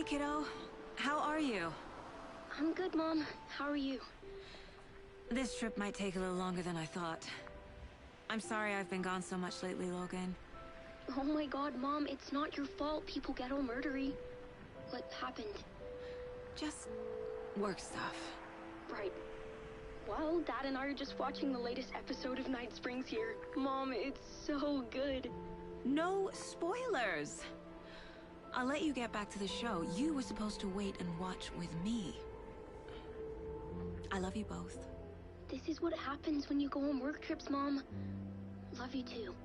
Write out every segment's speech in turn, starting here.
kiddo. How are you? I'm good, Mom. How are you? This trip might take a little longer than I thought. I'm sorry I've been gone so much lately, Logan. Oh my god, Mom, it's not your fault people get all murdery. What happened? Just work stuff. Right. Well, Dad and I are just watching the latest episode of Night Springs here. Mom, it's so good. No spoilers! I'll let you get back to the show. You were supposed to wait and watch with me. I love you both. This is what happens when you go on work trips, Mom. Love you too.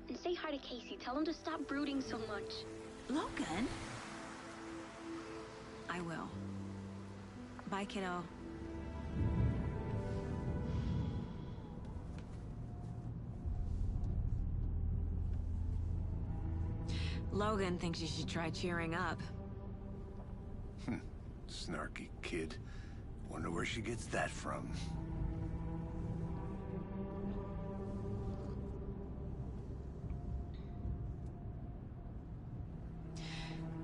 And say hi to Casey. Tell him to stop brooding so much. Logan? I will. Bye, kiddo. Logan thinks you should try cheering up. Snarky kid. Wonder where she gets that from.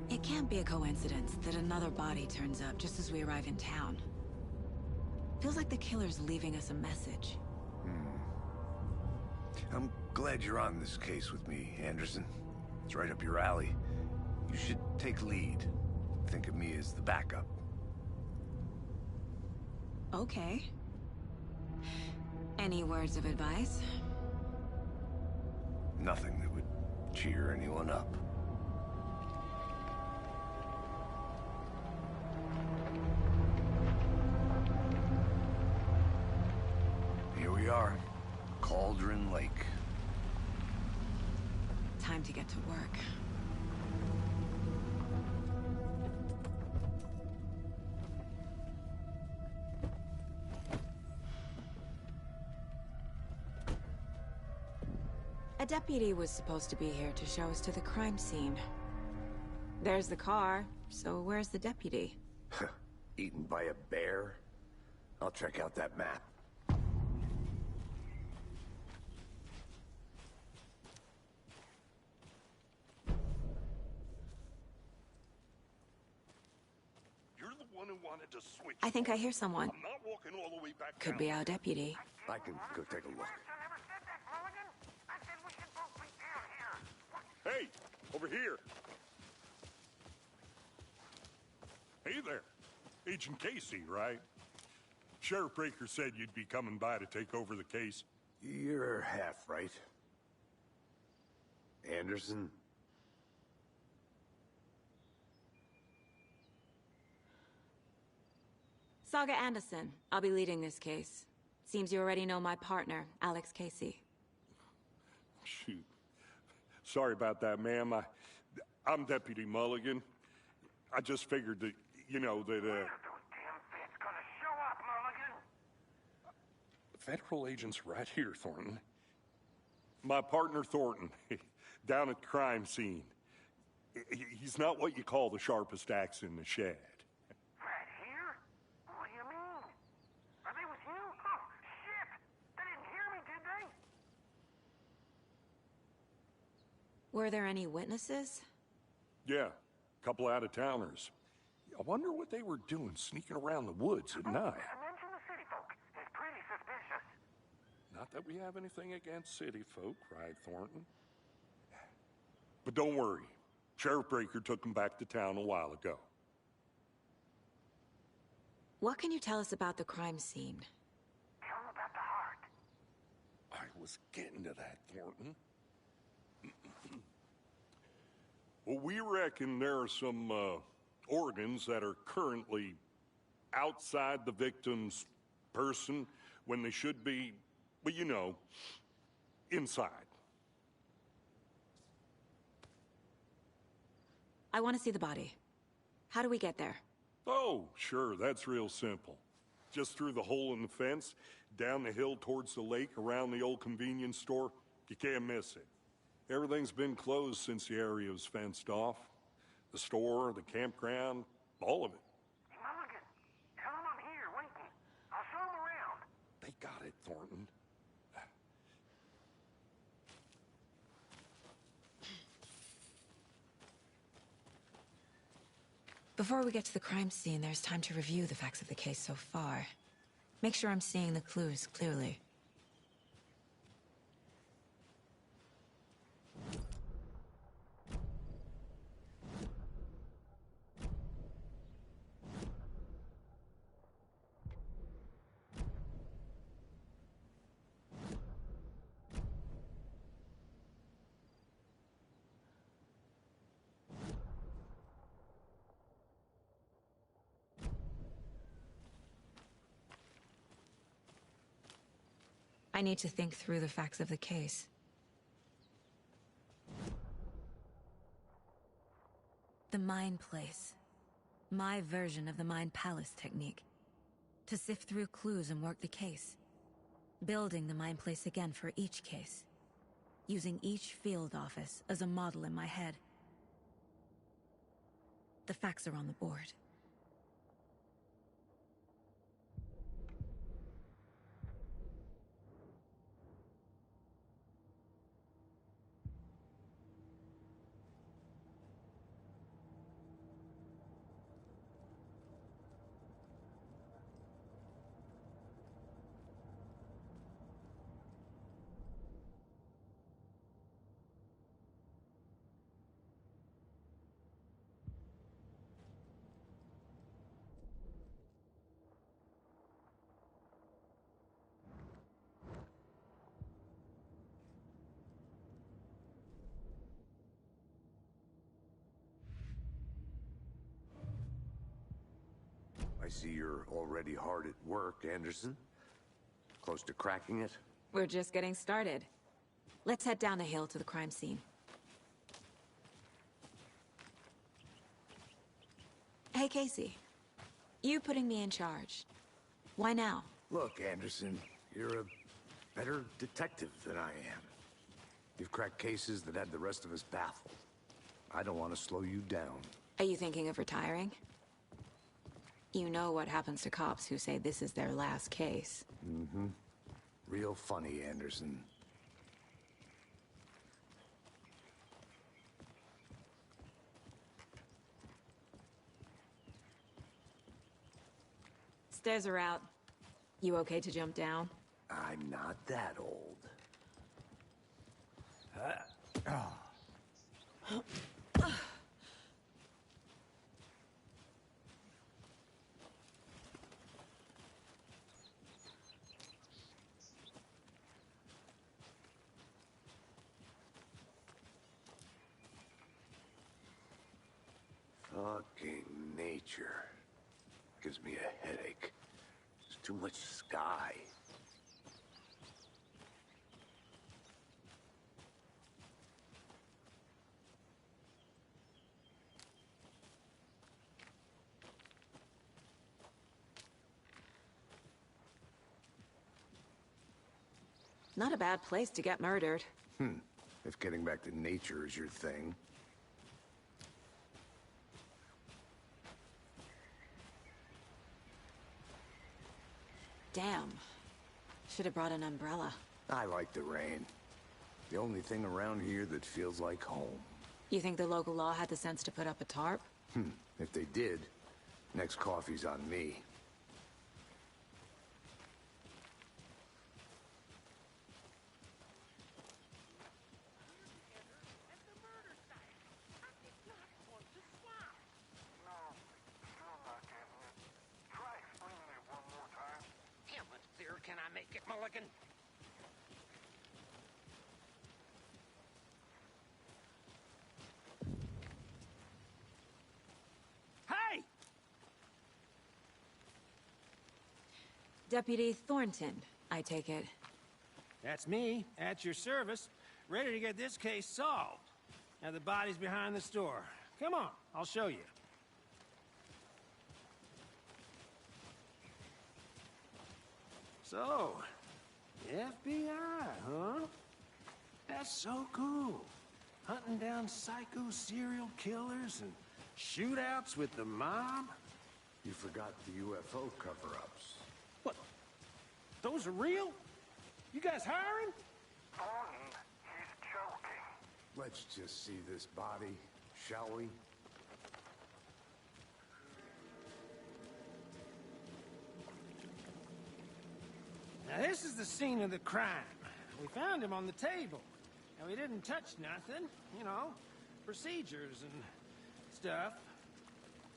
It can't be a coincidence that another body turns up just as we arrive in town. Feels like the killer's leaving us a message. I'm glad you're on this case with me, Anderson. It's right up your alley. You should take lead. Think of me as the backup. Okay. Any words of advice? Nothing that would cheer anyone up. Here we are. Cauldron Lake. Time to get to work. A deputy was supposed to be here to show us to the crime scene. There's the car, so where's the deputy? Eaten by a bear? I'll check out that map. You're the one who wanted to switch. I think I hear someone. I'm not walking all the way back Could down. be our deputy. I can go take a look. Hey, over here. Hey there. Agent Casey, right? Sheriff Breaker said you'd be coming by to take over the case. You're half right. Anderson? Saga Anderson. I'll be leading this case. Seems you already know my partner, Alex Casey. Shoot. Sorry about that, ma'am. I'm Deputy Mulligan. I just figured that, you know, that, Federal agent's right here, Thornton. My partner, Thornton, down at the crime scene. He's not what you call the sharpest axe in the shed. Right here? What do you mean? Are they with you? Oh, shit! They didn't hear me, did they? Were there any witnesses? Yeah, a couple out-of-towners. I wonder what they were doing sneaking around the woods at night. Mention the city folk. It's pretty suspicious. Not that we have anything against city folk, right, Thornton? But don't worry. Sheriff Breaker took them back to town a while ago. What can you tell us about the crime scene? Tell them about the heart. I was getting to that, Thornton. Well, we reckon there are some, organs that are currently outside the victim's person when they should be, well, you know, inside. I want to see the body. How do we get there? Oh, sure, that's real simple. Just through the hole in the fence, down the hill towards the lake, around the old convenience store. You can't miss it. Everything's been closed since the area was fenced off. The store, the campground, all of it. Hey, Mulligan, tell them I'm here, waiting. I'll show them around. They got it, Thornton. Before we get to the crime scene, there's time to review the facts of the case so far. Make sure I'm seeing the clues clearly. I need to think through the facts of the case. The Mind Place. My version of the Mind Palace technique. To sift through clues and work the case. Building the Mind Place again for each case. Using each field office as a model in my head. The facts are on the board. I see you're already hard at work, Anderson. Close to cracking it? We're just getting started. Let's head down the hill to the crime scene. Hey, Casey. You putting me in charge. Why now? Look, Anderson, you're a better detective than I am. You've cracked cases that had the rest of us baffled. I don't want to slow you down. Are you thinking of retiring? You know what happens to cops who say this is their last case. Mm-hmm. Real funny, Anderson. Stairs are out. You okay to jump down? I'm not that old. Fucking nature. Gives me a headache. There's too much sky. Not a bad place to get murdered. If getting back to nature is your thing. Damn. Should have brought an umbrella. I like the rain. The only thing around here that feels like home. You think the local law had the sense to put up a tarp? If they did, next coffee's on me. Can I make it, Mulligan? Hey! Deputy Thornton, I take it. That's me, at your service, ready to get this case solved. Now the body's behind the store. Come on, I'll show you. So, FBI, huh? That's so cool. Hunting down psycho serial killers and shootouts with the mob. You forgot the UFO cover-ups. What? Those are real? You guys hiring? Thornton, he's joking. Let's just see this body, shall we? Now, this is the scene of the crime. We found him on the table. And we didn't touch nothing. You know, procedures and stuff.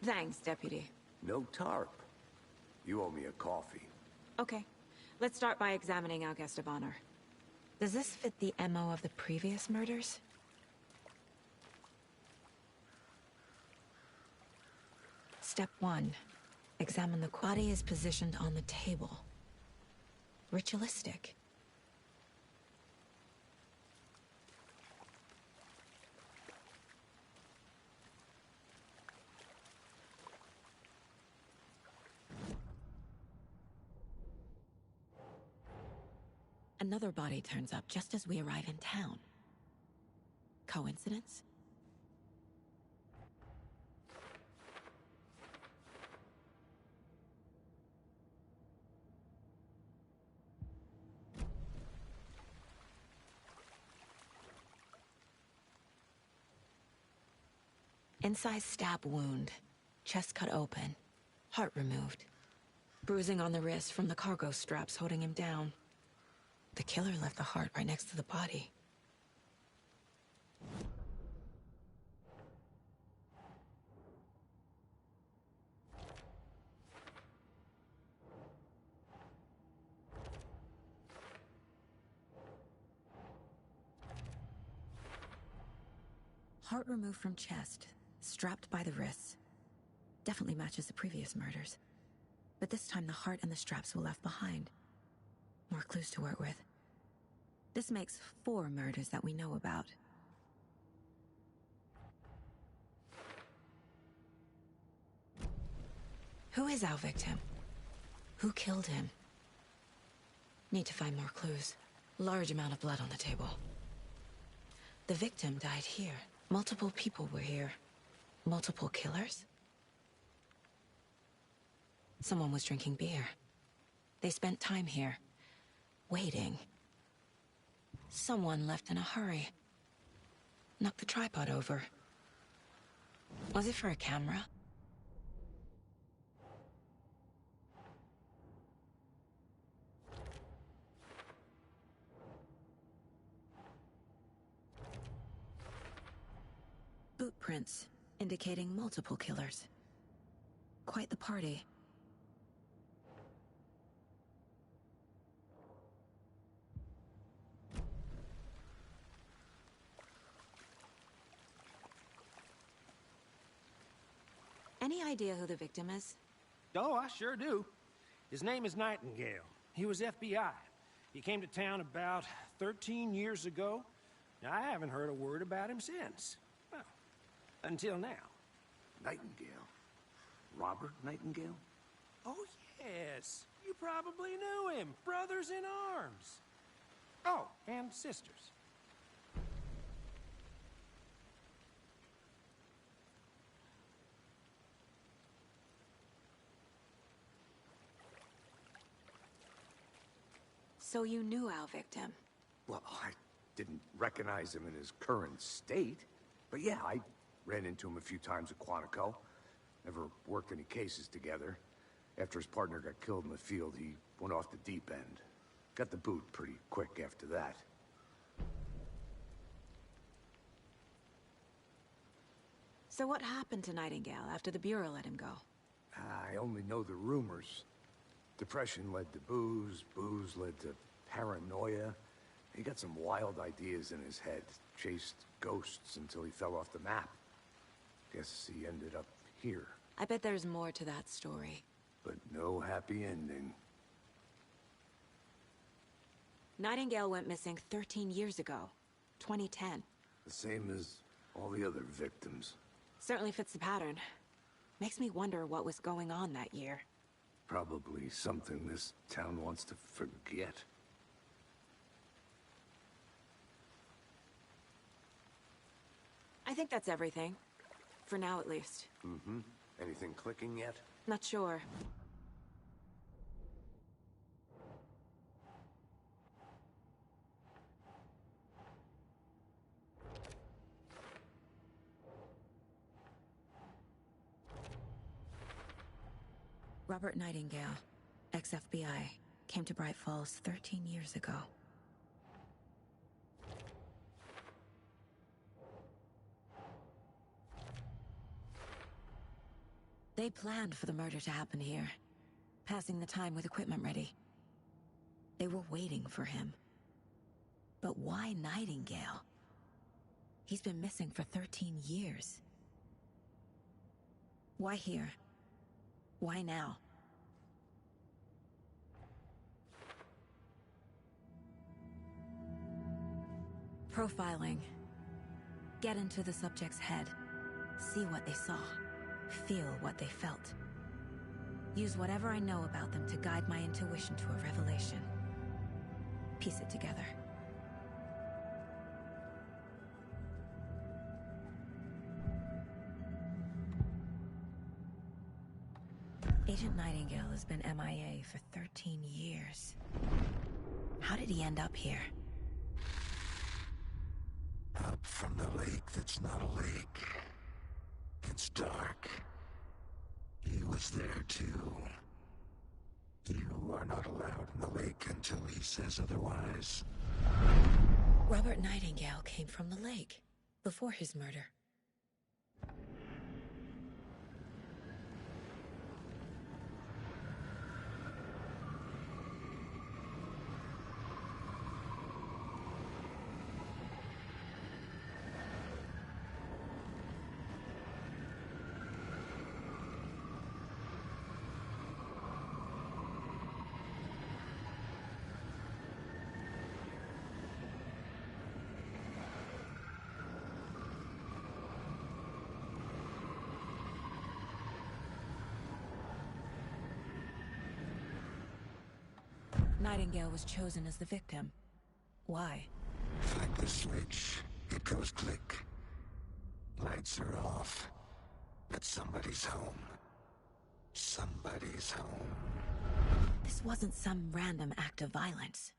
Thanks, Deputy. No tarp. You owe me a coffee. Okay. Let's start by examining our guest of honor. Does this fit the MO of the previous murders? Step 1. Examine the body is positioned on the table. Ritualistic. Another body turns up just as we arrive in town. Coincidence? Incised stab wound. Chest cut open. Heart removed. Bruising on the wrist from the cargo straps holding him down. The killer left the heart right next to the body. Heart removed from chest, strapped by the wrists. Definitely matches the previous murders. But this time the heart and the straps were left behind. More clues to work with. This makes 4 murders that we know about. Who is our victim? Who killed him? Need to find more clues. Large amount of blood on the table. The victim died here. Multiple people were here. Multiple killers? Someone was drinking beer. They spent time here. Waiting. Someone left in a hurry. Knocked the tripod over. Was it for a camera? Boot prints, indicating multiple killers. Quite the party. Any idea who the victim is? Oh, I sure do. His name is Nightingale. He was FBI. He came to town about 13 years ago. Now, I haven't heard a word about him since. Well, until now. Nightingale? Robert Nightingale? Oh, yes. You probably knew him. Brothers in arms. Oh, and sisters. So you knew our victim? Well, I didn't recognize him in his current state. But yeah, I ran into him a few times at Quantico. Never worked any cases together. After his partner got killed in the field, he went off the deep end. Got the boot pretty quick after that. So what happened to Nightingale after the Bureau let him go? I only know the rumors. Depression led to booze, booze led to paranoia. He got some wild ideas in his head, chased ghosts until he fell off the map. Guess he ended up here. I bet there's more to that story. But no happy ending. Nightingale went missing 13 years ago, 2010. The same as all the other victims. Certainly fits the pattern. Makes me wonder what was going on that year. Probably something this town wants to forget. I think that's everything. For now, at least. Mm-hmm. Anything clicking yet? Not sure. Robert Nightingale, ex-FBI. came to Bright Falls 13 years ago. They planned for the murder to happen here, passing the time with equipment ready. They were waiting for him. But why Nightingale? He's been missing for 13 years. Why here? Why now? Profiling. Get into the subject's head. See what they saw. Feel what they felt. Use whatever I know about them to guide my intuition to a revelation. Piece it together. Agent Nightingale has been MIA for 13 years. How did he end up here? Up from the lake that's not a lake. It's dark. He was there too. You are not allowed in the lake until he says otherwise. Robert Nightingale came from the lake, before his murder. Nightingale was chosen as the victim. Why? Flick the switch. It goes click. Lights are off. But somebody's home. Somebody's home. This wasn't some random act of violence.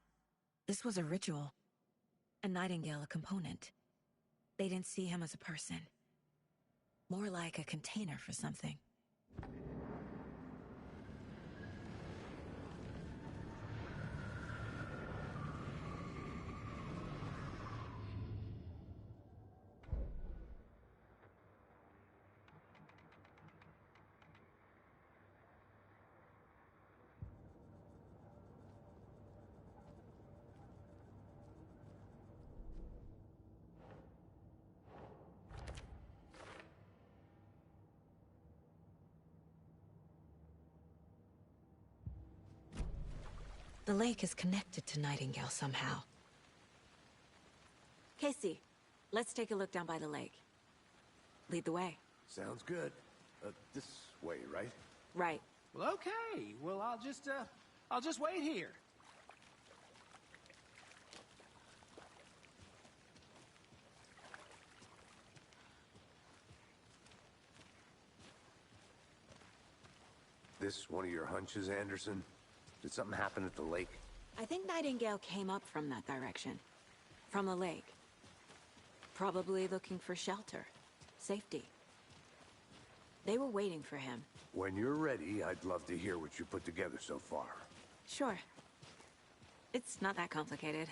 This was a ritual. And Nightingale a component. They didn't see him as a person. More like a container for something. The lake is connected to Nightingale somehow. Casey, let's take a look down by the lake. Lead the way. Sounds good. This way, right? Right. Well, okay. Well, I'll just wait here. This one of your hunches, Anderson? Did something happen at the lake? I think Nightingale came up from that direction. From the lake. Probably looking for shelter. Safety. They were waiting for him. When you're ready, I'd love to hear what you put together so far. Sure. It's not that complicated.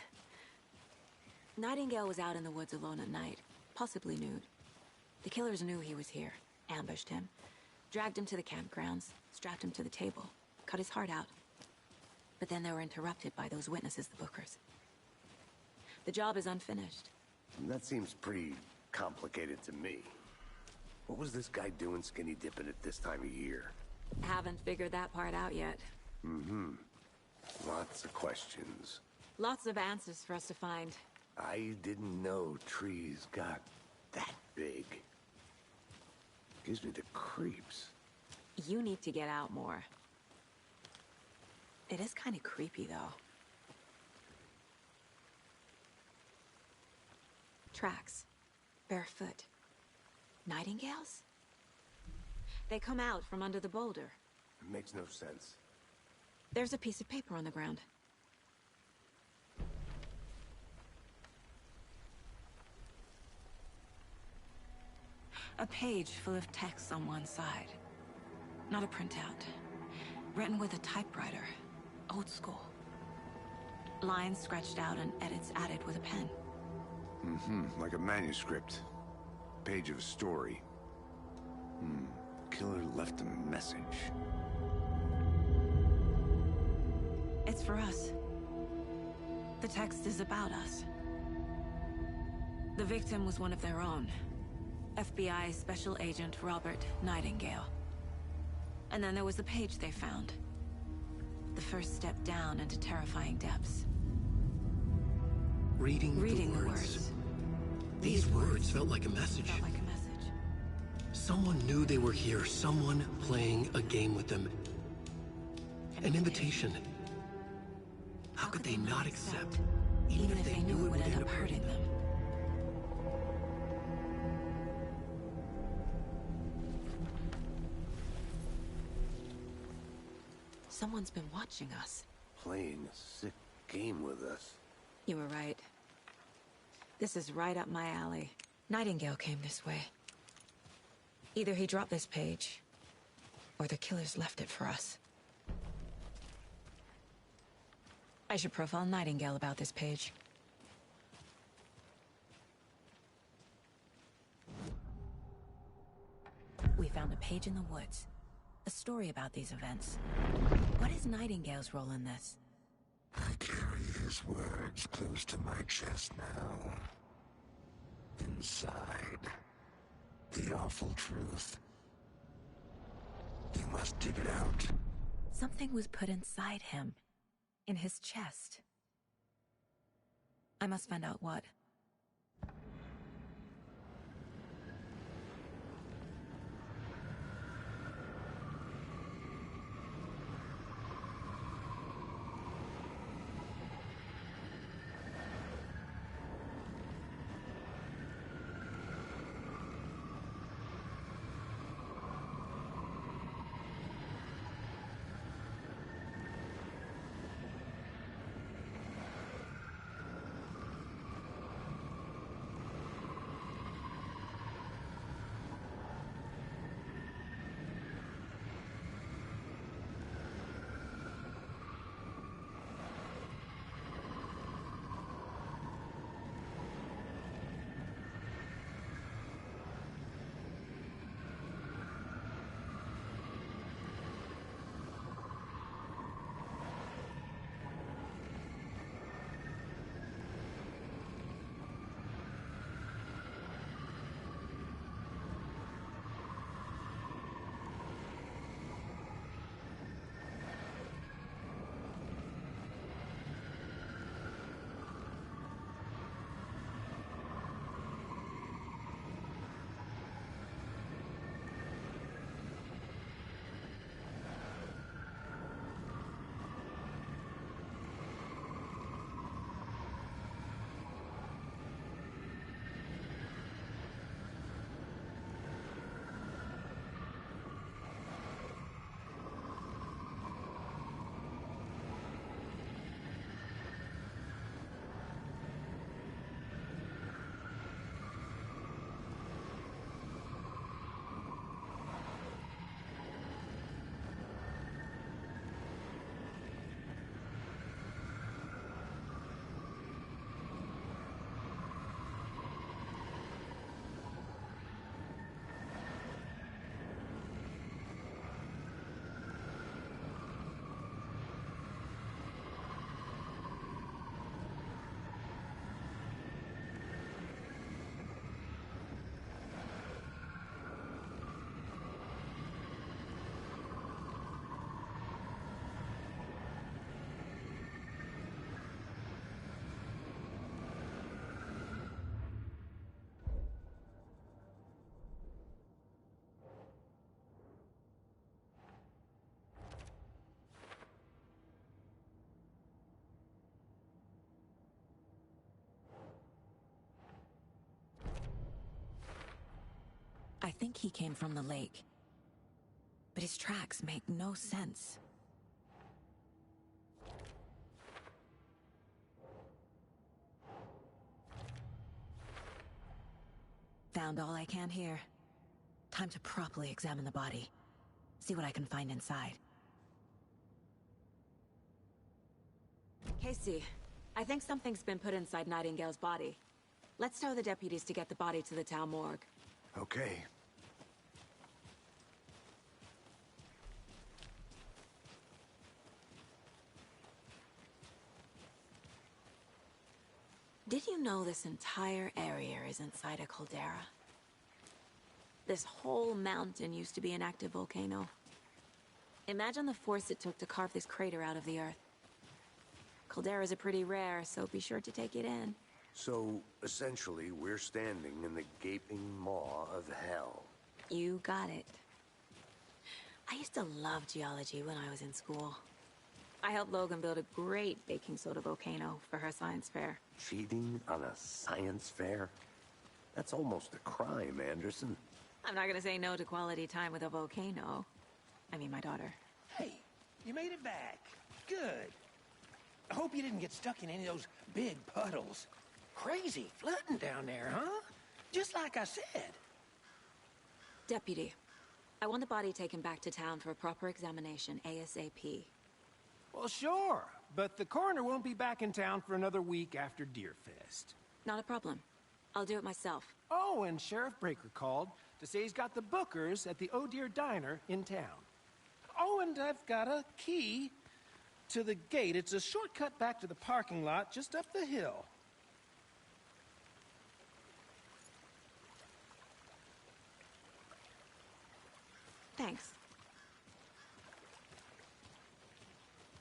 Nightingale was out in the woods alone at night, possibly nude. The killers knew he was here, ambushed him, dragged him to the campgrounds, strapped him to the table, cut his heart out. But then they were interrupted by those witnesses, the Bookers. The job is unfinished. That seems pretty complicated to me. What was this guy doing skinny dipping at this time of year? Haven't figured that part out yet. Mm-hmm. Lots of questions. Lots of answers for us to find. I didn't know trees got that big. Gives me the creeps. You need to get out more. It is kind of creepy, though. Tracks. Barefoot. Nightingales? They come out from under the boulder. It makes no sense. There's a piece of paper on the ground. A page full of text on one side. Not a printout. Written with a typewriter. Old school. Lines scratched out and edits added with a pen. Like a manuscript. Page of a story. Killer left a message. It's for us. The text is about us. The victim was one of their own. FBI Special Agent Robert Nightingale. And then there was the page they found. The first step down into terrifying depths. Reading the words. These words felt like a message. Felt like a message. Someone knew they were here, someone playing a game with them. An invitation. How could they not accept, even if they knew it would end up hurting them? Someone's been watching us. Playing a sick game with us. You were right. This is right up my alley. Nightingale came this way. Either he dropped this page, or the killers left it for us. I should profile Nightingale about this page. We found a page in the woods. A story about these events. What is Nightingale's role in this? I carry his words close to my chest now. Inside, the awful truth. You must dig it out. Something was put inside him. In his chest. I must find out what. I think he came from the lake. But his tracks make no sense. Found all I can here. Time to properly examine the body. See what I can find inside. Casey, I think something's been put inside Nightingale's body. Let's tell the deputies to get the body to the town morgue. Okay. Did you know this entire area is inside a caldera? This whole mountain used to be an active volcano. Imagine the force it took to carve this crater out of the earth. Calderas are pretty rare, so be sure to take it in. So, essentially, we're standing in the gaping maw of hell. You got it. I used to love geology when I was in school. I helped Logan build a great baking soda volcano for her science fair. Cheating on a science fair? That's almost a crime, Anderson. I'm not gonna say no to quality time with a volcano. I mean, my daughter. Hey, you made it back. Good. I hope you didn't get stuck in any of those big puddles. Crazy flooding down there, huh? Just like I said. Deputy, I want the body taken back to town for a proper examination, ASAP. Well, sure, but the coroner won't be back in town for another week after Deerfest. Not a problem. I'll do it myself. Oh, and Sheriff Breaker called to say he's got the Bookers at the Oh Dear Diner in town. Oh, and I've got a key to the gate. It's a shortcut back to the parking lot just up the hill. Thanks.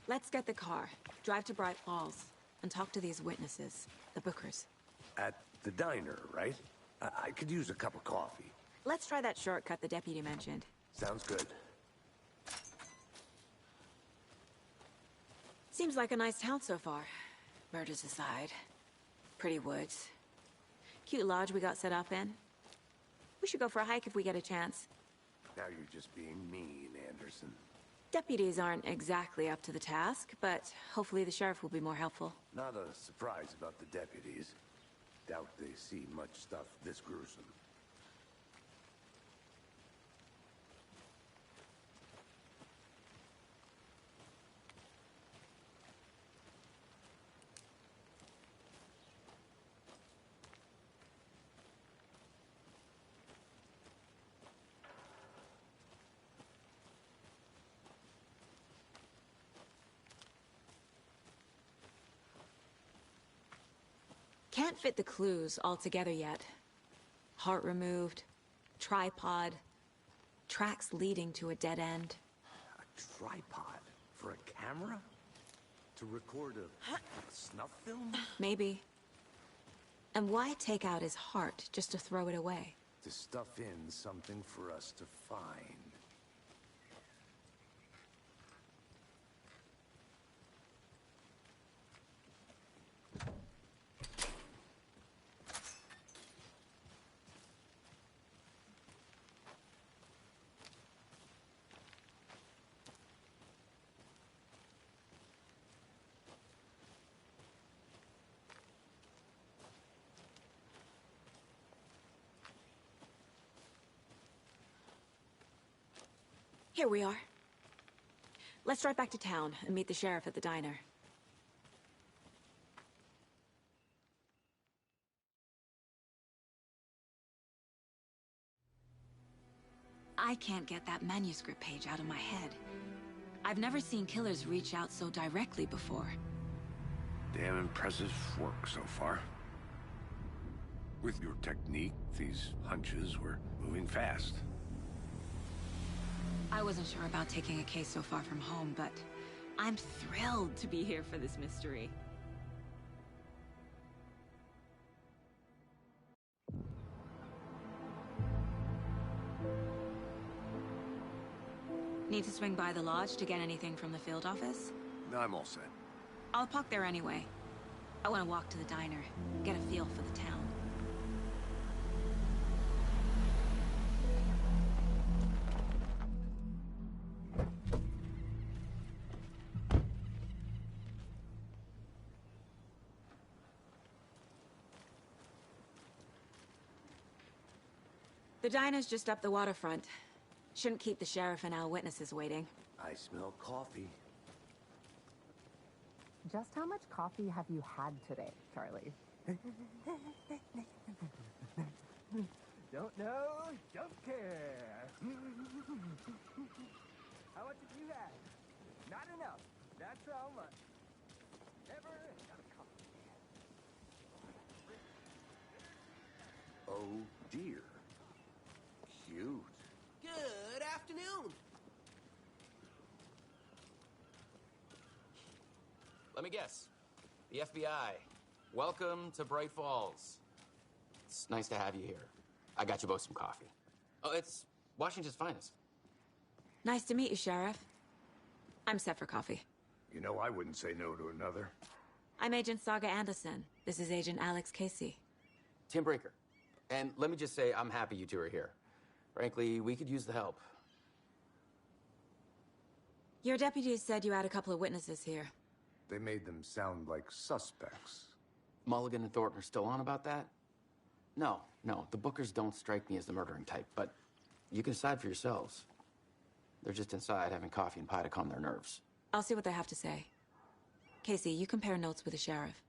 Let's get the car, drive to Bright Falls, and talk to these witnesses, the Bookers. At the diner, right? I could use a cup of coffee. Let's try that shortcut the deputy mentioned. Sounds good. Seems like a nice town so far. Murders aside. Pretty woods. Cute lodge we got set up in. We should go for a hike if we get a chance. Now you're just being mean, Anderson. Deputies aren't exactly up to the task, but hopefully the sheriff will be more helpful. Not a surprise about the deputies. Doubt they see much stuff this gruesome. Can't fit the clues all together yet. Heart removed, tripod, tracks leading to a dead end. A tripod? For a camera? To record a snuff film? Maybe. And why take out his heart just to throw it away? To stuff in something for us to find. Here we are. Let's drive back to town and meet the sheriff at the diner. I can't get that manuscript page out of my head. I've never seen killers reach out so directly before. Damn impressive work so far. With your technique, these hunches were moving fast. I wasn't sure about taking a case so far from home, but I'm thrilled to be here for this mystery. Need to swing by the lodge to get anything from the field office? I'm all set. I'll park there anyway. I want to walk to the diner, get a feel for the town. The diner's just up the waterfront. Shouldn't keep the sheriff and our witnesses waiting. I smell coffee. Just how much coffee have you had today, Charlie? Don't know, don't care. How much have you had? Not enough. That's how much. Never got a coffee. Oh dear. Cute. Good afternoon. Let me guess. The FBI. Welcome to Bright Falls. It's nice to have you here. I got you both some coffee. Oh, it's Washington's finest. Nice to meet you, Sheriff. I'm set for coffee. You know, I wouldn't say no to another. I'm Agent Saga Anderson. This is Agent Alex Casey. Tim Brinker. And let me just say, I'm happy you two are here. Frankly, we could use the help. Your deputies said you had a couple of witnesses here. They made them sound like suspects. Mulligan and Thornton are still on about that? No, the Bookers don't strike me as the murdering type, but you can decide for yourselves. They're just inside having coffee and pie to calm their nerves. I'll see what they have to say. Casey, you compare notes with the sheriff.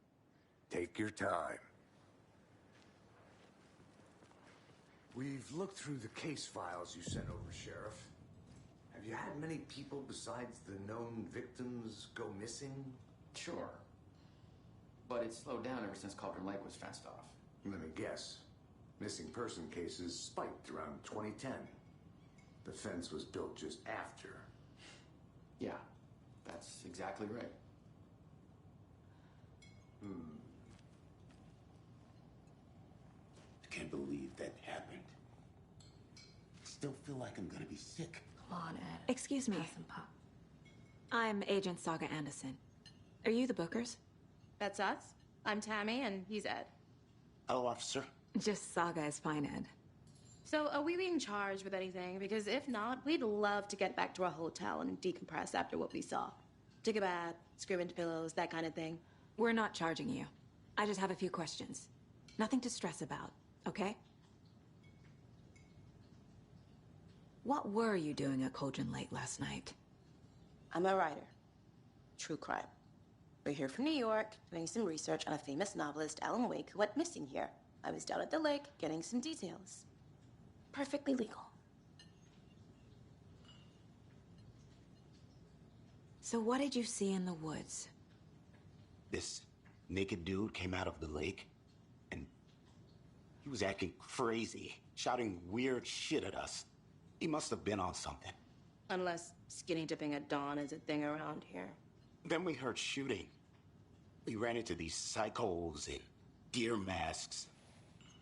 Take your time. We've looked through the case files you sent over, Sheriff. Have you had many people besides the known victims go missing? Sure. But it's slowed down ever since Cauldron Lake was fenced off. Let me guess. Missing person cases spiked around 2010. The fence was built just after. Yeah, that's exactly right. I can't believe that happened. Still feel like I'm gonna be sick. Come on, Ed. Excuse me. Have some pop. I'm Agent Saga Anderson. Are you the Bookers? That's us. I'm Tammy, and he's Ed. Hello, officer. Just Saga is fine, Ed. So, are we being charged with anything? Because if not, we'd love to get back to our hotel and decompress after what we saw. Take a bath, scream into pillows, that kind of thing. We're not charging you. I just have a few questions. Nothing to stress about, okay? What were you doing at Cauldron Lake last night? I'm a writer. True crime. We're here from New York, doing some research on a famous novelist, Alan Wake, who went missing here. I was down at the lake, getting some details. Perfectly legal. So what did you see in the woods? This naked dude came out of the lake, and he was acting crazy, shouting weird shit at us. He must have been on something. Unless skinny dipping at dawn is a thing around here. Then we heard shooting. We ran into these psychos in deer masks.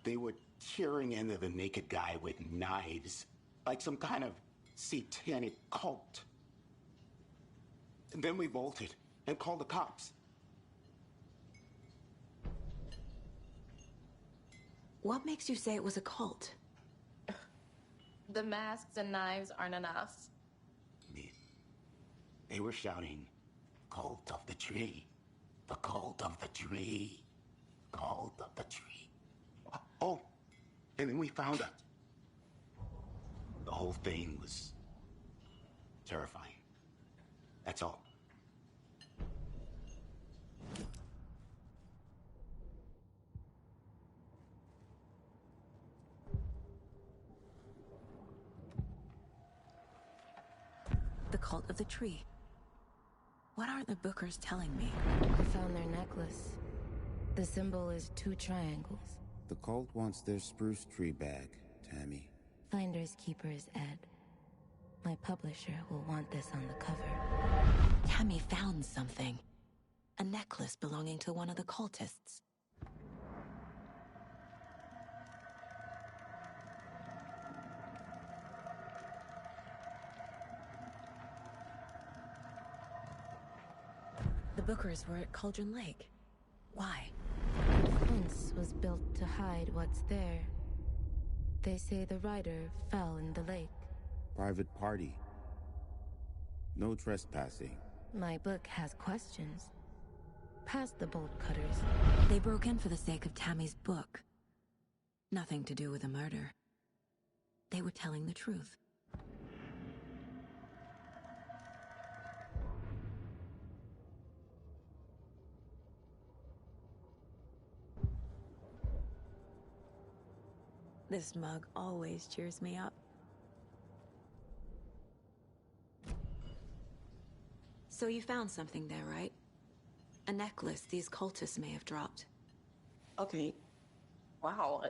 They were tearing into the naked guy with knives, like some kind of satanic cult. And then we bolted and called the cops. What makes you say it was a cult? The masks and knives aren't enough. They were shouting, "Cult of the tree, the cult of the tree, cult of the tree." Oh, and then we found out. The whole thing was terrifying. That's all. The cult of the tree. What aren't the Bookers telling me? I found their necklace. The symbol is 2 triangles. The cult wants their spruce tree back, Tammy. Finders keepers, Ed. My publisher will want this on the cover. Tammy found something. A necklace belonging to one of the cultists. The Bookers were at Cauldron Lake. Why? The fence was built to hide what's there. They say the rider fell in the lake. Private party. No trespassing. My book has questions. Past the bolt cutters. They broke in for the sake of Tammy's book. Nothing to do with a murder. They were telling the truth. This mug always cheers me up. So you found something there, right? A necklace these cultists may have dropped. Okay. Wow.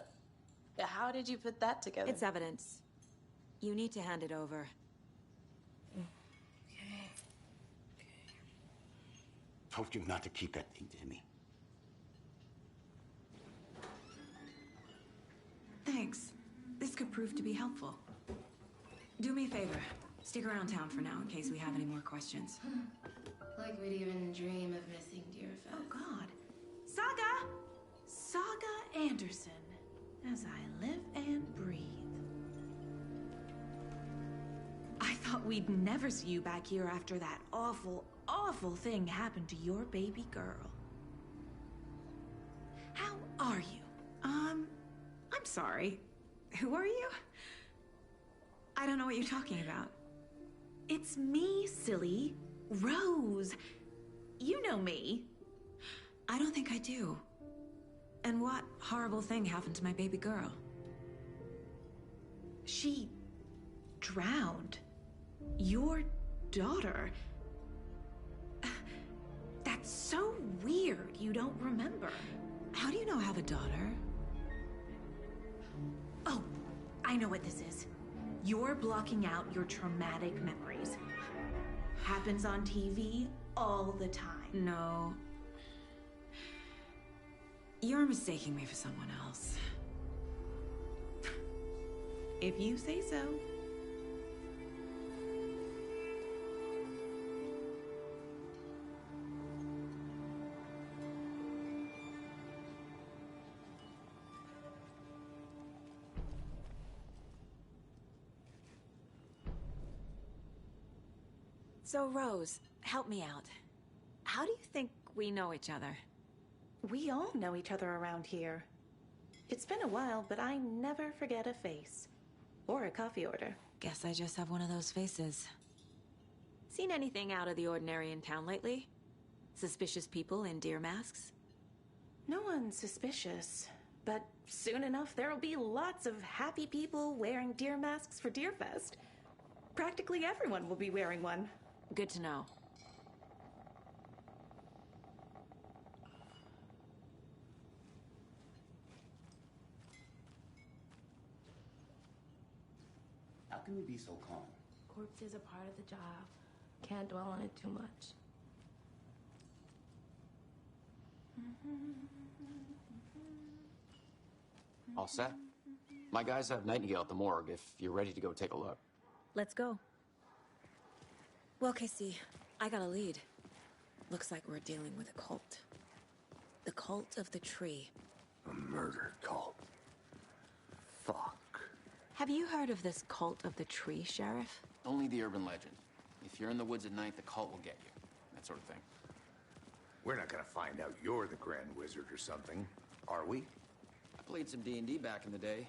How did you put that together? It's evidence. You need to hand it over. Told you not to keep that thing, Tammy. Thanks. This could prove to be helpful. Do me a favor. Stick around town for now in case we have any more questions. Like we'd even dream of missing Deerfest. Oh, God. Saga! Saga Anderson. As I live and breathe. I thought we'd never see you back here after that awful, awful thing happened to your baby girl. How are you? I'm sorry. Who are you? I don't know what you're talking about. It's me, silly. Rose. You know me. I don't think I do. And what horrible thing happened to my baby girl? She drowned. Your daughter. That's so weird you don't remember. How do you know I have a daughter? Oh, I know what this is. You're blocking out your traumatic memories. Happens on TV all the time. No. You're mistaking me for someone else. If you say so. So, Rose, help me out. How do you think we know each other? We all know each other around here. It's been a while, but I never forget a face. Or a coffee order. Guess I just have one of those faces. Seen anything out of the ordinary in town lately? Suspicious people in deer masks? No one's suspicious. But soon enough, there'll be lots of happy people wearing deer masks for Deerfest. Practically everyone will be wearing one. Good to know. How can you be so calm? Corpse is a part of the job. Can't dwell on it too much. All set? My guys have Nightingale at the morgue if you're ready to go take a look. Let's go. Well, Casey, I got a lead. Looks like we're dealing with a cult. The Cult of the Tree. A murder cult. Fuck. Have you heard of this Cult of the Tree, Sheriff? Only the urban legend. If you're in the woods at night, the cult will get you. That sort of thing. We're not gonna find out you're the Grand Wizard or something, are we? I played some D&D back in the day.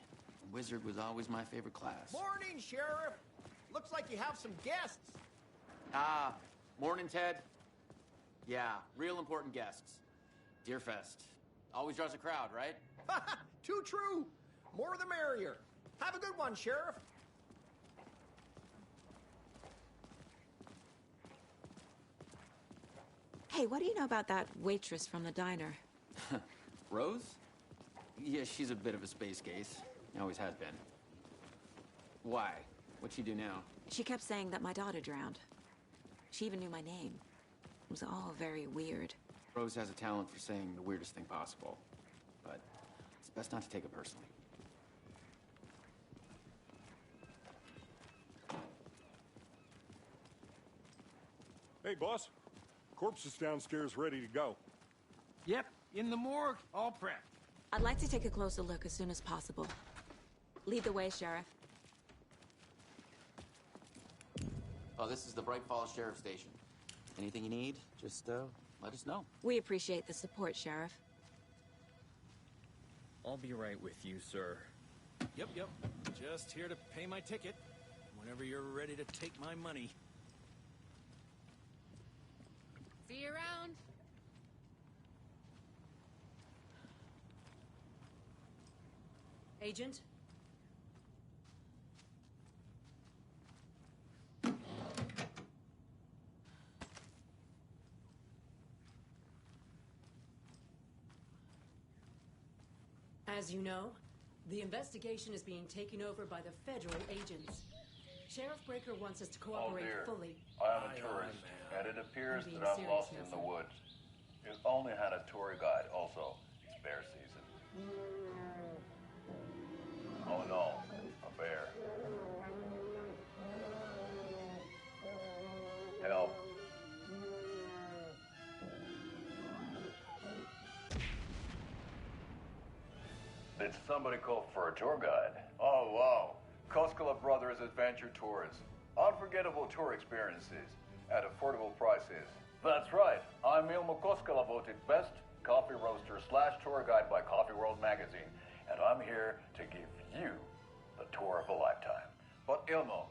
Wizard was always my favorite class. Morning, Sheriff. Looks like you have some guests. Morning, Ted. Yeah, real important guests. Deerfest. Always draws a crowd, right? Too true. More the merrier. Have a good one, Sheriff. Hey, what do you know about that waitress from the diner? Rose? Yeah, she's a bit of a space case. Always has been. Why? What'd she do now? She kept saying that my daughter drowned. She even knew my name. It was all very weird. Rose has a talent for saying the weirdest thing possible. But it's best not to take it personally. Hey, boss. Corpse is downstairs ready to go. Yep, in the morgue, all prepped. I'd like to take a closer look as soon as possible. Lead the way, Sheriff. Oh, this is the Bright Falls Sheriff Station. Anything you need, just let us know. We appreciate the support, Sheriff. I'll be right with you, sir. Yep. Just here to pay my ticket. Whenever you're ready to take my money. See you around. Agent, As you know, the investigation is being taken over by the federal agents. Sheriff Breaker wants us to cooperate fully. I am a tourist, and it appears I'm being that I'm serious lost now, in the sir. woods. It only had a tour guide, also. It's bear season. Oh no, a bear. Help. Did somebody call for a tour guide? Oh, wow. Koskela Brothers Adventure Tours. Unforgettable tour experiences at affordable prices. That's right. I'm Ilmo Koskela, voted best coffee roaster / tour guide by Coffee World magazine. And I'm here to give you the tour of a lifetime. But Ilmo,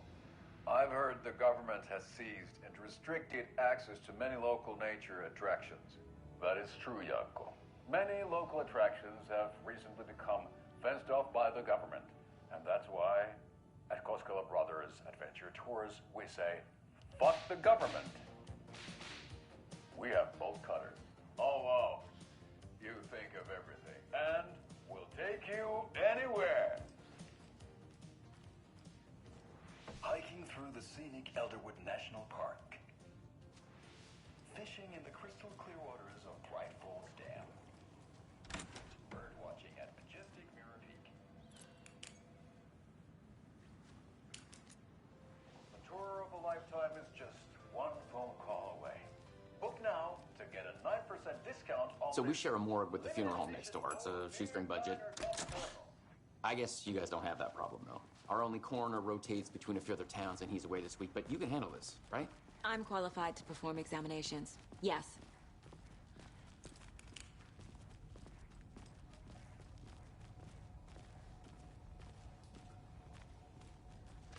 I've heard the government has seized and restricted access to many local nature attractions. That is true, Jaakko. Many local attractions have recently become fenced off by the government. And that's why, at Koskela Brothers Adventure Tours, we say, fuck the government. We have bolt cutters. Oh, wow. You think of everything. And we'll take you anywhere. Hiking through the scenic Elderwood National Park. Fishing in the crystal clear waters of Bright Falls Dam. Bird watching at majestic Mirror Peak. The tour of a lifetime is just one phone call away. Book now to get a 9% discount on So we share a morgue with the funeral home next door. It's a shoestring budget. I guess you guys don't have that problem, though. Our only coroner rotates between a few other towns, and he's away this week, but you can handle this, right? I'm qualified to perform examinations. Yes.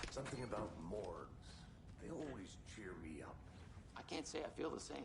Something about morgues. They always cheer me up. I can't say I feel the same.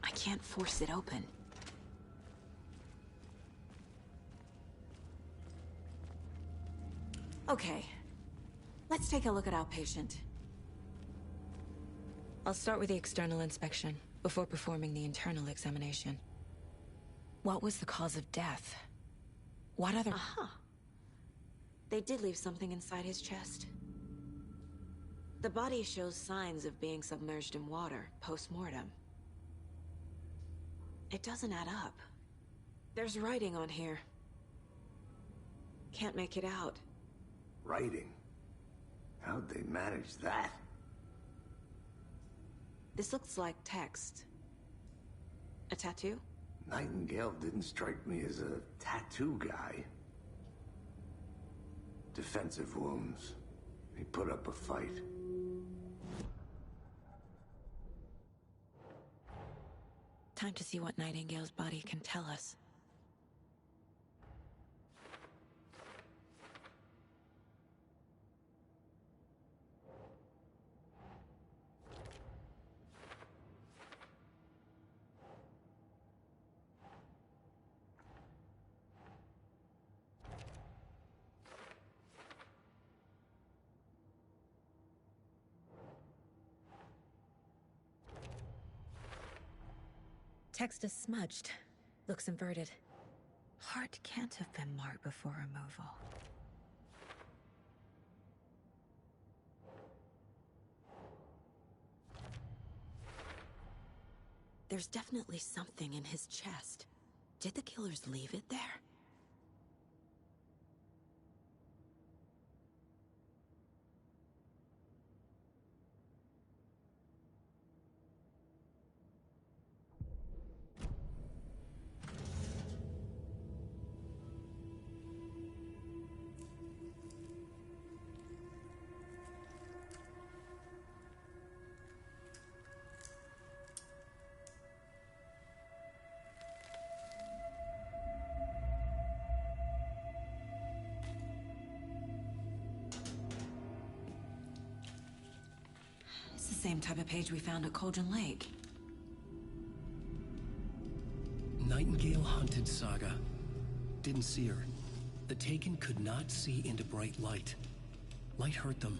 I can't force it open. Okay. Let's take a look at our patient. I'll start with the external inspection before performing the internal examination. What was the cause of death? What other... Aha! They did leave something inside his chest. The body shows signs of being submerged in water post-mortem. It doesn't add up. There's writing on here. Can't make it out. Writing? How'd they manage that? This looks like text. A tattoo? Nightingale didn't strike me as a tattoo guy. Defensive wounds. He put up a fight. Time to see what Nightingale's body can tell us. Text is smudged. Looks inverted. Heart can't have been marked before removal. There's definitely something in his chest. Did the killers leave it there? same type of page we found at Cauldron Lake. Nightingale hunted Saga. Didn't see her. The Taken could not see into bright light. Light hurt them,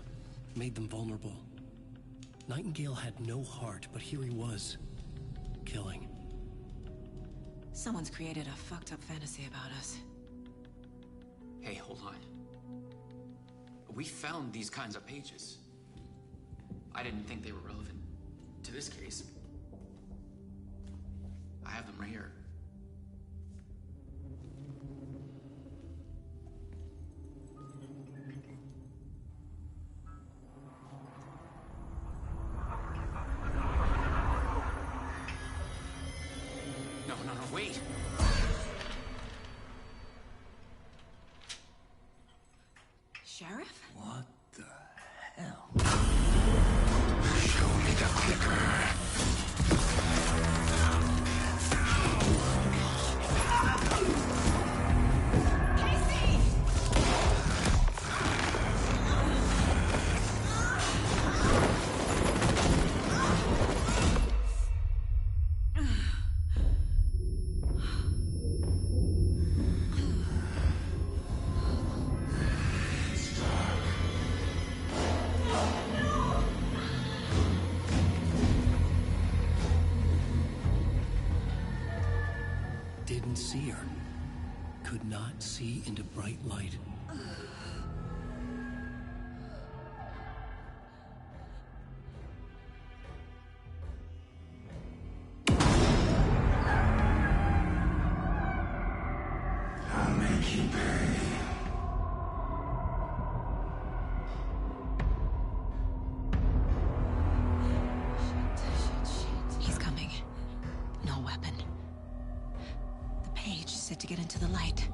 made them vulnerable. Nightingale had no heart, but here he was, killing. Someone's created a fucked up fantasy about us. Hey, hold on. We found these kinds of pages. I didn't think they were relevant to this case. I have them right here. No, wait! Sheriff? What the hell? Show me the clicker. Didn't see her. Could not see into bright light. I'll make you pay. He's coming. No weapon. The page said to get into the light.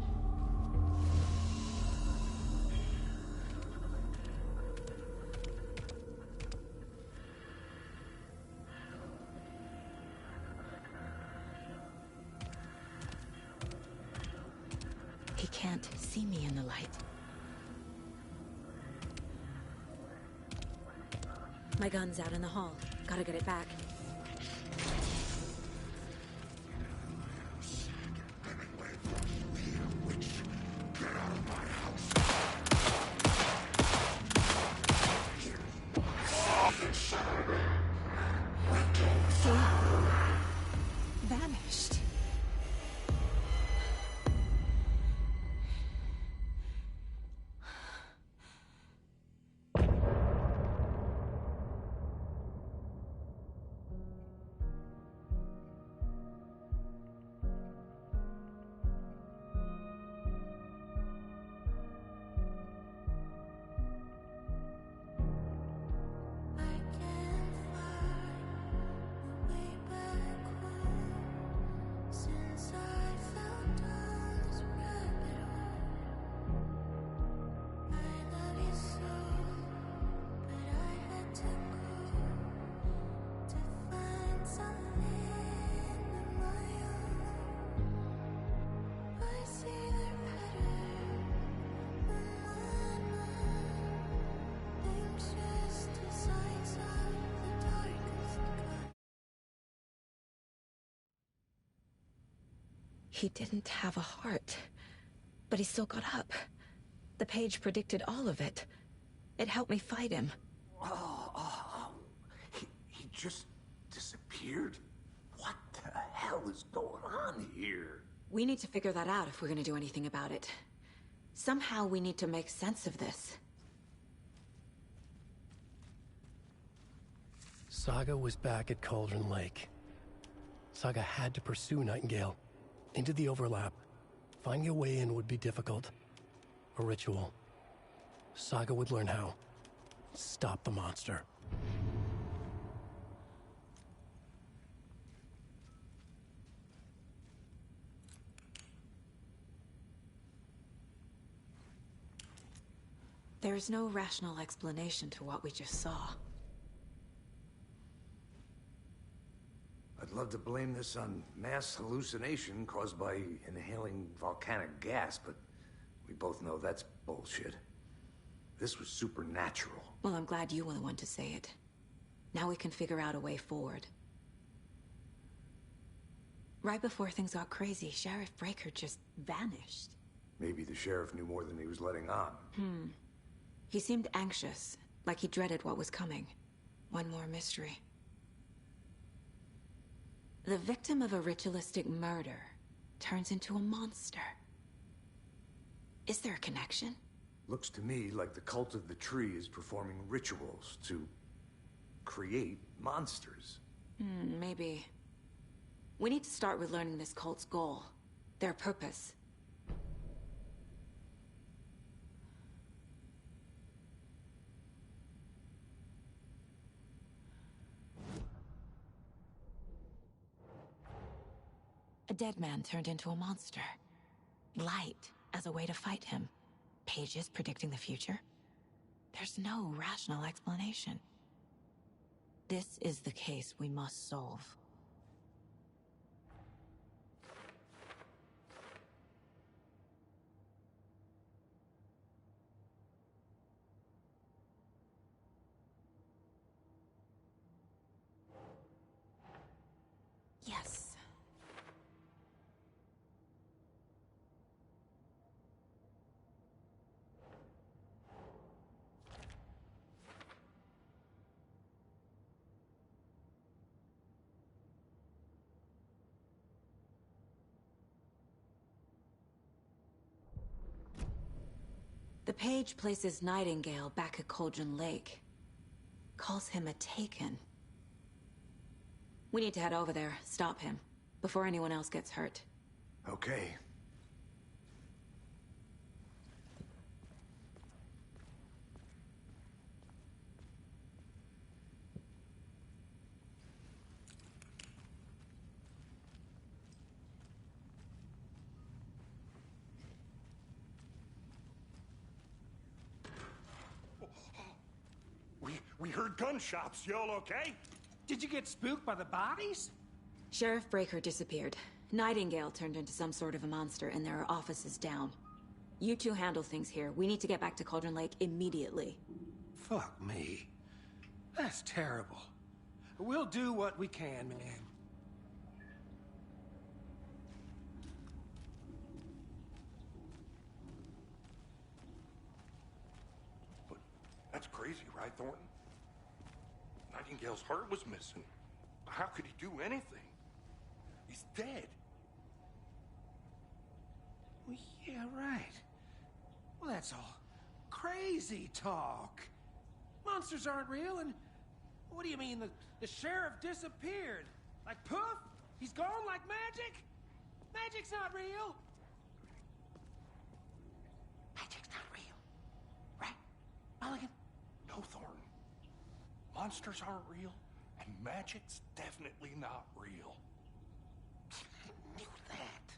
He can't see me in the light. My gun's out in the hall. Gotta get it back. Vanished. He didn't have a heart, but he still got up. The page predicted all of it. It helped me fight him. He just disappeared? What the hell is going on here? We need to figure that out if we're gonna do anything about it. Somehow we need to make sense of this. Saga was back at Cauldron Lake. Saga had to pursue Nightingale. Into the overlap. Finding a way in would be difficult. A ritual. Saga would learn how. Stop the monster. There's no rational explanation to what we just saw. I'd love to blame this on mass hallucination caused by inhaling volcanic gas, but we both know that's bullshit. This was supernatural. Well, I'm glad you were the one to say it. Now we can figure out a way forward. Right before things got crazy, Sheriff Breaker just vanished. Maybe the sheriff knew more than he was letting on. He seemed anxious, like he dreaded what was coming. One more mystery. The victim of a ritualistic murder turns into a monster. Is there a connection? Looks to me like the cult of the tree is performing rituals to create monsters. Maybe. We need to start with learning this cult's goal, their purpose. A dead man turned into a monster. Light as a way to fight him. Pages predicting the future. There's no rational explanation. This is the case we must solve. Yes. The page places Nightingale back at Cauldron Lake. Calls him a Taken. We need to head over there, stop him, before anyone else gets hurt. Okay. We heard gunshots. Y'all okay? Did you get spooked by the bodies? Sheriff Breaker disappeared. Nightingale turned into some sort of a monster, and there are offices down. You two handle things here. We need to get back to Cauldron Lake immediately. Fuck me. That's terrible. We'll do what we can, man. But that's crazy, right, Thornton? Nightingale's heart was missing. How could he do anything? He's dead. Well, yeah, right. Well, that's all crazy talk. Monsters aren't real, and what do you mean the sheriff disappeared? Like poof? He's gone like magic? Magic's not real. Magic's not real. Right, Mulligan? No, Thornton. Monsters aren't real, and magic's definitely not real. I knew that.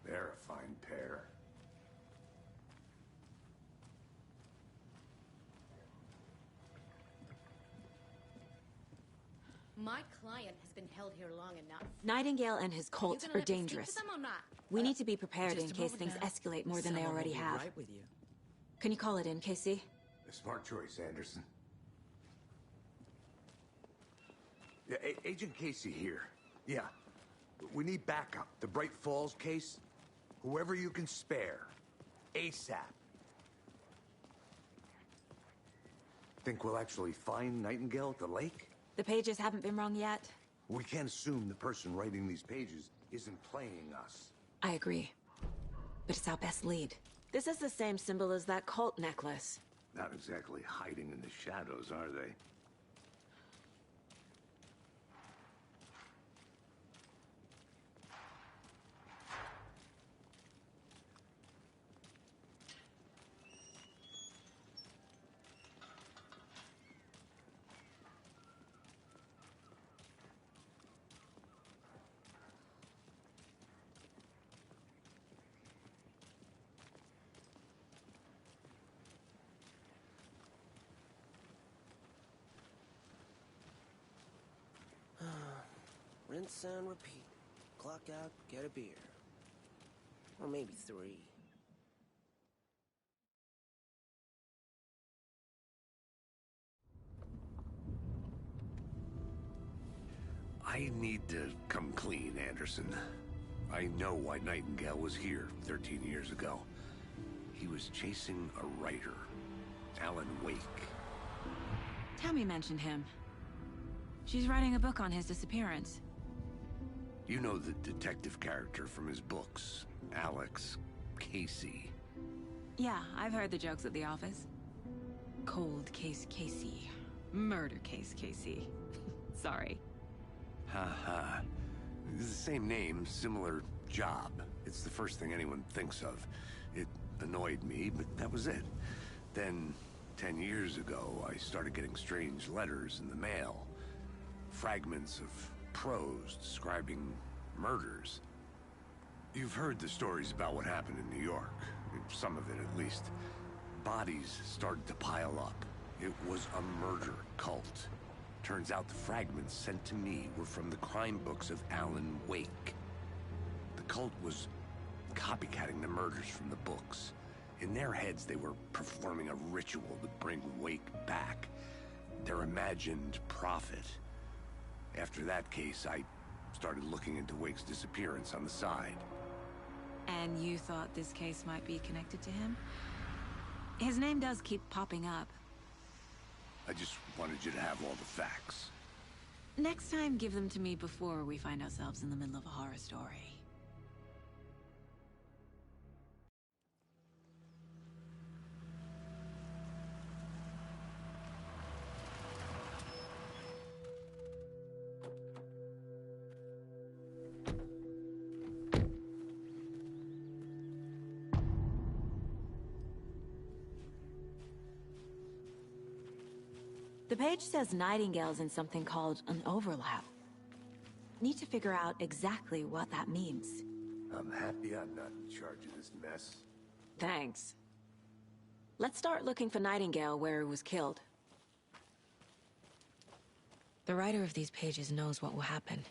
They're a fine pair. My client has been held here long enough. Nightingale and his cult You are gonna let me speak dangerous. to them or not? We need to be prepared Just in a case moment, things ma'am. escalate more than they Someone already will be have. right with you. Can you call it in, Casey? A smart choice, Anderson. Yeah, Agent Casey here. Yeah. We need backup. The Bright Falls case. Whoever you can spare. ASAP. Think we'll actually find Nightingale at the lake? The pages haven't been wrong yet. We can't assume the person writing these pages isn't playing us. I agree. But it's our best lead. This is the same symbol as that cult necklace. Not exactly hiding in the shadows, are they? Rinse and repeat. Clock out, get a beer. Or maybe 3. I need to come clean, Anderson. I know why Nightingale was here 13 years ago. He was chasing a writer, Alan Wake. Tammy mentioned him. She's writing a book on his disappearance. You know the detective character from his books, Alex Casey. Yeah, I've heard the jokes at the office. Cold case Casey. Murder case Casey. Sorry. Ha. The same name, similar job. It's the first thing anyone thinks of. It annoyed me, but that was it. Then, 10 years ago, I started getting strange letters in the mail. Fragments of prose describing murders. You've heard the stories about what happened in New York. Some of it, at least. Bodies started to pile up. It was a murder cult. Turns out the fragments sent to me were from the crime books of Alan Wake. The cult was copycatting the murders from the books. In their heads, they were performing a ritual to bring Wake back. Their imagined prophet. After that case, I started looking into Wake's disappearance on the side. And you thought this case might be connected to him? His name does keep popping up. I just wanted you to have all the facts. Next time, give them to me before we find ourselves in the middle of a horror story. The page says Nightingale's in something called an overlap. Need to figure out exactly what that means. I'm happy I'm not in charge of this mess. Thanks. Let's start looking for Nightingale where he was killed. The writer of these pages knows what will happen.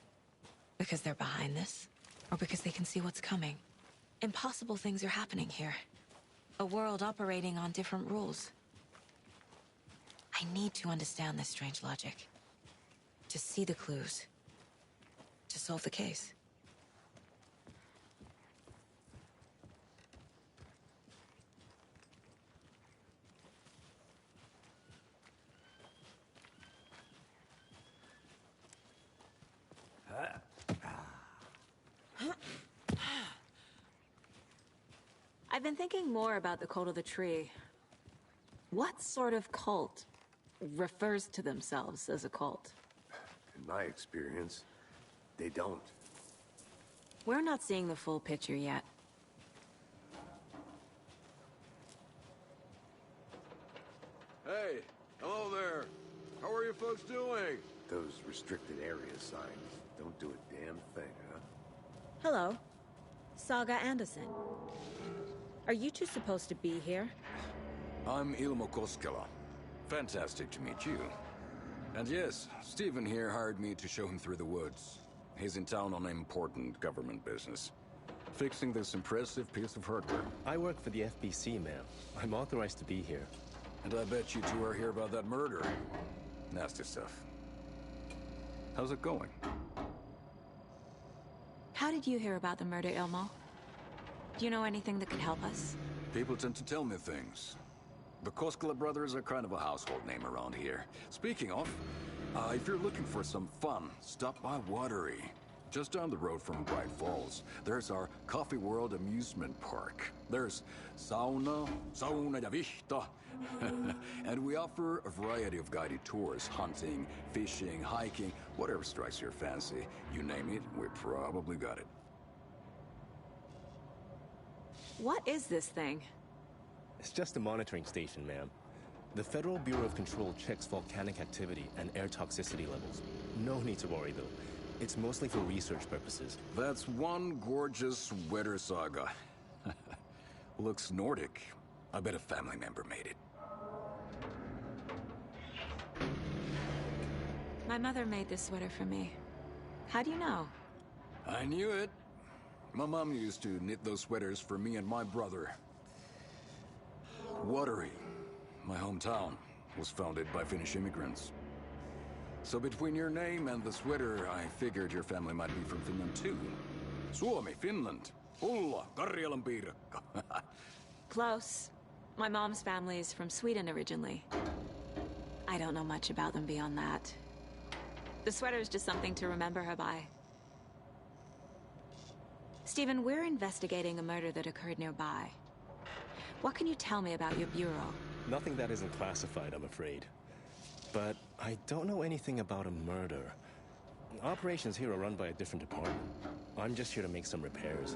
Because they're behind this, or because they can see what's coming. Impossible things are happening here. A world operating on different rules. I need to understand this strange logic. To see the clues. To solve the case. I've been thinking more about the cult of the tree. What sort of cult refers to themselves as a cult? In my experience, they don't. We're not seeing the full picture yet. Hey, hello there. How are you folks doing? Those restricted area signs don't do a damn thing, huh? Hello. Saga Anderson. Are you two supposed to be here? I'm Ilmo Koskela. Fantastic to meet you. And yes, Stephen here hired me to show him through the woods. He's in town on important government business. Fixing this impressive piece of hardware. I work for the FBC, ma'am. I'm authorized to be here. And I bet you two are here about that murder. Nasty stuff. How's it going? How did you hear about the murder, Ilmo? Do you know anything that could help us? People tend to tell me things. The Koskela brothers are kind of a household name around here. Speaking of, if you're looking for some fun, stop by Watery. Just down the road from Bright Falls, there's our Coffee World amusement park. There's sauna ja vihta. And we offer a variety of guided tours, hunting, fishing, hiking, whatever strikes your fancy. You name it, we probably got it. What is this thing? It's just a monitoring station, ma'am. The Federal Bureau of Control checks volcanic activity and air toxicity levels. No need to worry, though. It's mostly for research purposes. That's one gorgeous weather saga. Looks Nordic. I bet a family member made it. My mother made this sweater for me. How do you know? I knew it. My mom used to knit those sweaters for me and my brother. Watery, my hometown, was founded by Finnish immigrants. So between your name and the sweater, I figured your family might be from Finland too. Suomi, Finland. Pulla, Karjalan piirakka. Close. My mom's family is from Sweden originally. I don't know much about them beyond that. The sweater is just something to remember her by. Stephen, we're investigating a murder that occurred nearby. What can you tell me about your bureau? Nothing that isn't classified, I'm afraid. But I don't know anything about a murder. Operations here are run by a different department. I'm just here to make some repairs.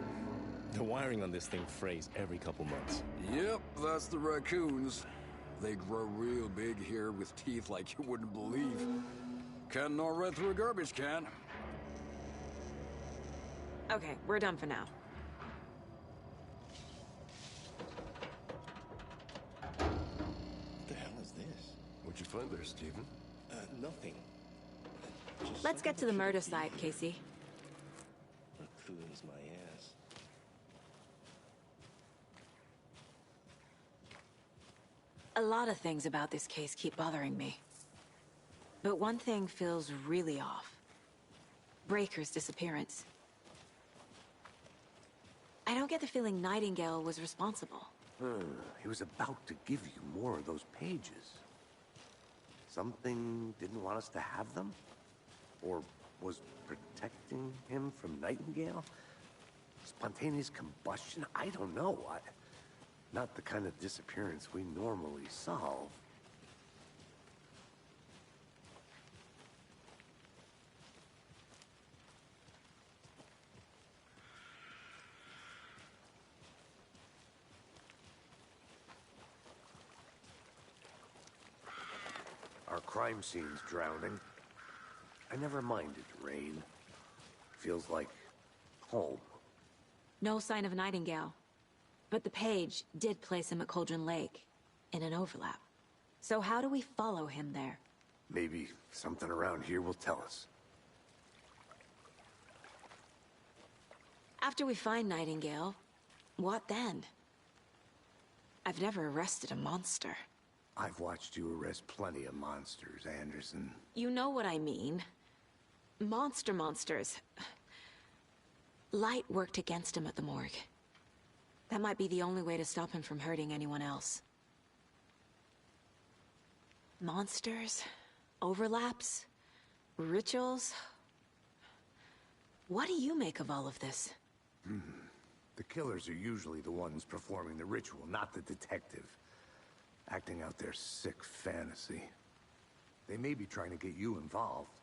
The wiring on this thing frays every couple months. Yep, that's the raccoons. They grow real big here with teeth like you wouldn't believe. Can't gnaw right through a garbage can. Okay, we're done for now. What the hell is this? What'd you find there, Stephen? Nothing. Let's get to the murder site, Casey. Raccoons, my ass. A lot of things about this case keep bothering me. But one thing feels really off. Breaker's disappearance. I don't get the feeling Nightingale was responsible. He was about to give you more of those pages. Something didn't want us to have them? Or was protecting him from Nightingale? Spontaneous combustion? I don't know. Not the kind of disappearance we normally solve. Our crime scene's drowning. I never minded rain. Feels like home. No sign of Nightingale. But the page did place him at Cauldron Lake, in an overlap. So how do we follow him there? Maybe something around here will tell us. After we find Nightingale, what then? I've never arrested a monster. I've watched you arrest plenty of monsters, Anderson. You know what I mean. Monsters. Light worked against him at the morgue. That might be the only way to stop him from hurting anyone else. Monsters? Overlaps? Rituals? What do you make of all of this? The killers are usually the ones performing the ritual, not the detective. Acting out their sick fantasy. They may be trying to get you involved,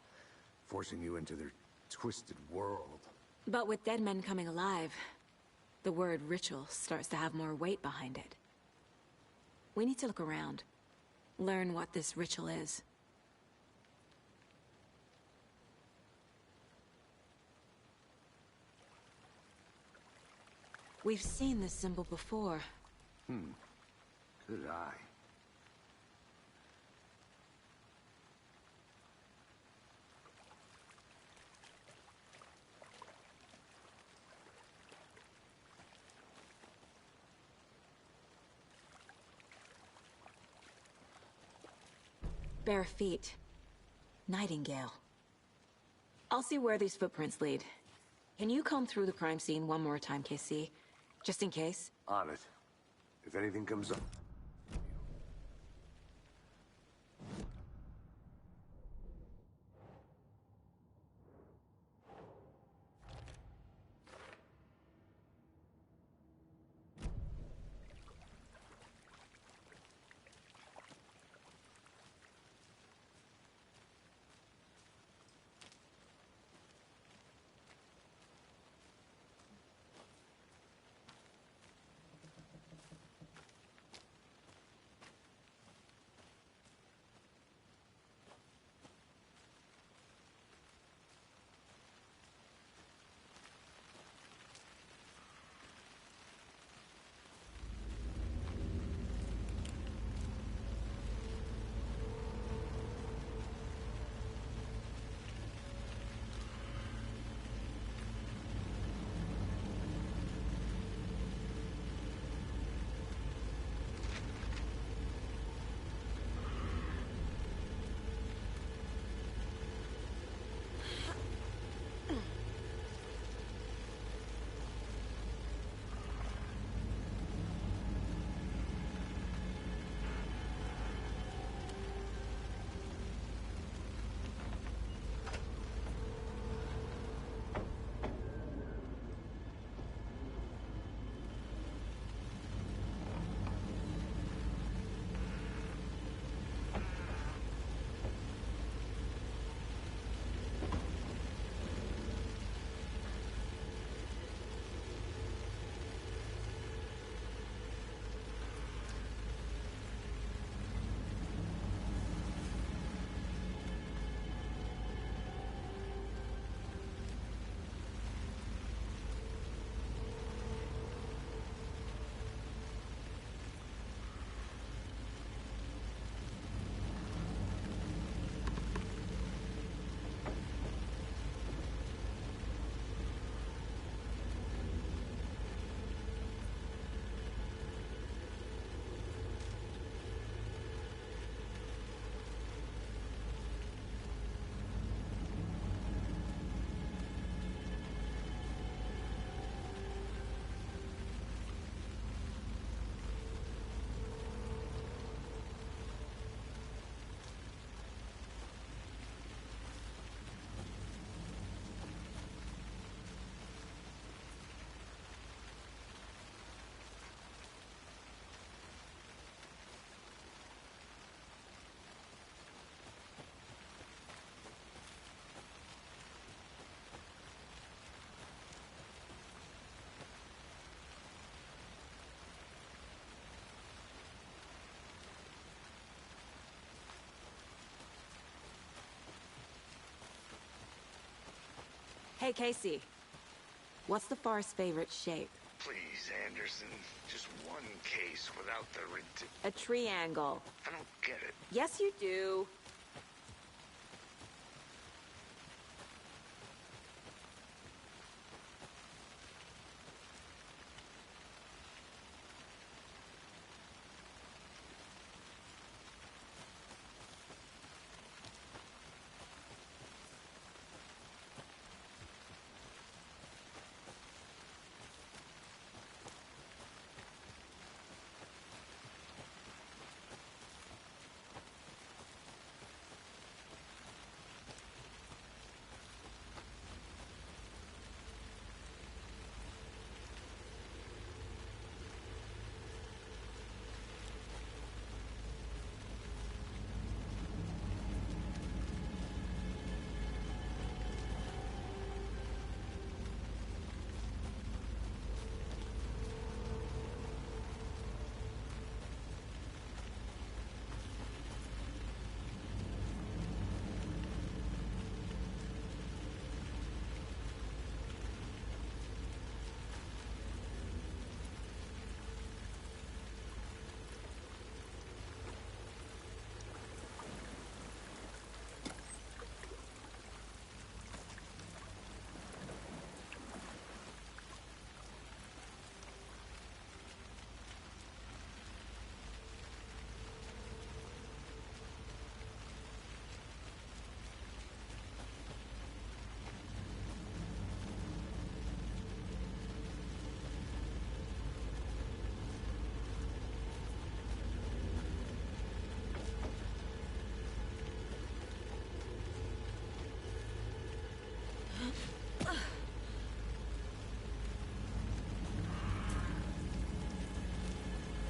forcing you into their twisted world. But with dead men coming alive, the word ritual starts to have more weight behind it. We need to look around. Learn what this ritual is. We've seen this symbol before. Good eye. Bare feet. Nightingale. I'll see where these footprints lead. Can you comb through the crime scene one more time, KC? Just in case? On it. If anything comes up. Hey, Casey. What's the far's favorite shape? Please, Anderson. Just one case without the A triangle. I don't get it. Yes, you do.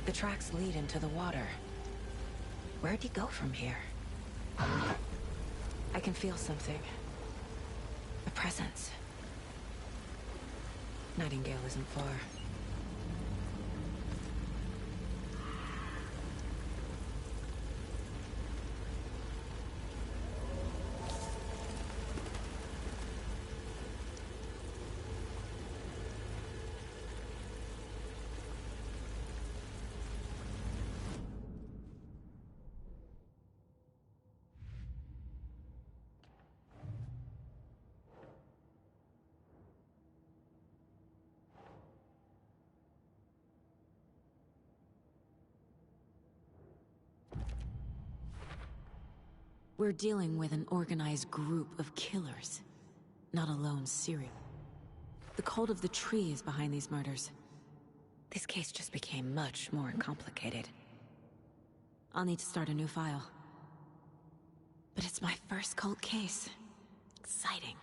The tracks lead into the water. Where'd he go from here? I can feel something. A presence. Nightingale isn't far. We're dealing with an organized group of killers, not a lone serial. The cult of the tree is behind these murders. This case just became much more complicated. I'll need to start a new file. But it's my first cult case. Exciting.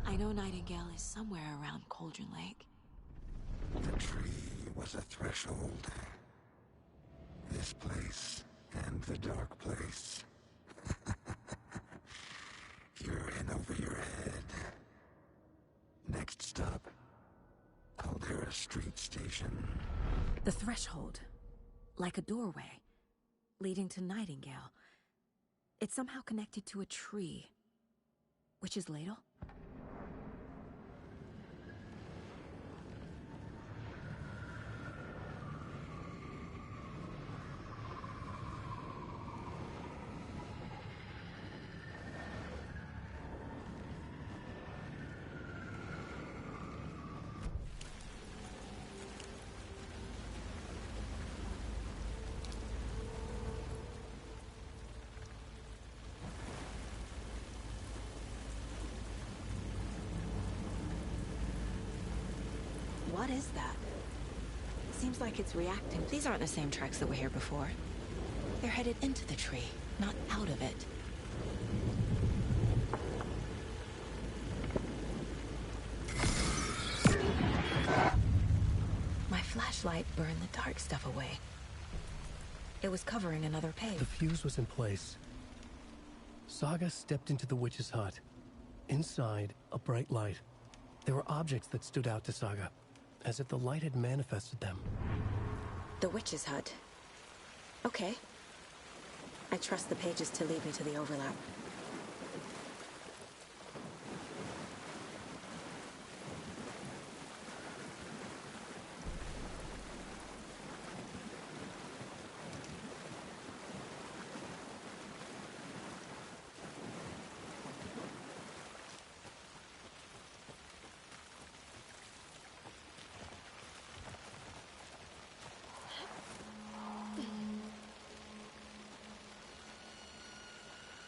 I know Nightingale is somewhere around Cauldron Lake. The tree was a threshold. This place and the dark place. You're in over your head. Next stop, Caldera Street Station. The threshold. Like a doorway. Leading to Nightingale. It's somehow connected to a tree. Witch's Ladle? What is that? Seems like it's reacting. These aren't the same tracks that were here before. They're headed into the tree, not out of it. My flashlight burned the dark stuff away. It was covering another page. The fuse was in place. Saga stepped into the witch's hut. Inside, a bright light. There were objects that stood out to Saga. as if the light had manifested them. The witch's hut. Okay. I trust the pages to lead me to the overlap.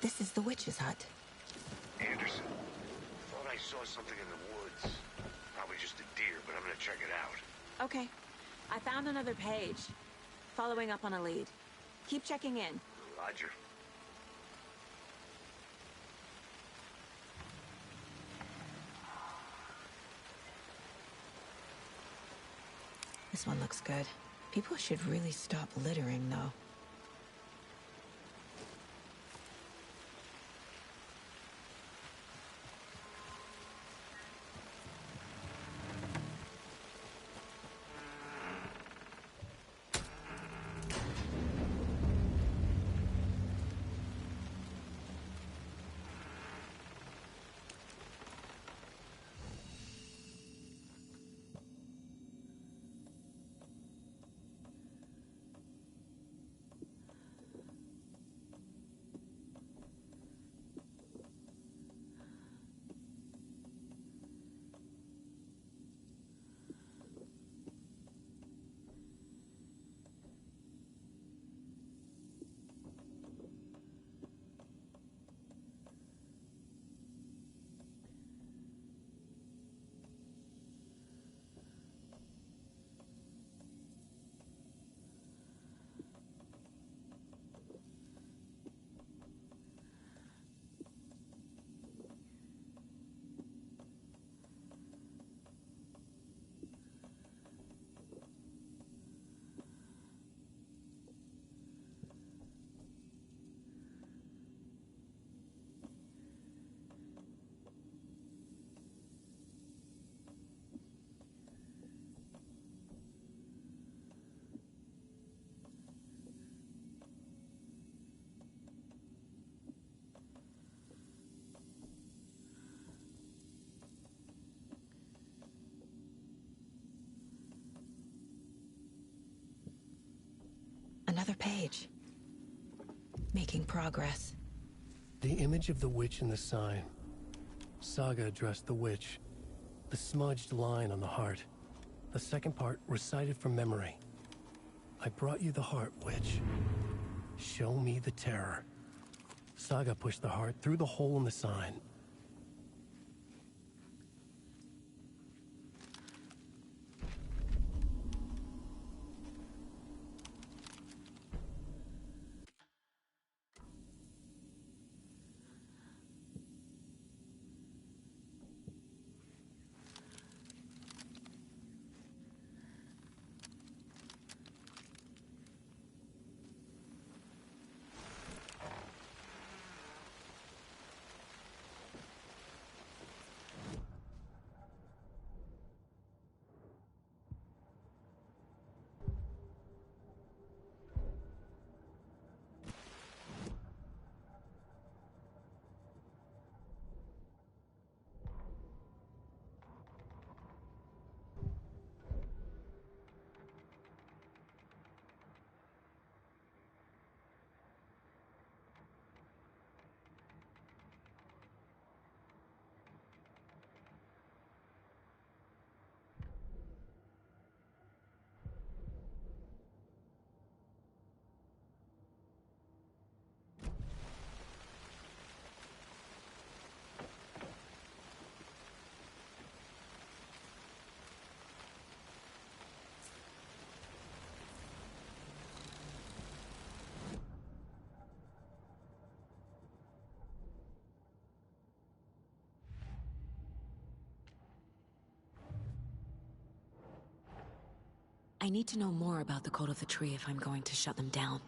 This is the witch's hut. Anderson, thought I saw something in the woods. Probably just a deer, but I'm gonna check it out. Okay. I found another page. Following up on a lead. Keep checking in. Roger. This one looks good. People should really stop littering, though. Another page. Making progress. The image of the witch in the sign. Saga addressed the witch. The smudged line on the heart. The second part recited from memory. I brought you the heart, witch. Show me the terror. Saga pushed the heart through the hole in the sign. I need to know more about the Code of the Tree if I'm going to shut them down.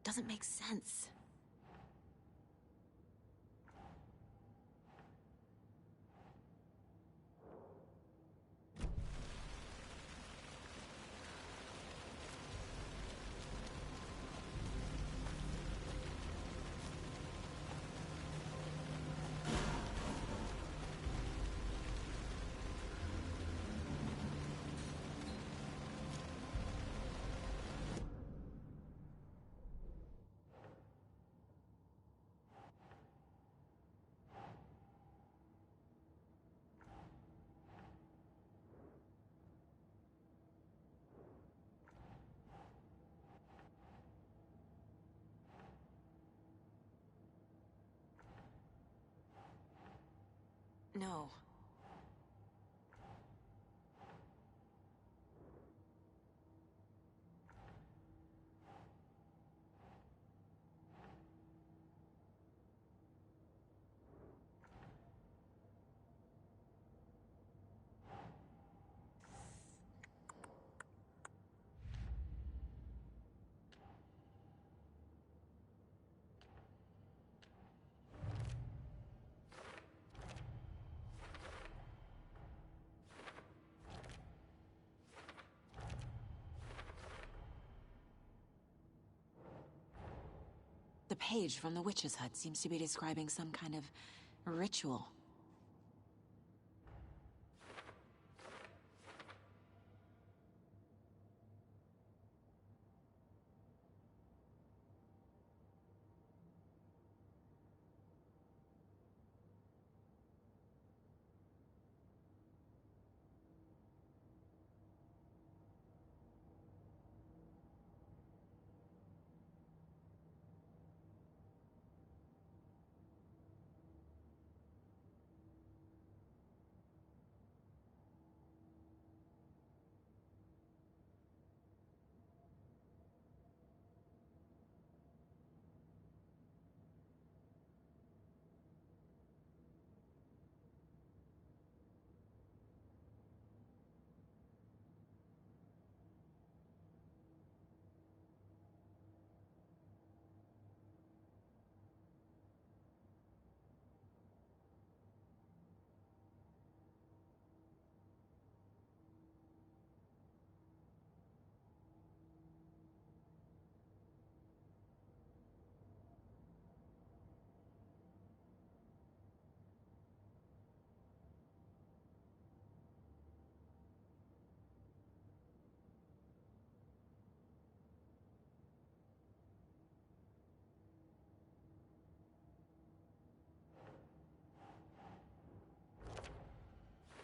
Doesn't make sense. No. The page from the witch's hut seems to be describing some kind of ritual.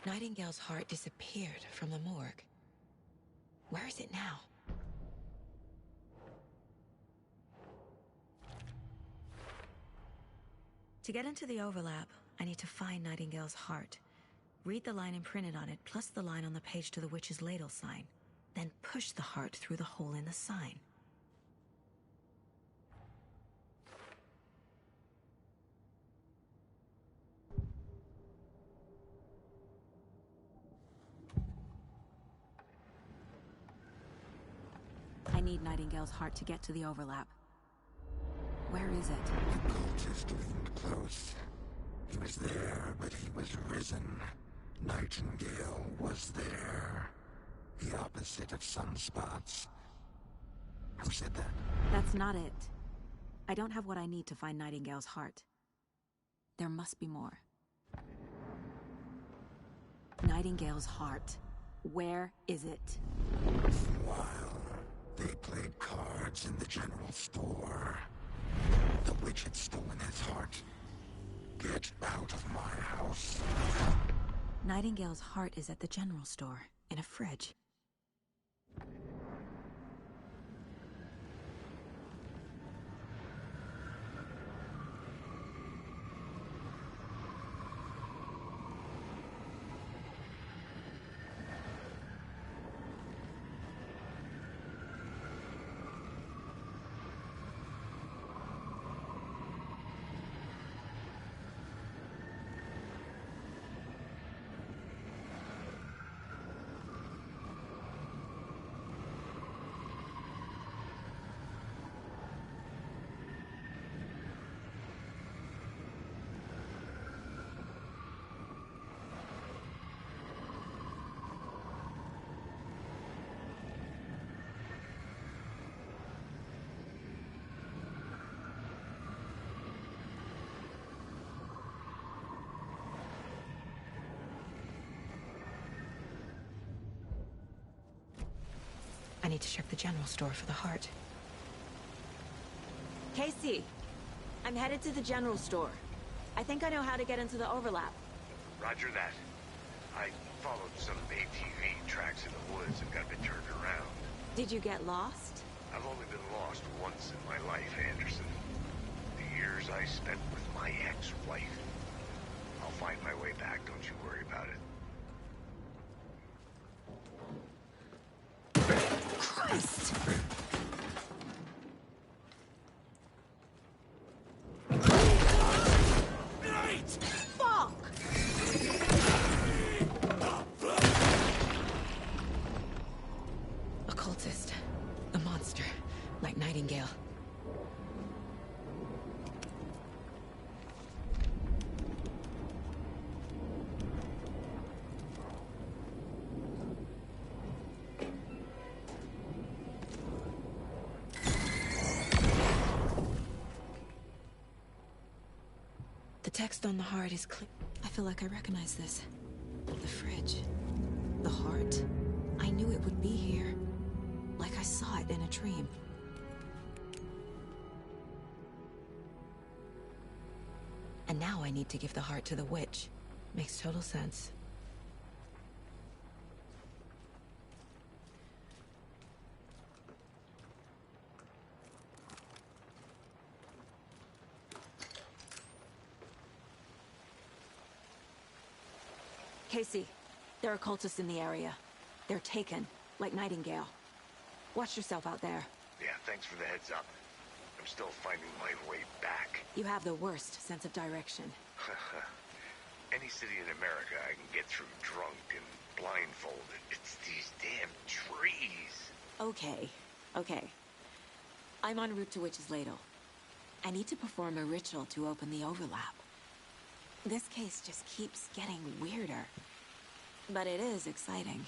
Nightingale's heart disappeared from the morgue. Where is it now? To get into the overlap, I need to find Nightingale's heart. Read the line imprinted on it, plus the line on the page to the witch's ladle sign. Then push the heart through the hole in the sign. I need Nightingale's heart to get to the overlap. Where is it? The cultist wasn't close. He was there, but he was risen. Nightingale was there. The opposite of sunspots. Who said that? That's not it. I don't have what I need to find Nightingale's heart. There must be more. Nightingale's heart. Where is it? While they played cards in the general store, the witch had stolen his heart. Get out of my house. Nightingale's heart is at the general store, in a fridge. I need to check the general store for the heart. Casey, I'm headed to the general store. I think I know how to get into the overlap. Roger that. I followed some ATV tracks in the woods and got a bit turned around. Did you get lost? I've only been lost once in my life, Anderson. The years I spent with my ex-wife. I'll find my way back, don't you worry about it. Christ! Fuck! A cultist. A monster. Like Nightingale. The text on the heart is clear. I feel like I recognize this. The fridge. The heart. I knew it would be here. Like I saw it in a dream. And now I need to give the heart to the witch. Makes total sense. Casey, there are cultists in the area. They're taken, like Nightingale. Watch yourself out there. Yeah, thanks for the heads up. I'm still finding my way back. You have the worst sense of direction. Any city in America I can get through drunk and blindfolded. It's these damn trees. Okay, okay. I'm en route to Witch's Ladle. I need to perform a ritual to open the overlap. This case just keeps getting weirder. But it is exciting.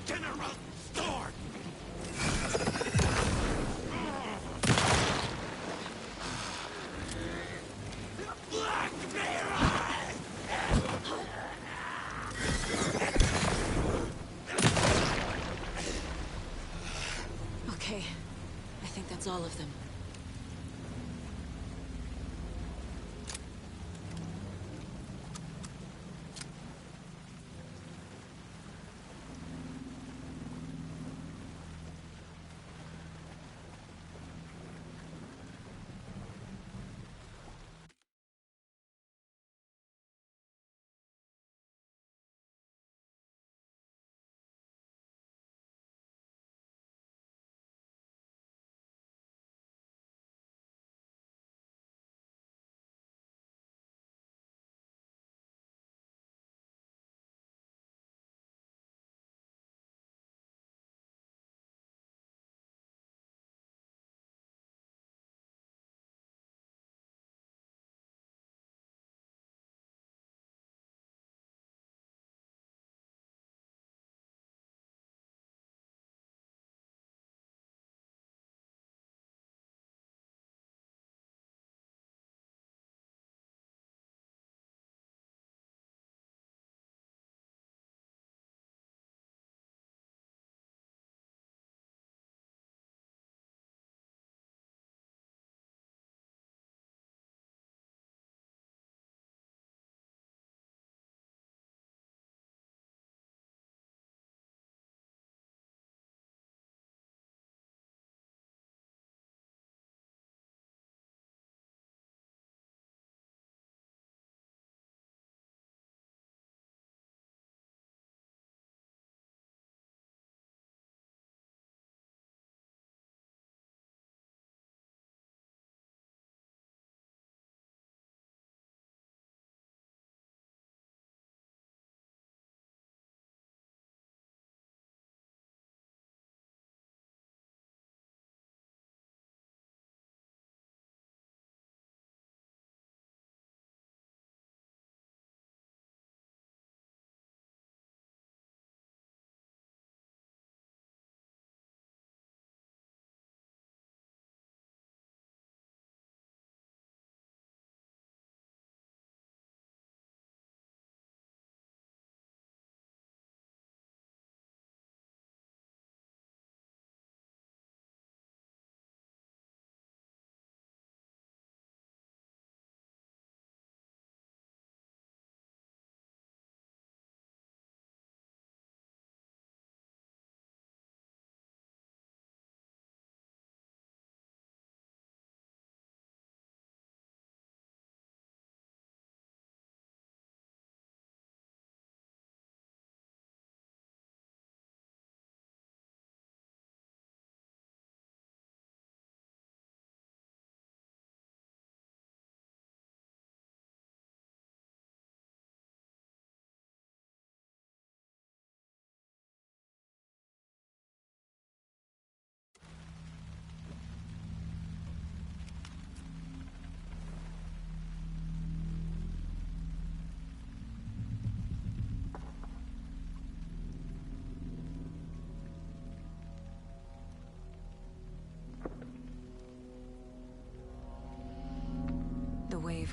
General store! Black Mirror! Okay, I think that's all of them.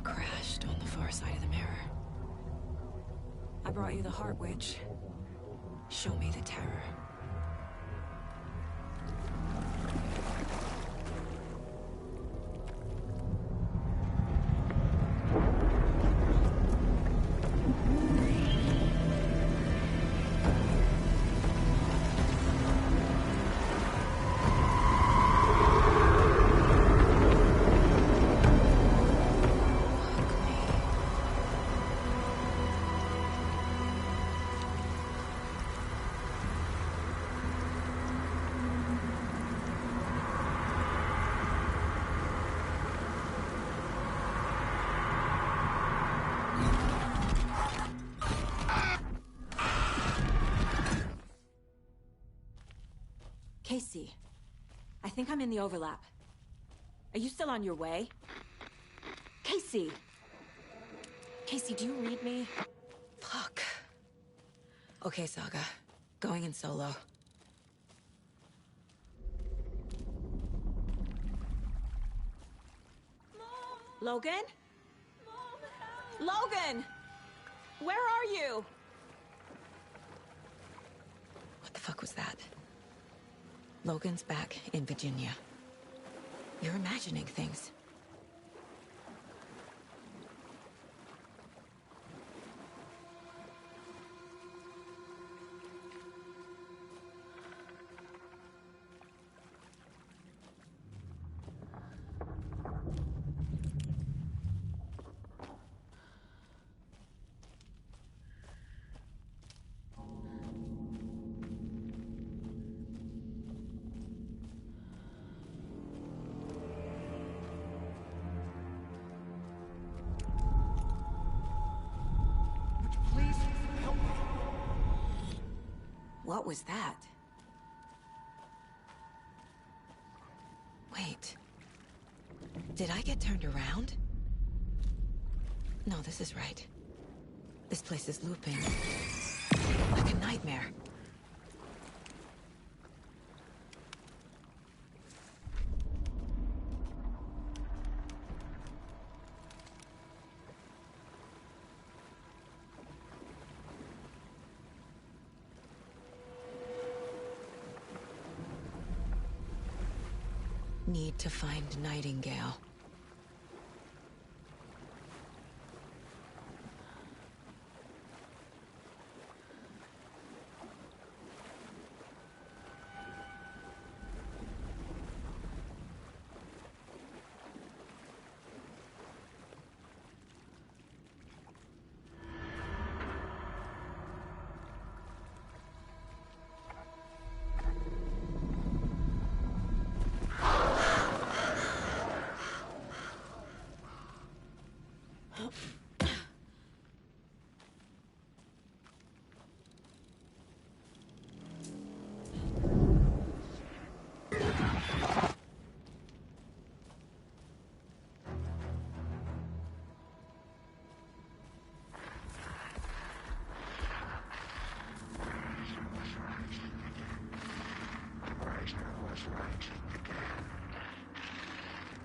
You've crashed on the far side of the mirror. I brought you the Heart Witch. Show me the terror. Casey, I think I'm in the overlap. Are you still on your way? Casey! Casey, do you read me? Fuck. Okay, Saga. Going in solo. Logan? Logan! Where are you? What the fuck was that? Logan's back in Virginia. You're imagining things. What was that? Wait. Did I get turned around? No, this is right. This place is looping. Like a nightmare. Need to find Nightingale.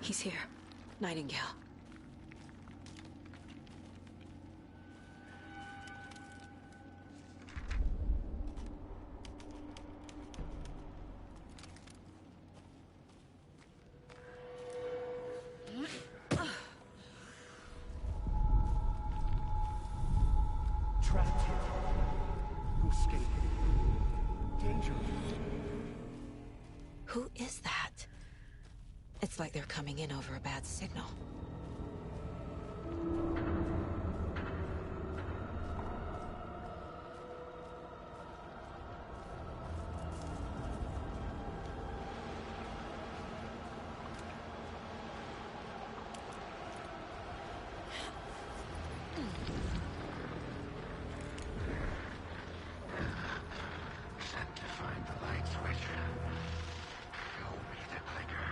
He's here. Nightingale. Trapped here. Who escaped? Danger. Who is that? It's like they're coming in over a bad signal. Set to find the light switch. Show me the clicker.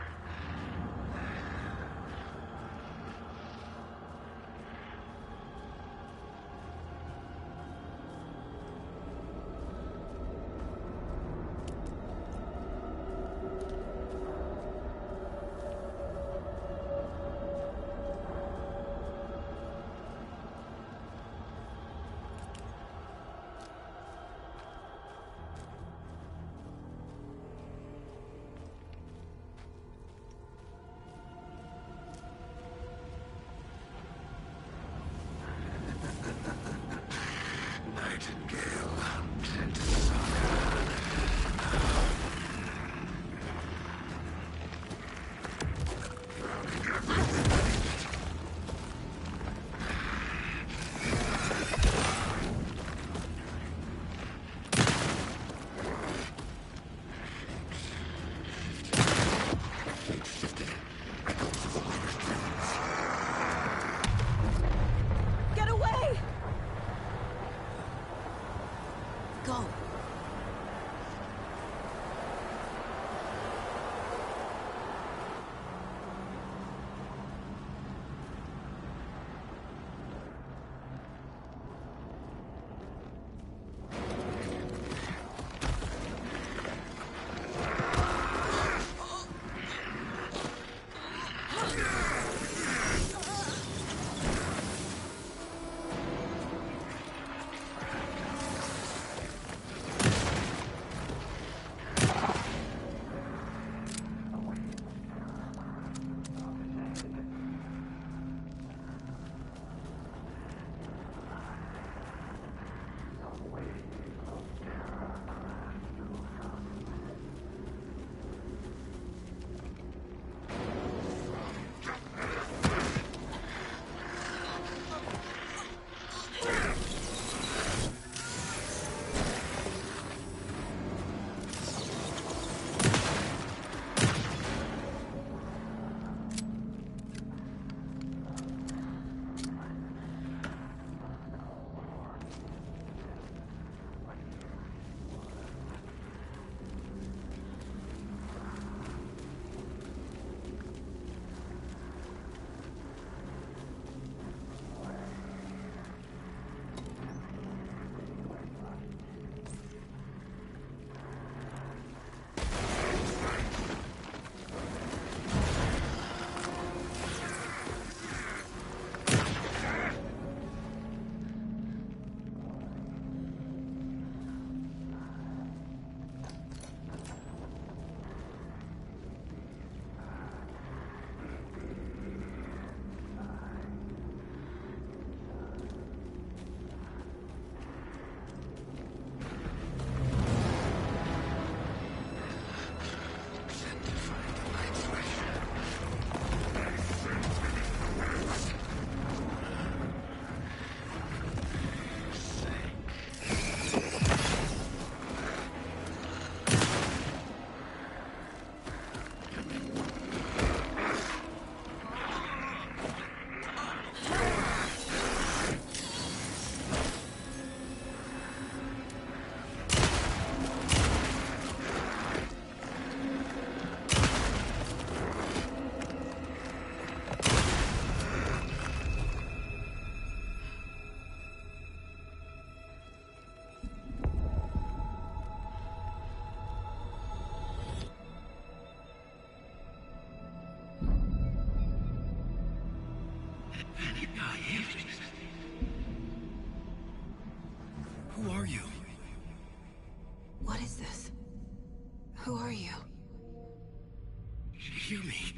Hear me.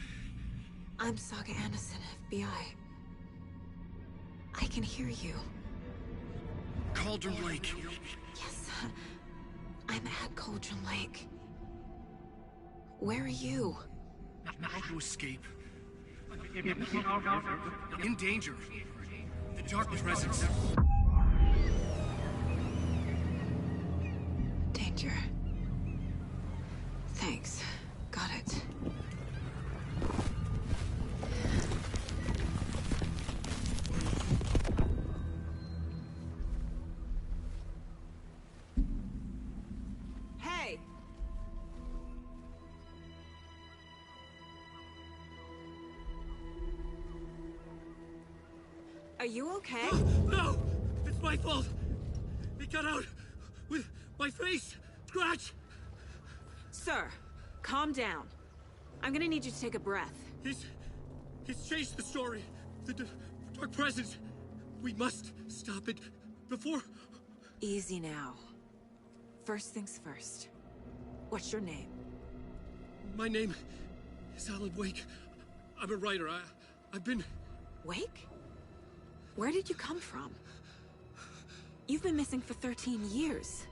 I'm Saga Anderson, FBI. I can hear you. Cauldron Lake. Yes, I'm at Cauldron Lake. Where are you? How to escape. In danger. The Dark Presence. Danger. Thanks. Got it. Hey! Are you okay? No! It's my fault! It got out with my face! Scratch! Sir, calm down. I'm gonna need you to take a breath. He's changed the story. The Dark Presence. We must stop it before... Easy now. First things first. What's your name? My name is Alan Wake. I'm a writer. I've been... Wake? Where did you come from? You've been missing for 13 years.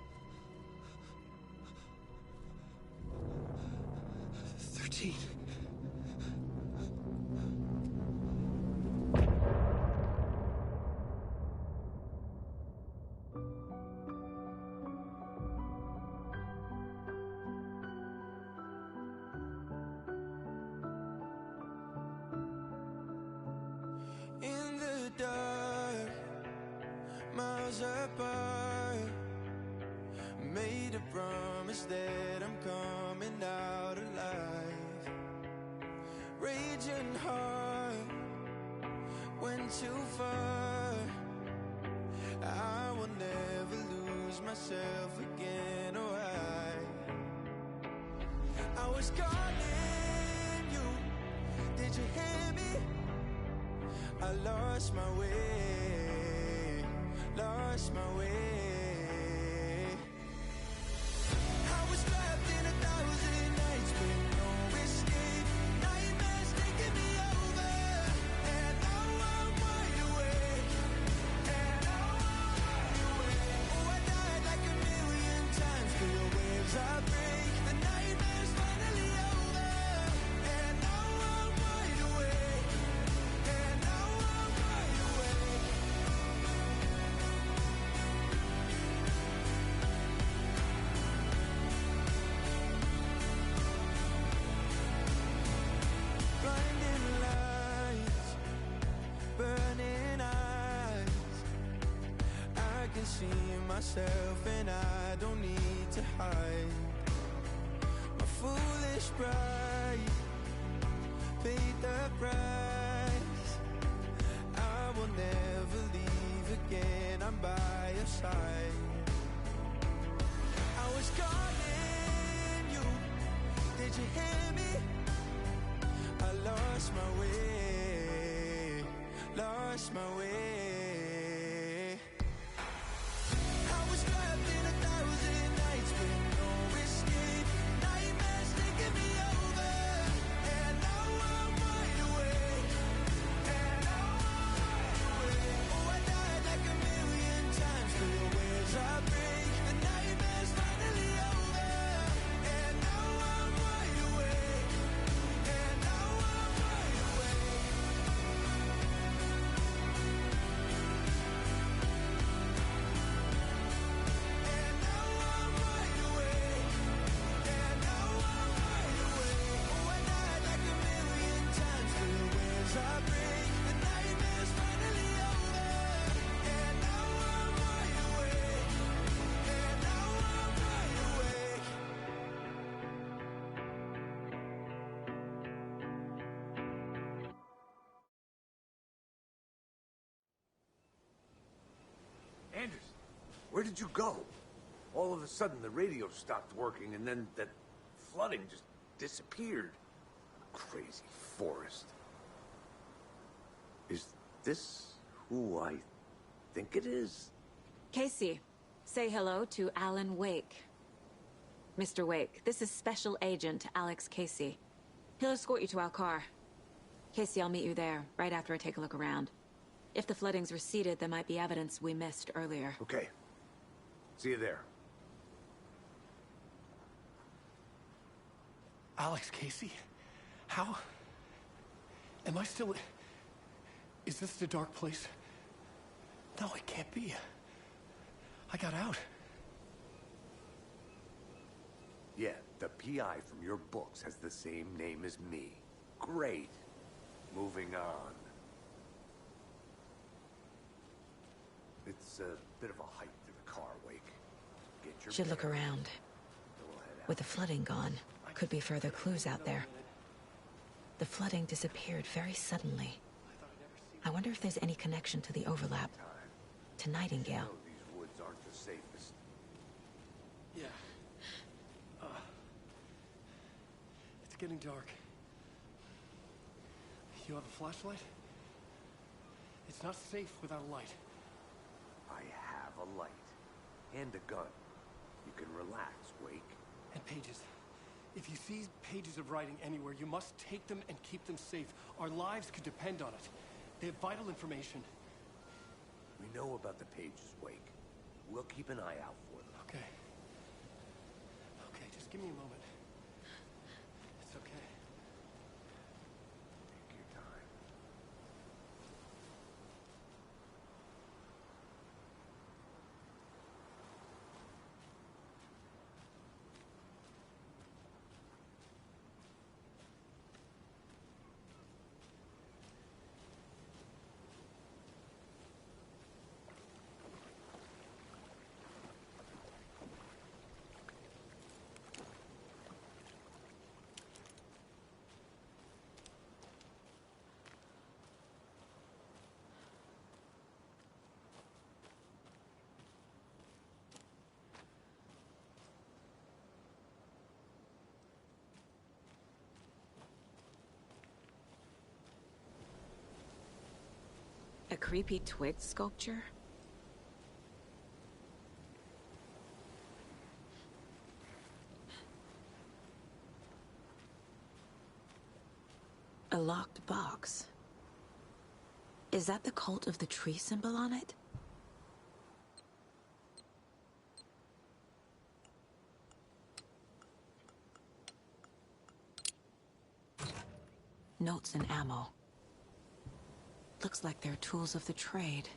13. In the dark, miles apart, made a promise that I'm coming out alive. Raging heart went too far. I will never lose myself again. Oh, I was calling you. Did you hear me? I lost my way, lost my way. I was trapped in 1,000 nights with no escape. Nightmares taking me over, and now I'm wide awake. And now I'm wide awake. Oh, I died like 1,000,000 times for your waves I break. The nightmare's finally over, and now I'm wide awake. And now I'm wide awake. Blinding lights, burning eyes. I can see myself and I don't need to hide. My foolish pride paid the price. I will never leave again. I'm by your side. I was calling you. Did you hear me? I lost my way, lost my way. I was trapped in 1,000 nights with no escape. Nightmares taking me over, and now I'm wide awake. And now I'm wide awake. Oh, I died like 1,000,000 times for your waves I break. The nightmare's finally over, and now I'm wide awake. And now I'm wide awake. And now I'm wide awake. And now I'm wide awake. Oh, I died like 1,000,000 times for the waves I break. The nightmare's finally over, and now I'm wide awake. And now I'm wide awake. Anderson, where did you go? All of a sudden, the radio stopped working, and then that flooding just disappeared. Crazy forest. Is this who I think it is? Casey, say hello to Alan Wake. Mr. Wake, this is Special Agent Alex Casey. He'll escort you to our car. Casey, I'll meet you there, right after I take a look around. If the flooding's receded, there might be evidence we missed earlier. Okay. See you there. Alex, Casey? How? Am I still... Is this the dark place? No, it can't be. I got out. Yeah, the PI from your books has the same name as me. Great. Moving on. It's a bit of a hike to the car, Wake. Get your Should look around. With the flooding gone, could be further clues out there. The flooding disappeared very suddenly. I wonder if there's any connection to the overlap. To Nightingale. No, these woods aren't the safest. Yeah. It's getting dark. You have a flashlight? It's not safe without a light. I have a light. And a gun. You can relax, Wake. And pages. If you see pages of writing anywhere, you must take them and keep them safe. Our lives could depend on it. They have vital information. We know about the pages, Wake. We'll keep an eye out for them. Okay. Okay, just give me a moment. It's okay. Take your time. A creepy twig sculpture? A locked box. Is that the cult of the tree symbol on it? Notes and ammo. Looks like they're tools of the trade.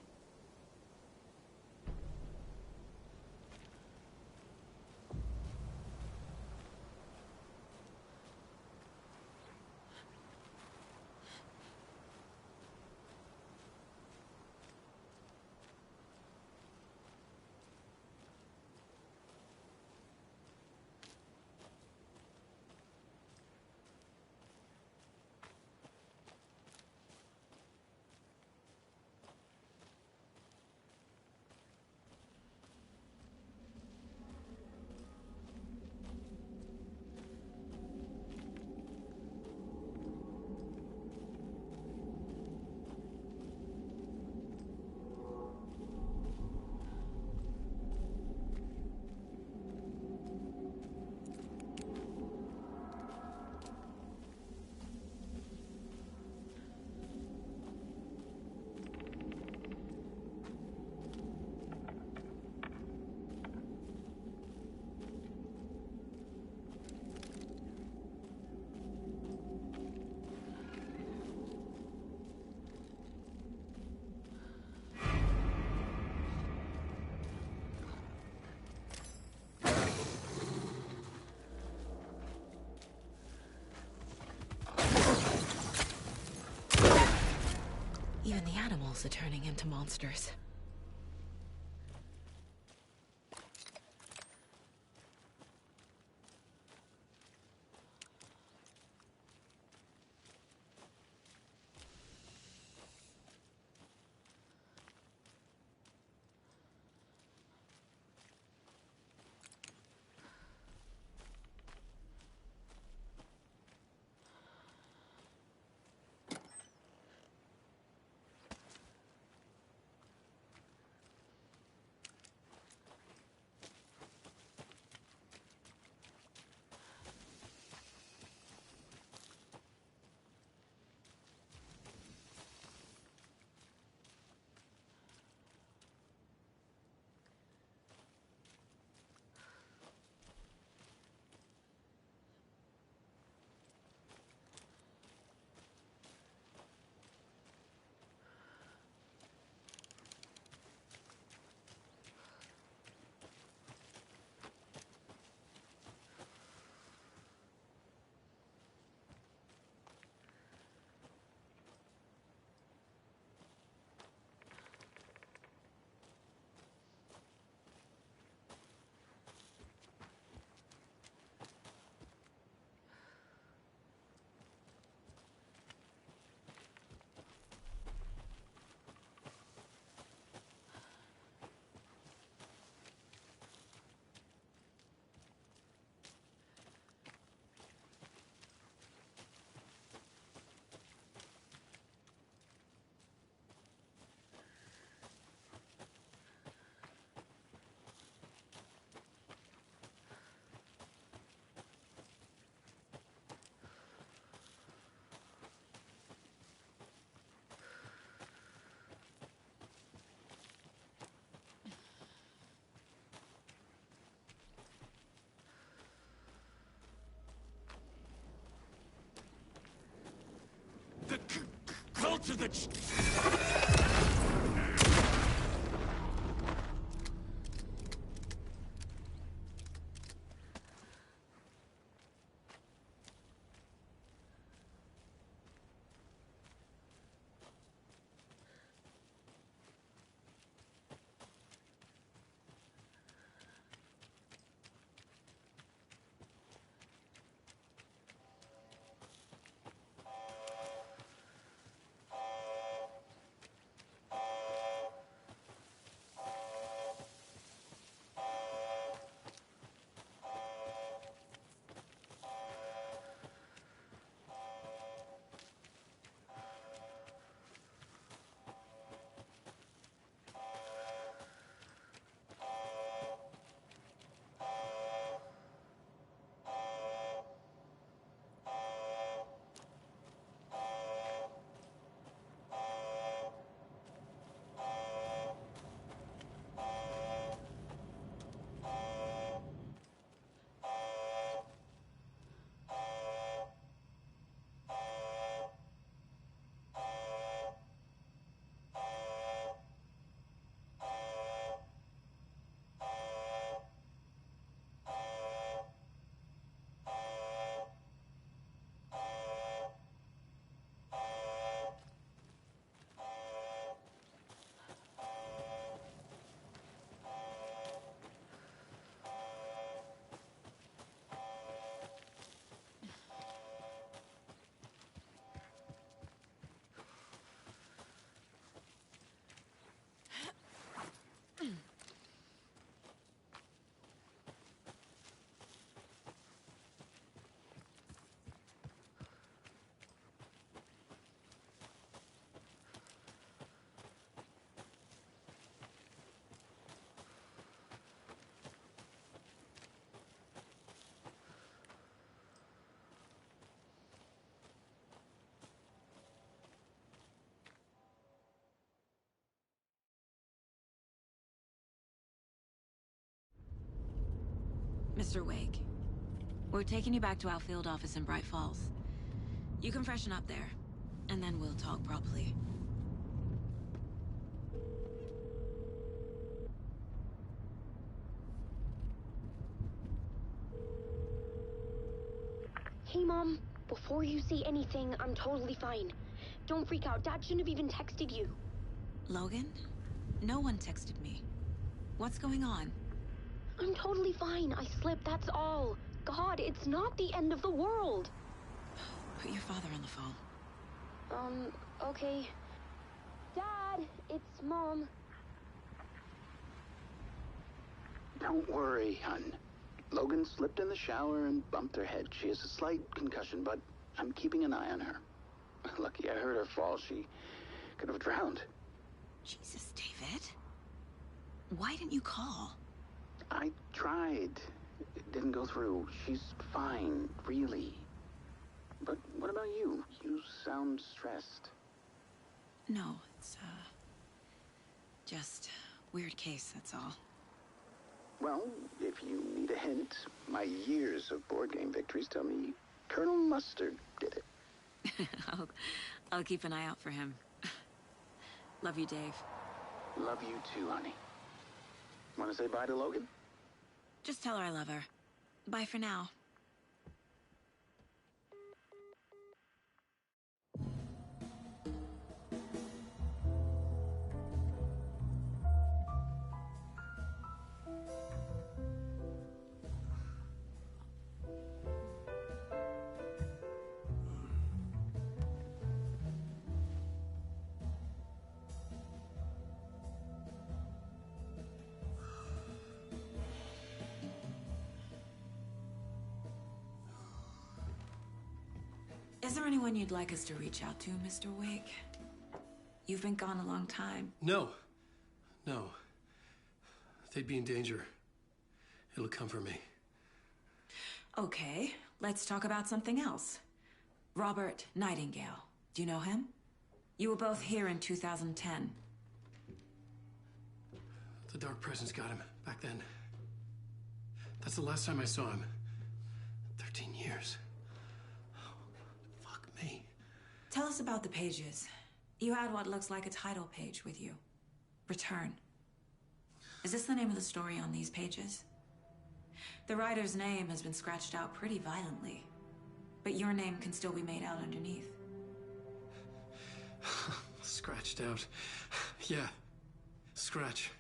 Even the animals are turning into monsters. to the... Mr. Wake, we're taking you back to our field office in Bright Falls. You can freshen up there, and then we'll talk properly. Hey, Mom. Before you say anything, I'm totally fine. Don't freak out. Dad shouldn't have even texted you. Logan? No one texted me. What's going on? I'm totally fine. I slipped, that's all. God, it's not the end of the world. Put your father on the phone. Okay. Dad, it's Mom. Don't worry, hon. Logan slipped in the shower and bumped her head. She has a slight concussion, but I'm keeping an eye on her. Lucky I heard her fall. She could have drowned. Jesus, David. Why didn't you call? I tried. It didn't go through. She's fine, really. But what about you? You sound stressed. No, it's, just weird case, that's all. Well, if you need a hint, my years of board game victories tell me Colonel Mustard did it. I'll keep an eye out for him. Love you, Dave. Love you too, honey. Want to say bye to Logan? Just tell her I love her. Bye for now. Is there anyone you'd like us to reach out to, Mr. Wake? You've been gone a long time. No. They'd be in danger. It'll come for me. Okay, let's talk about something else. Robert Nightingale. Do you know him? You were both here in 2010. The Dark Presence got him back then. That's the last time I saw him. 13 years. Fuck me. Tell us about the pages. You had what looks like a title page with you. Return. Is this the name of the story on these pages? The writer's name has been scratched out pretty violently, but your name can still be made out underneath. Scratched out. Yeah. Scratch.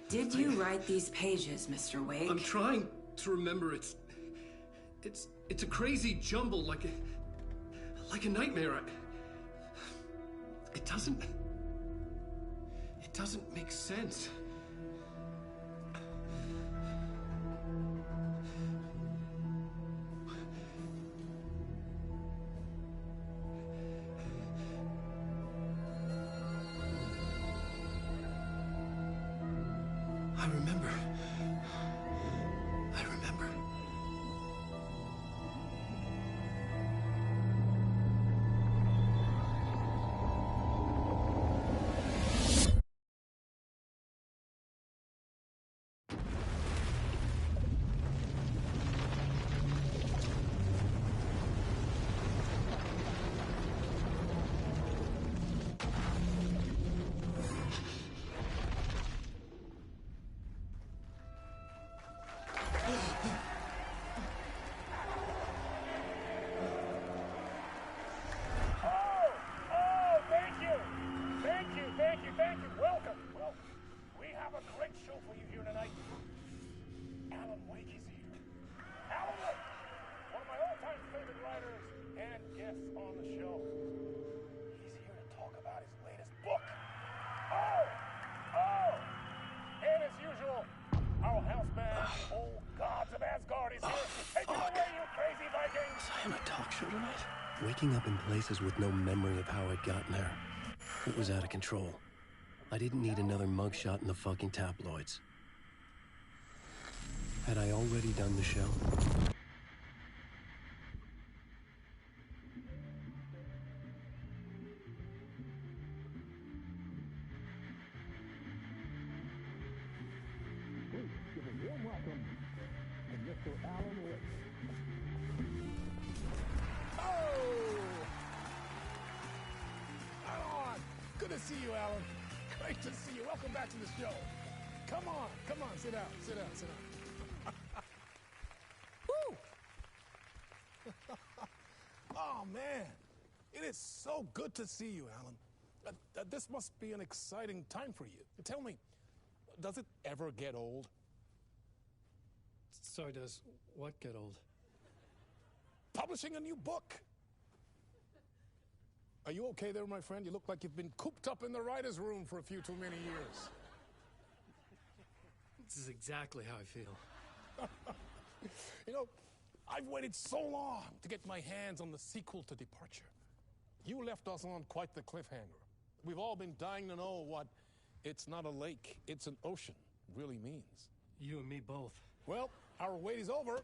Did you write these pages, Mr. Wake? I'm trying to remember. It's a crazy jumble, like a nightmare. It doesn't make sense. I remember. Waking up in places with no memory of how I'd gotten there. It was out of control. I didn't need another mugshot in the fucking tabloids. Had I already done the show? Please give a warm welcome to Mr. Alan Wake. Good to see you, Alan. Great to see you. Welcome back to the show. Come on, sit down. Woo! Oh, man. It is so good to see you, Alan. This must be an exciting time for you. Tell me, does it ever get old? Sorry, does what get old? Publishing a new book. Are you okay there, my friend? You look like you've been cooped up in the writer's room for a few too many years. This is exactly how I feel. You know, I've waited so long to get my hands on the sequel to Departure. You left us on quite the cliffhanger. We've all been dying to know what "it's not a lake, it's an ocean" really means. You and me both. Well, our wait is over.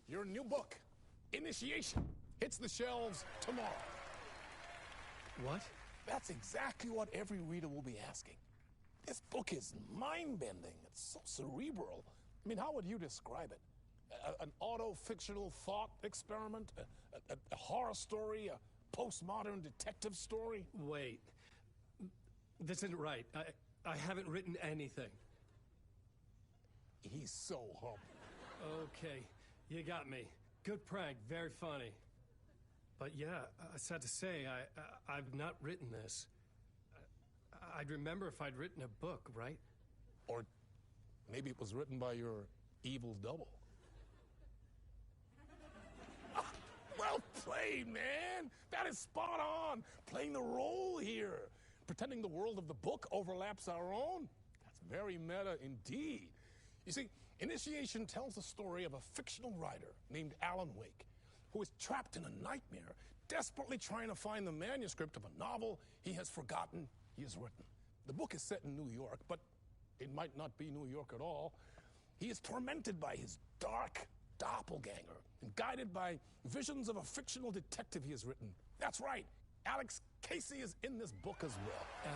Your new book, Initiation, hits the shelves tomorrow. What? That's exactly what every reader will be asking. This book is mind-bending. It's so cerebral. I mean, how would you describe it? An auto-fictional thought experiment? A horror story? A postmodern detective story? Wait. This isn't right. I haven't written anything. He's so humble. Okay, you got me. Good prank, very funny. But yeah, I sad to say, I've not written this. I'd remember if I'd written a book, right? Or maybe it was written by your evil double. Well played, man! That is spot on! Playing the role here. Pretending the world of the book overlaps our own. That's very meta indeed. You see, Initiation tells the story of a fictional writer named Alan Wake, who is trapped in a nightmare, desperately trying to find the manuscript of a novel he has forgotten he has written. The book is set in New York, but it might not be New York at all. He is tormented by his dark doppelganger and guided by visions of a fictional detective he has written. That's right, Alex Casey is in this book as well.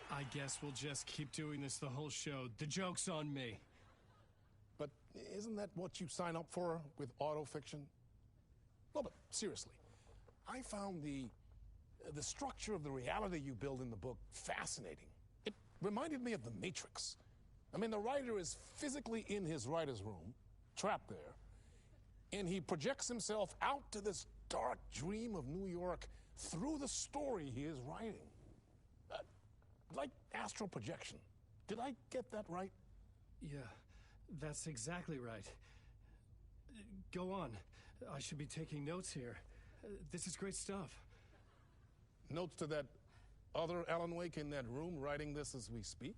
I guess we'll just keep doing this the whole show. The joke's on me. But Isn't that what you sign up for with autofiction? No, but seriously, I found the structure of the reality you build in the book fascinating. It reminded me of The Matrix. I mean, the writer is physically in his writer's room, trapped there, and he projects himself out to this dark dream of New York through the story he is writing. Like astral projection. Did I get that right? Yeah, that's exactly right. Go on. I should be taking notes here. This is great stuff. Notes to that other Alan Wake in that room writing this as we speak?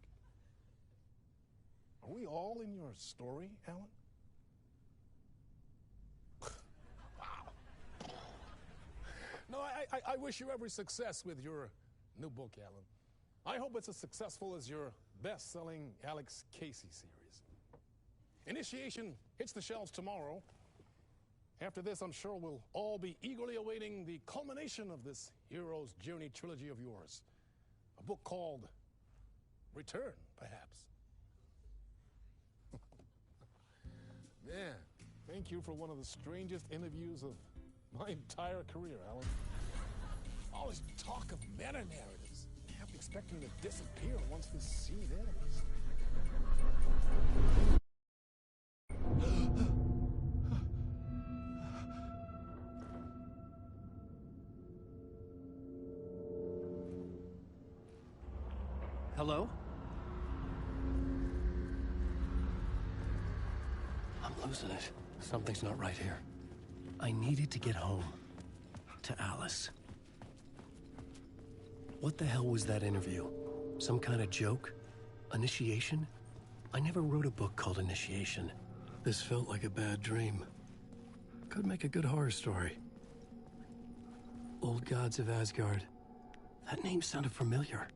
Are we all in your story, Alan? Wow. No, I wish you every success with your new book, Alan. I hope it's as successful as your best-selling Alex Casey series. Initiation hits the shelves tomorrow. After this, I'm sure we'll all be eagerly awaiting the culmination of this hero's journey trilogy of yours. A book called Return, perhaps. Man, thank you for one of the strangest interviews of my entire career, Alan. All this talk of meta-narratives. Kept expecting to disappear once this scene ends. Hello? I'm losing it. Something's not right here. I needed to get home. To Alice. What the hell was that interview? Some kind of joke? Initiation? I never wrote a book called Initiation. This felt like a bad dream. Could make a good horror story. Old Gods of Asgard. That name sounded familiar.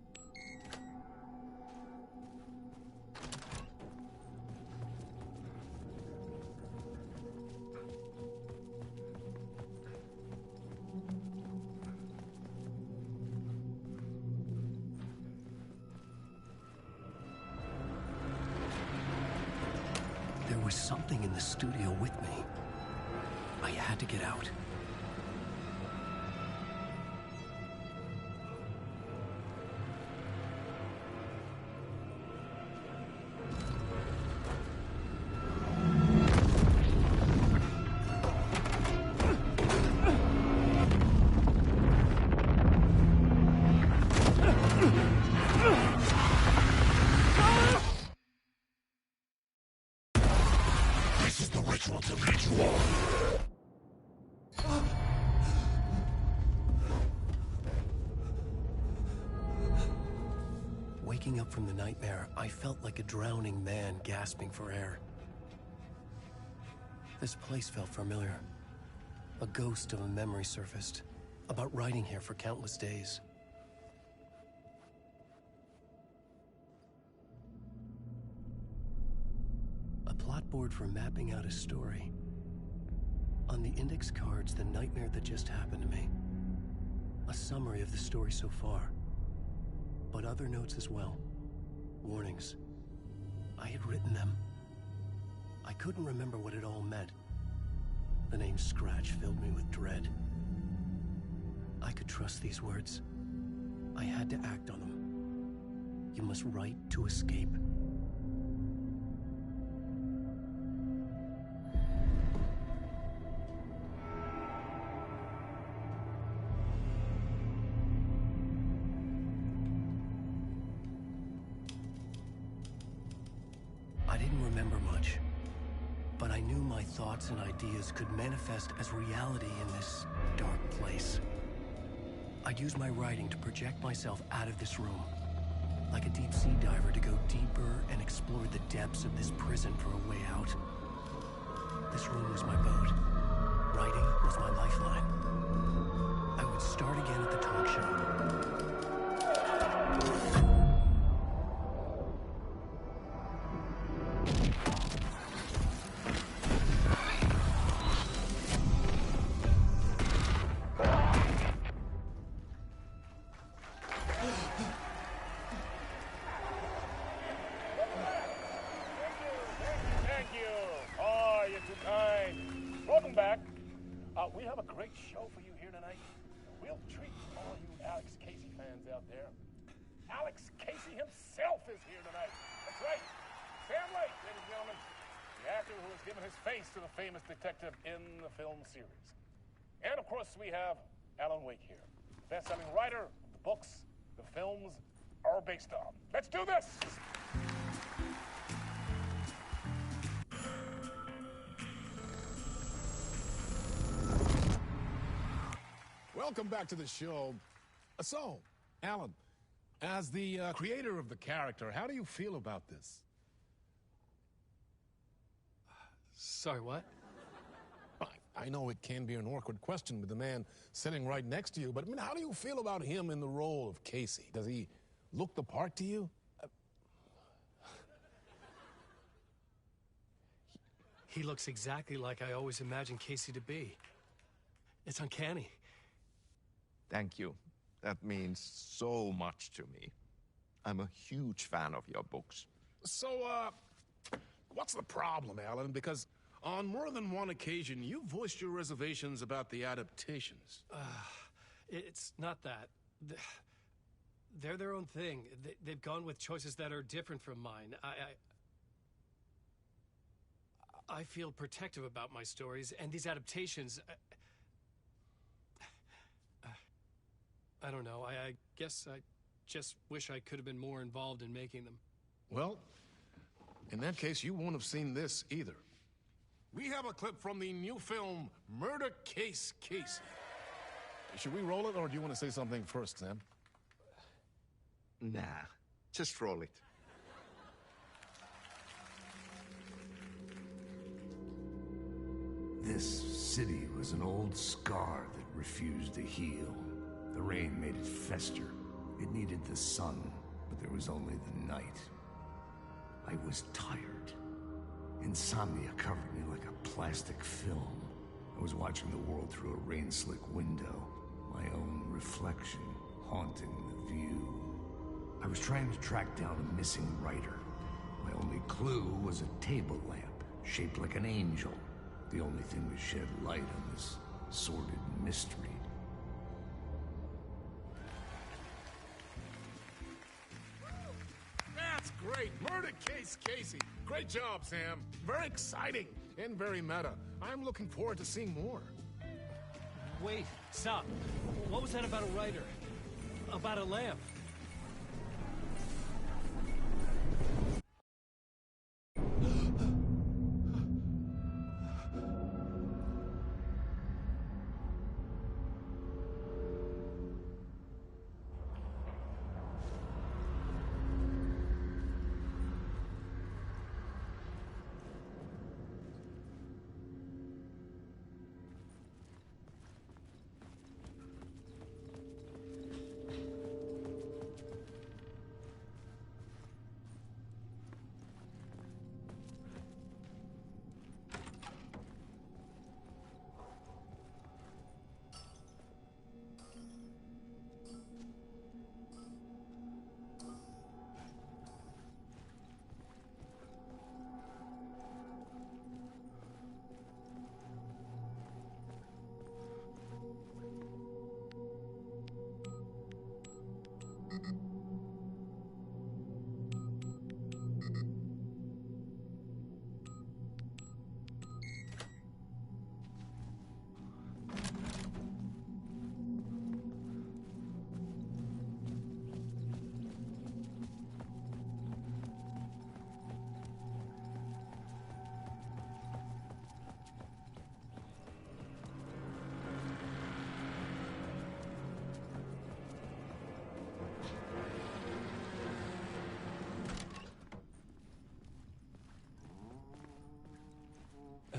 There was something in the studio with me. I had to get out. Waking up from the nightmare, I felt like a drowning man gasping for air. This place felt familiar. A ghost of a memory surfaced, about writing here for countless days. A plot board for mapping out a story. On the index cards, the nightmare that just happened to me. A summary of the story so far. But other notes as well. Warnings. I had written them. I couldn't remember what it all meant. The name Scratch filled me with dread. I could trust these words. I had to act on them. You must write to escape. I didn't remember much, but I knew my thoughts and ideas could manifest as reality in this dark place. I'd use my writing to project myself out of this room, like a deep-sea diver to go deeper and explore the depths of this prison for a way out. This room was my boat. Writing was my lifeline. I would start again at the talk show. have a great show for you here tonight. A real treat for all you Alex Casey fans out there. Alex Casey himself is here tonight. That's right. Sam Lake, ladies and gentlemen. The actor who has given his face to the famous detective in the film series. And of course, we have Alan Wake here. Best-selling writer of the books the films are based on. Let's do this! Welcome back to the show. So, Alan, as the creator of the character, how do you feel about this? Sorry, what? I know it can be an awkward question with the man sitting right next to you, but I mean, how do you feel about him in the role of Casey? Does he look the part to you? He looks exactly like I always imagined Casey to be. It's uncanny. Thank you. That means so much to me. I'm a huge fan of your books. So, what's the problem, Alan? Because on more than one occasion, you voiced your reservations about the adaptations. It's not that. They're their own thing. They've gone with choices that are different from mine. I feel protective about my stories, and these adaptations... I don't know. I guess I just wish I could have been more involved in making them. Well, in that case, you won't have seen this either. We have a clip from the new film, Murder Case Casey. Should we roll it, or do you want to say something first, Sam? Nah, just roll it. This city was an old scar that refused to heal. The rain made it fester. It needed the sun, but there was only the night. I was tired. Insomnia covered me like a plastic film. I was watching the world through a rain-slick window, my own reflection haunting the view. I was trying to track down a missing writer. My only clue was a table lamp, shaped like an angel. The only thing to shed light on this sordid mystery. That's great! Murder Case Casey! Great job, Sam. Very exciting and very meta. I'm looking forward to seeing more. Wait, stop. What was that about a writer? About a lamp?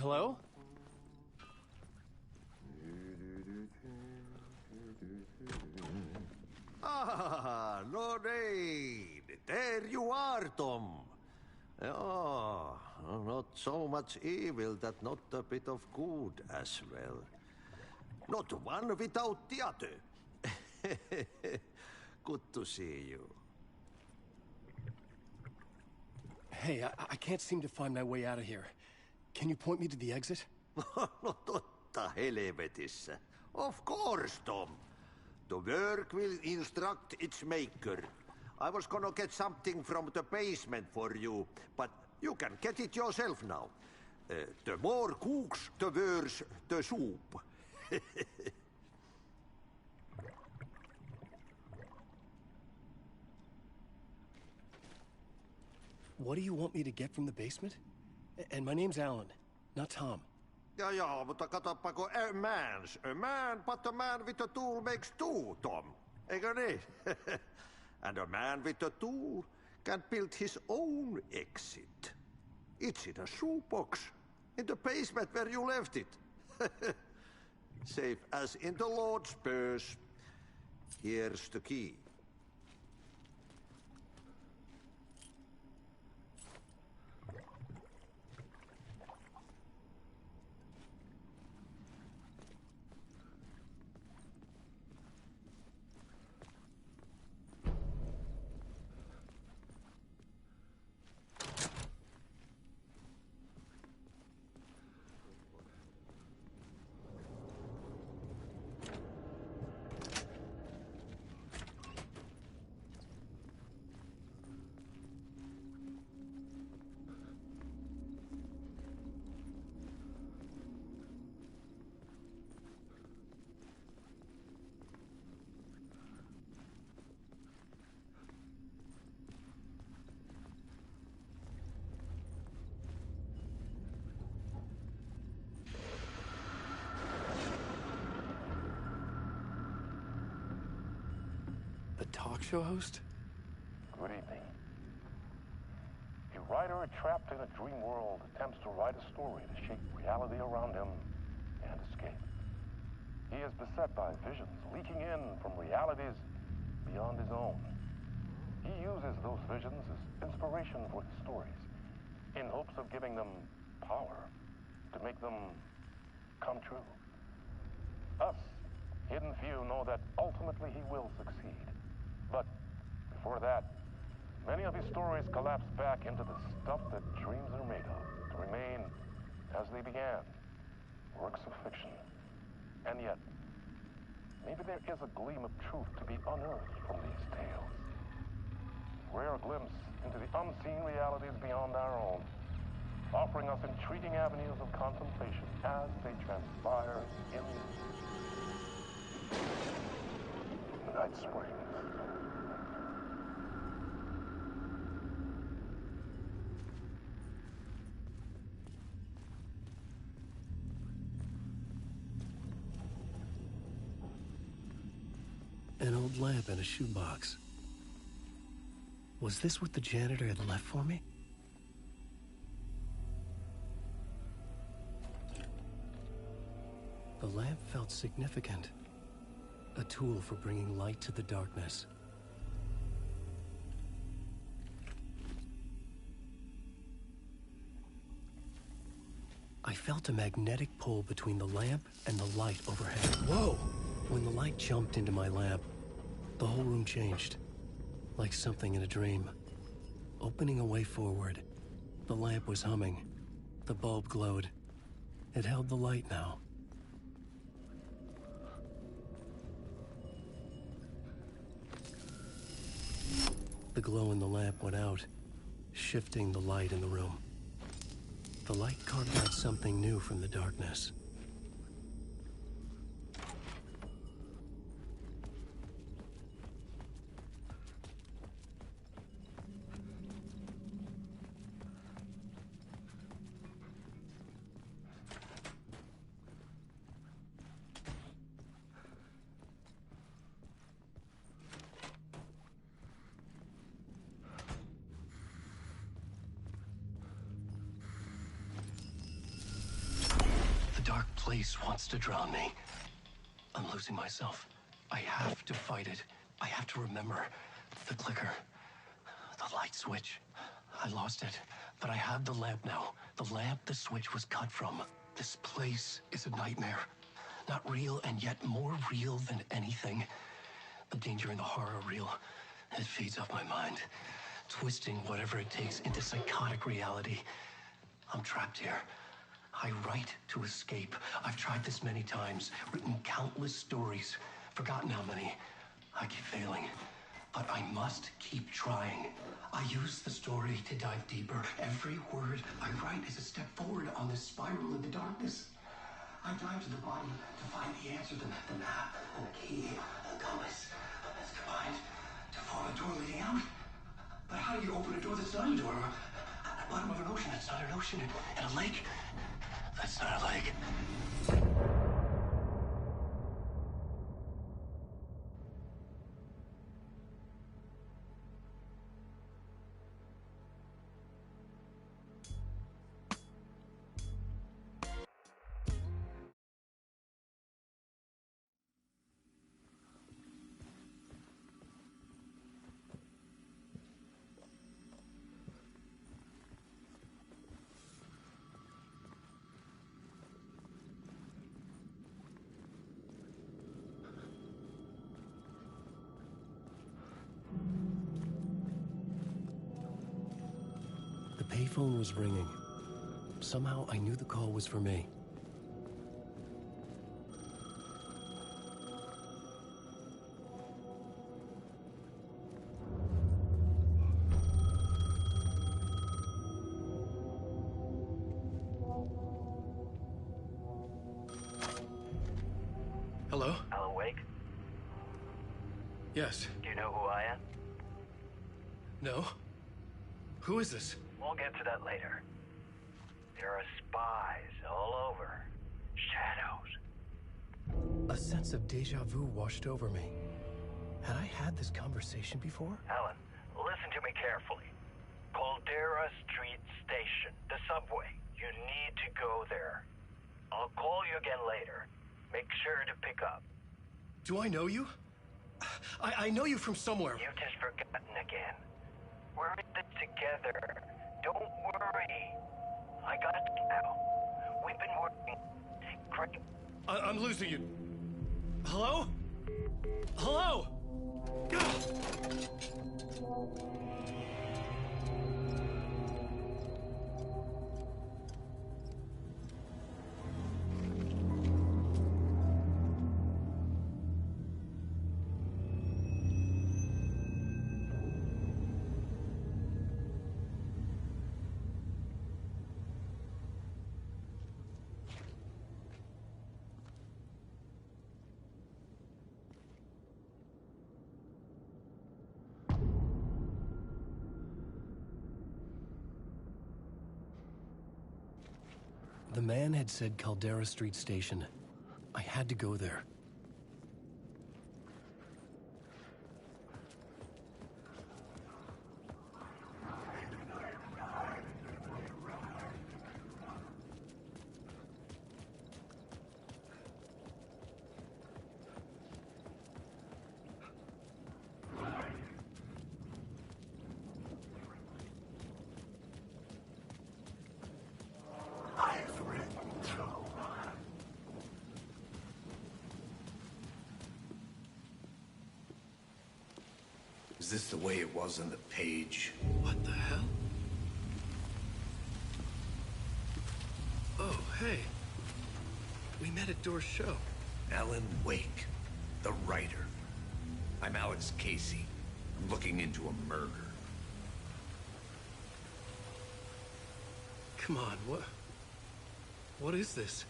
Hello? Ah, Lorraine! There you are, Tom. Oh, not so much evil that not a bit of good as well. Not one without the other. Good to see you. Hey, I can't seem to find my way out of here. Can you point me to the exit? Totta helvetissä. Of course, Tom. The work will instruct its maker. I was gonna get something from the basement for you, but you can get it yourself now. The more cooks, the worse the soup. What do you want me to get from the basement? And my name's Alan, not Tom. Ja, mutta katoppa, kun a man, but a man with a tool makes two, Tom. Eikö niin? And a man with a tool can build his own exit. It's in a shoebox, in the basement where you left it. Safe as in the Lord's purse. Here's the key. Talk show host? Good evening. A writer trapped in a dream world attempts to write a story to shape reality around him and escape. He is beset by visions leaking in from realities beyond his own. He uses those visions as inspiration for his stories, in hopes of giving them power, to make them come true. Us, hidden few, know that ultimately he will succeed. But before that, many of his stories collapse back into the stuff that dreams are made of, to remain as they began, works of fiction. And yet, maybe there is a gleam of truth to be unearthed from these tales. A rare glimpse into the unseen realities beyond our own, offering us intriguing avenues of contemplation as they transpire in the Night Springs. An old lamp in a shoebox. Was this what the janitor had left for me? The lamp felt significant. A tool for bringing light to the darkness. I felt a magnetic pull between the lamp and the light overhead. Whoa! When the light jumped into my lamp, the whole room changed. Like something in a dream. Opening a way forward. The lamp was humming. The bulb glowed. It held the light now. The glow in the lamp went out, shifting the light in the room. The light carved out something new from the darkness. Place wants to drown me. I'm losing myself. I have to fight it. I have to remember. The clicker. The light switch. I lost it. But I have the lamp now. The lamp the switch was cut from. This place is a nightmare. Not real, and yet more real than anything. The danger and the horror are real. It feeds off my mind. Twisting whatever it takes into psychotic reality. I'm trapped here. I write to escape. I've tried this many times, written countless stories, forgotten how many. I keep failing, but I must keep trying. I use the story to dive deeper. Every word I write is a step forward on this spiral into darkness. I dive to the bottom to find the answer, the map, and the key, and the compass. That's combined to form a door leading out. But how do you open a door that's not a door? At the bottom of an ocean that's not an ocean, and a lake that's not a lake. The payphone was ringing. Somehow I knew the call was for me. Hello? Alan Wake? Yes. Do you know who I am? No? Who is this? We'll get to that later. There are spies all over. Shadows. A sense of deja vu washed over me. Had I had this conversation before? Alan, listen to me carefully. Caldera Street Station, the subway. You need to go there. I'll call you again later. Make sure to pick up. Do I know you? I know you from somewhere. You've just forgotten again. We're in this together. Don't worry. I got you now. We've been working great. I'm losing you. Hello? Hello? The man had said Caldera Street Station. I had to go there. Is this the way it was on the page? What the hell? Oh, hey. We met at Door's show. Alan Wake, the writer. I'm Alex Casey. I'm looking into a murder. Come on, what is this?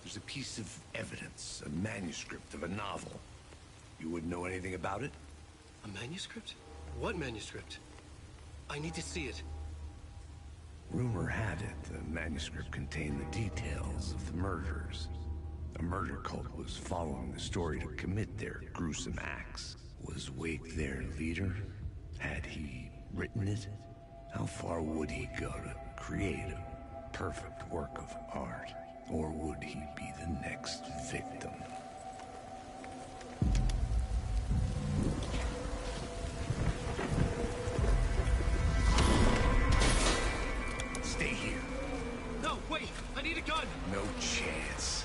There's a piece of evidence, a manuscript of a novel. You wouldn't know anything about it? A manuscript? What manuscript? I need to see it. Rumor had it the manuscript contained the details of the murders. A murder cult was following the story to commit their gruesome acts. Was Wake their leader? Had he written it? How far would he go to create a perfect work of art? Or would he be the next victim? Stay here. No, wait! I need a gun! No chance.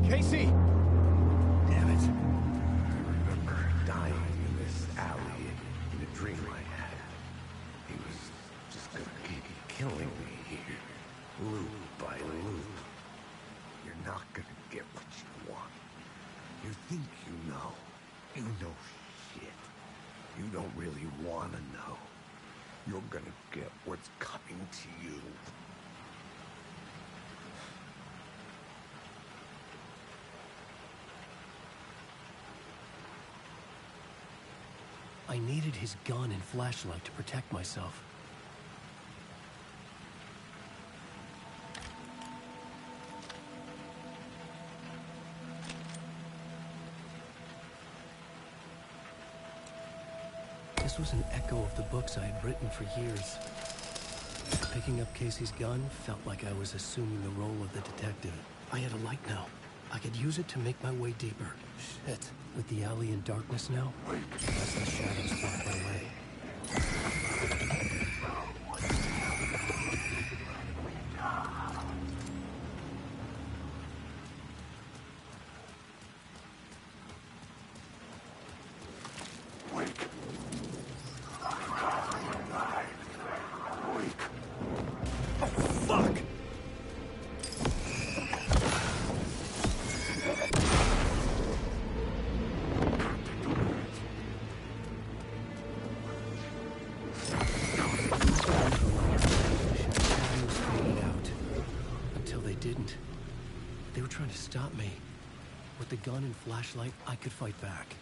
Casey! Damn it. I remember dying in this alley in a dream I had. He was just gonna keep killing me here, loop by loop. You're not gonna get what you want. You think you know. You know shit. You don't really want to know. You're gonna get what's coming to you. I needed his gun and flashlight to protect myself. This was an echo of the books I had written for years. Picking up Casey's gun felt like I was assuming the role of the detective. I had a light now. I could use it to make my way deeper. Shit. With the alley in darkness now, less the shadows block my way. Stop me. With the gun and flashlight, I could fight back.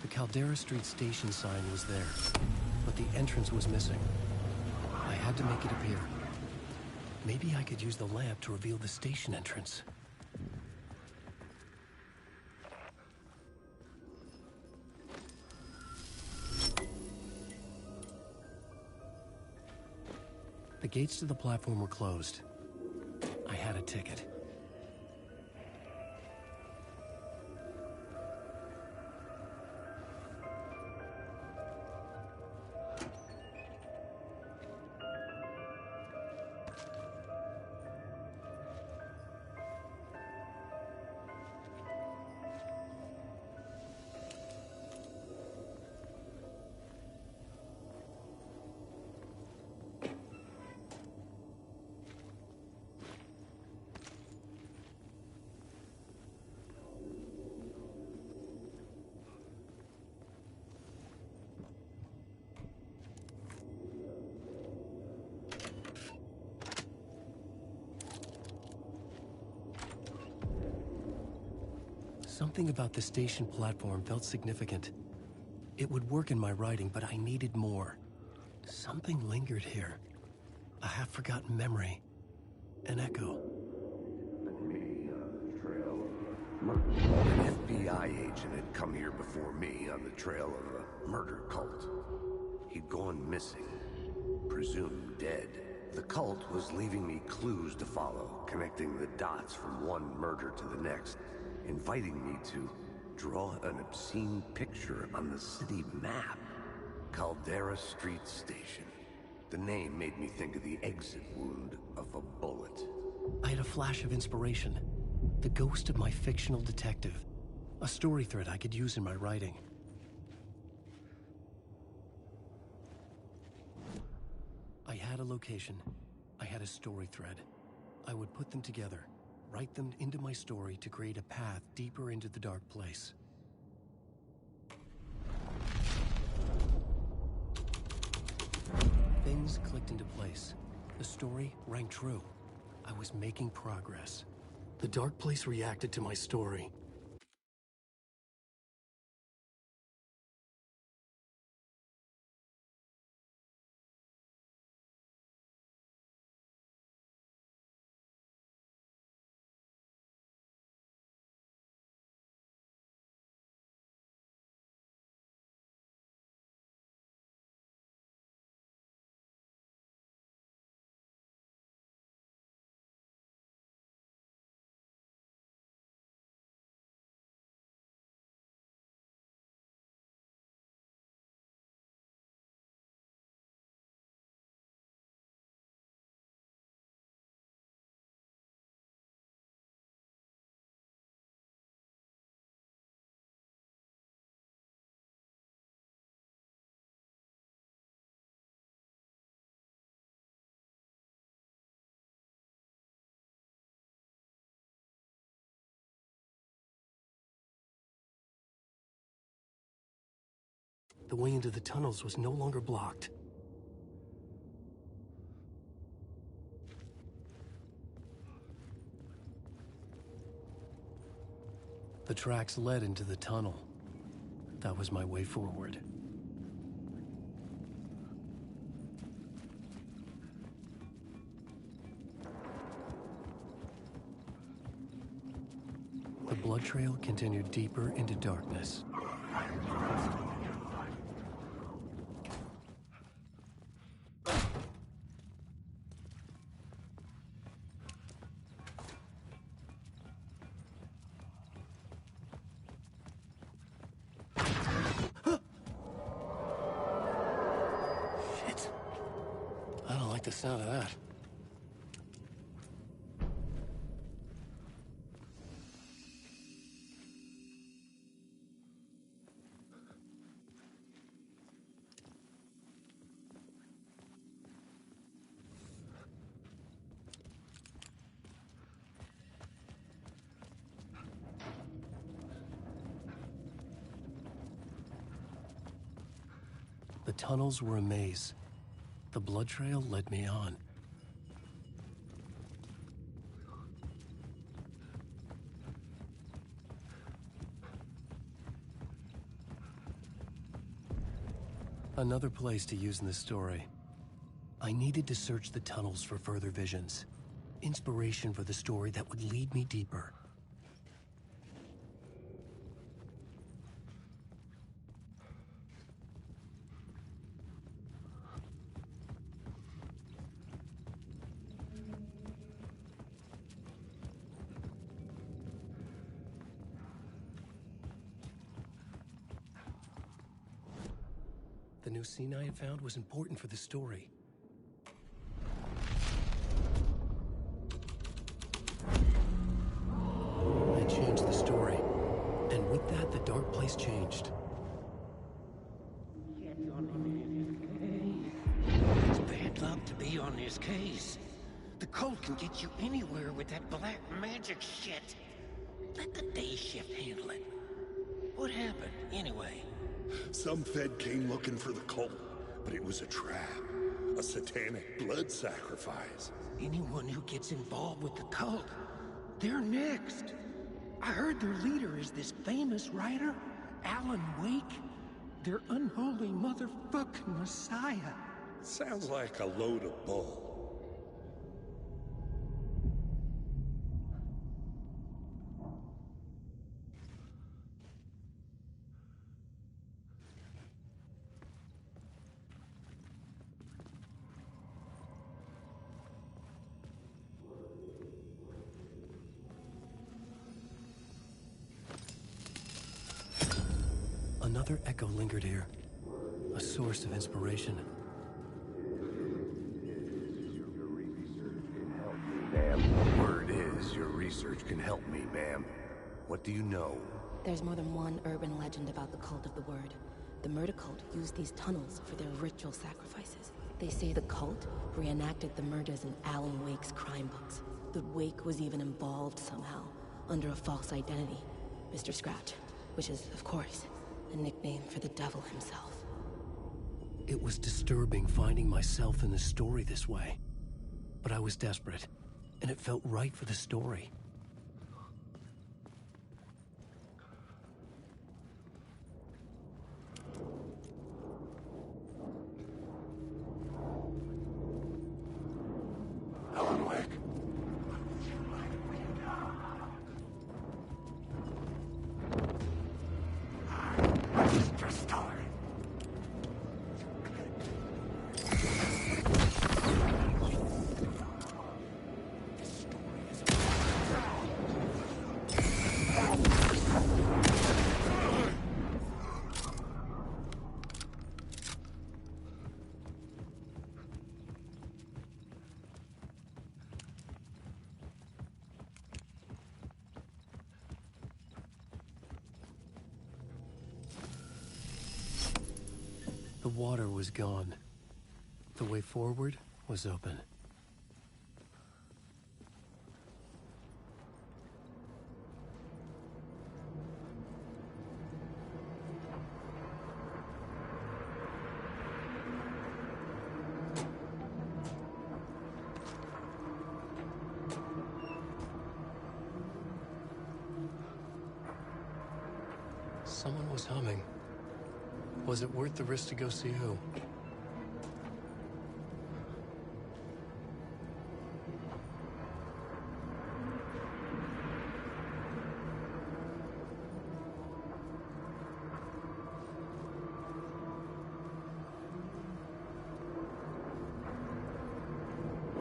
The Caldera Street station sign was there, but the entrance was missing. I had to make it appear. Maybe I could use the lamp to reveal the station entrance. The gates to the platform were closed. I had a ticket. Something about the station platform felt significant. It would work in my writing, but I needed more. Something lingered here. A half-forgotten memory. An echo. An FBI agent had come here before me on the trail of a murder cult. He'd gone missing, presumed dead. The cult was leaving me clues to follow, connecting the dots from one murder to the next, inviting me to draw an obscene picture on the city map. Caldera Street Station. The name made me think of the exit wound of a bullet. I had a flash of inspiration. The ghost of my fictional detective. A story thread I could use in my writing. I had a location. I had a story thread. I would put them together, write them into my story to create a path deeper into the dark place. Things clicked into place. The story rang true. I was making progress. The dark place reacted to my story. The way into the tunnels was no longer blocked. The tracks led into the tunnel. That was my way forward. The blood trail continued deeper into darkness. The sound of that. The tunnels were a maze. The blood trail led me on. Another place to use in the story. I needed to search the tunnels for further visions. Inspiration for the story that would lead me deeper. The new scene I had found was important for the story. I changed the story, and with that, the dark place changed. It's bad luck to be on this case. The cult can get you anywhere with that black magic shit. Let the day shift handle it. What happened, anyway? Some Fed came looking for the cult, but it was a trap. A satanic blood sacrifice. Anyone who gets involved with the cult, they're next. I heard their leader is this famous writer, Alan Wake. Their unholy motherfucking messiah. Sounds like a load of bull. Another echo lingered here, a source of inspiration. Ma'am, word is your research can help me, ma'am. What do you know? There's more than one urban legend about the Cult of the Word. The murder cult used these tunnels for their ritual sacrifices. They say the cult reenacted the murders in Alan Wake's crime books. That Wake was even involved somehow, under a false identity. Mr. Scratch, which is, of course, a nickname for the devil himself. It was disturbing finding myself in the story this way. But I was desperate, and it felt right for the story. Alan Wake. Just time. The water was gone. The way forward was open. Someone was humming. Was it worth the risk to go see who?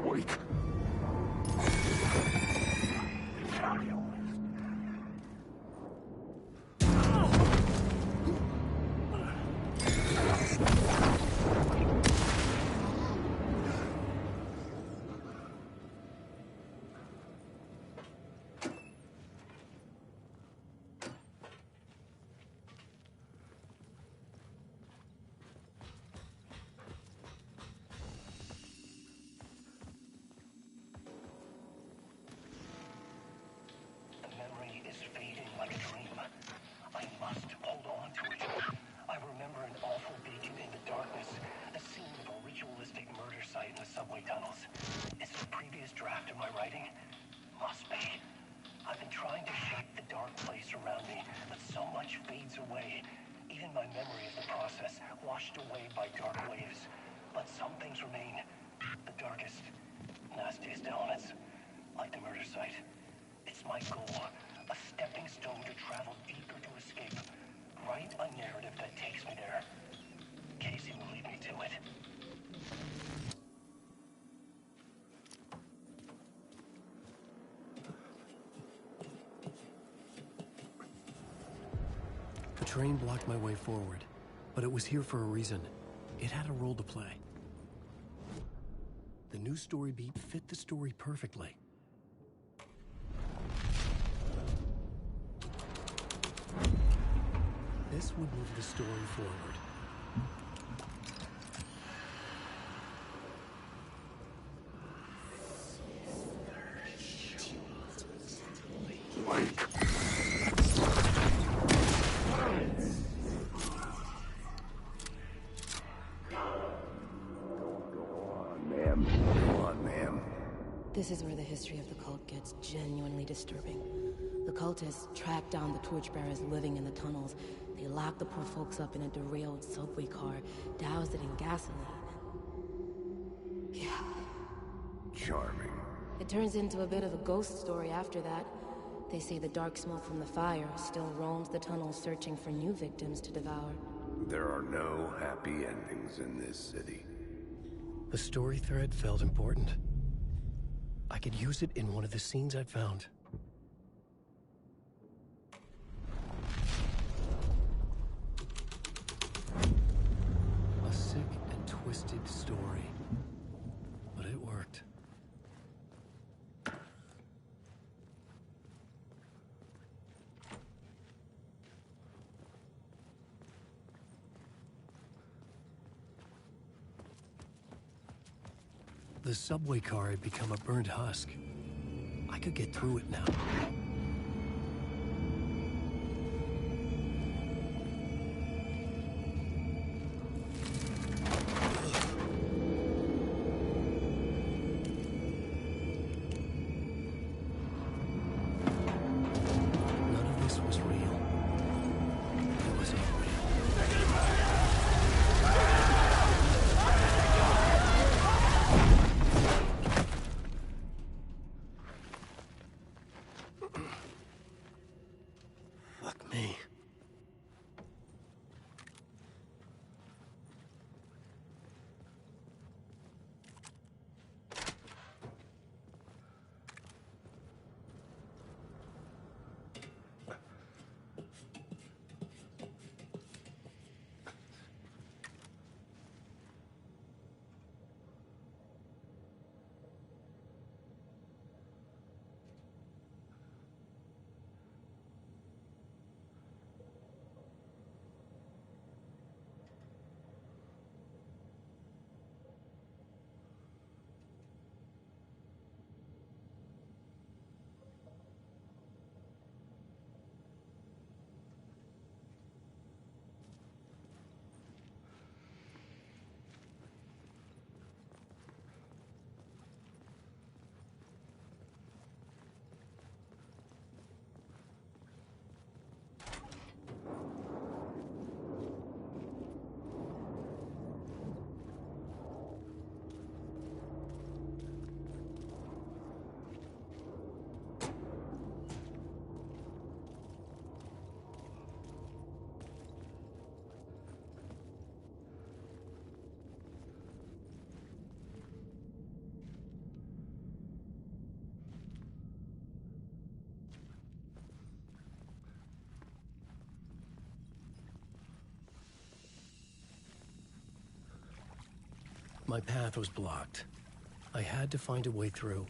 Wake. Memory is fading like a dream. I must hold on to it. I remember an awful beacon in the darkness, the scene of a ritualistic murder site in the subway tunnels. Is it a previous draft of my writing? Must be. I've been trying to shape the dark place around me, but so much fades away. Even my memory of the process washed away by dark waves. But some things remain. The darkest, nastiest elements, like the murder site. It's my goal, a stepping stone to travel deeper to escape. Write a narrative that takes me there. Casey will lead me to it. The train blocked my way forward, but it was here for a reason. It had a role to play. The new story beat fit the story perfectly. This would move the story forward. This is where the history of the cult gets genuinely disturbing. The cultists tracked down the torchbearers living in the tunnels. They locked the poor folks up in a derailed subway car, doused it in gasoline. Yeah. Charming. It turns into a bit of a ghost story after that. They say the dark smoke from the fire still roams the tunnels searching for new victims to devour. There are no happy endings in this city. The story thread felt important. I could use it in one of the scenes I'd found. A sick and twisted story. But it worked. The subway car had become a burnt husk. I could get through it now. None of this was real. It was all real. Fuck me. My path was blocked. I had to find a way through.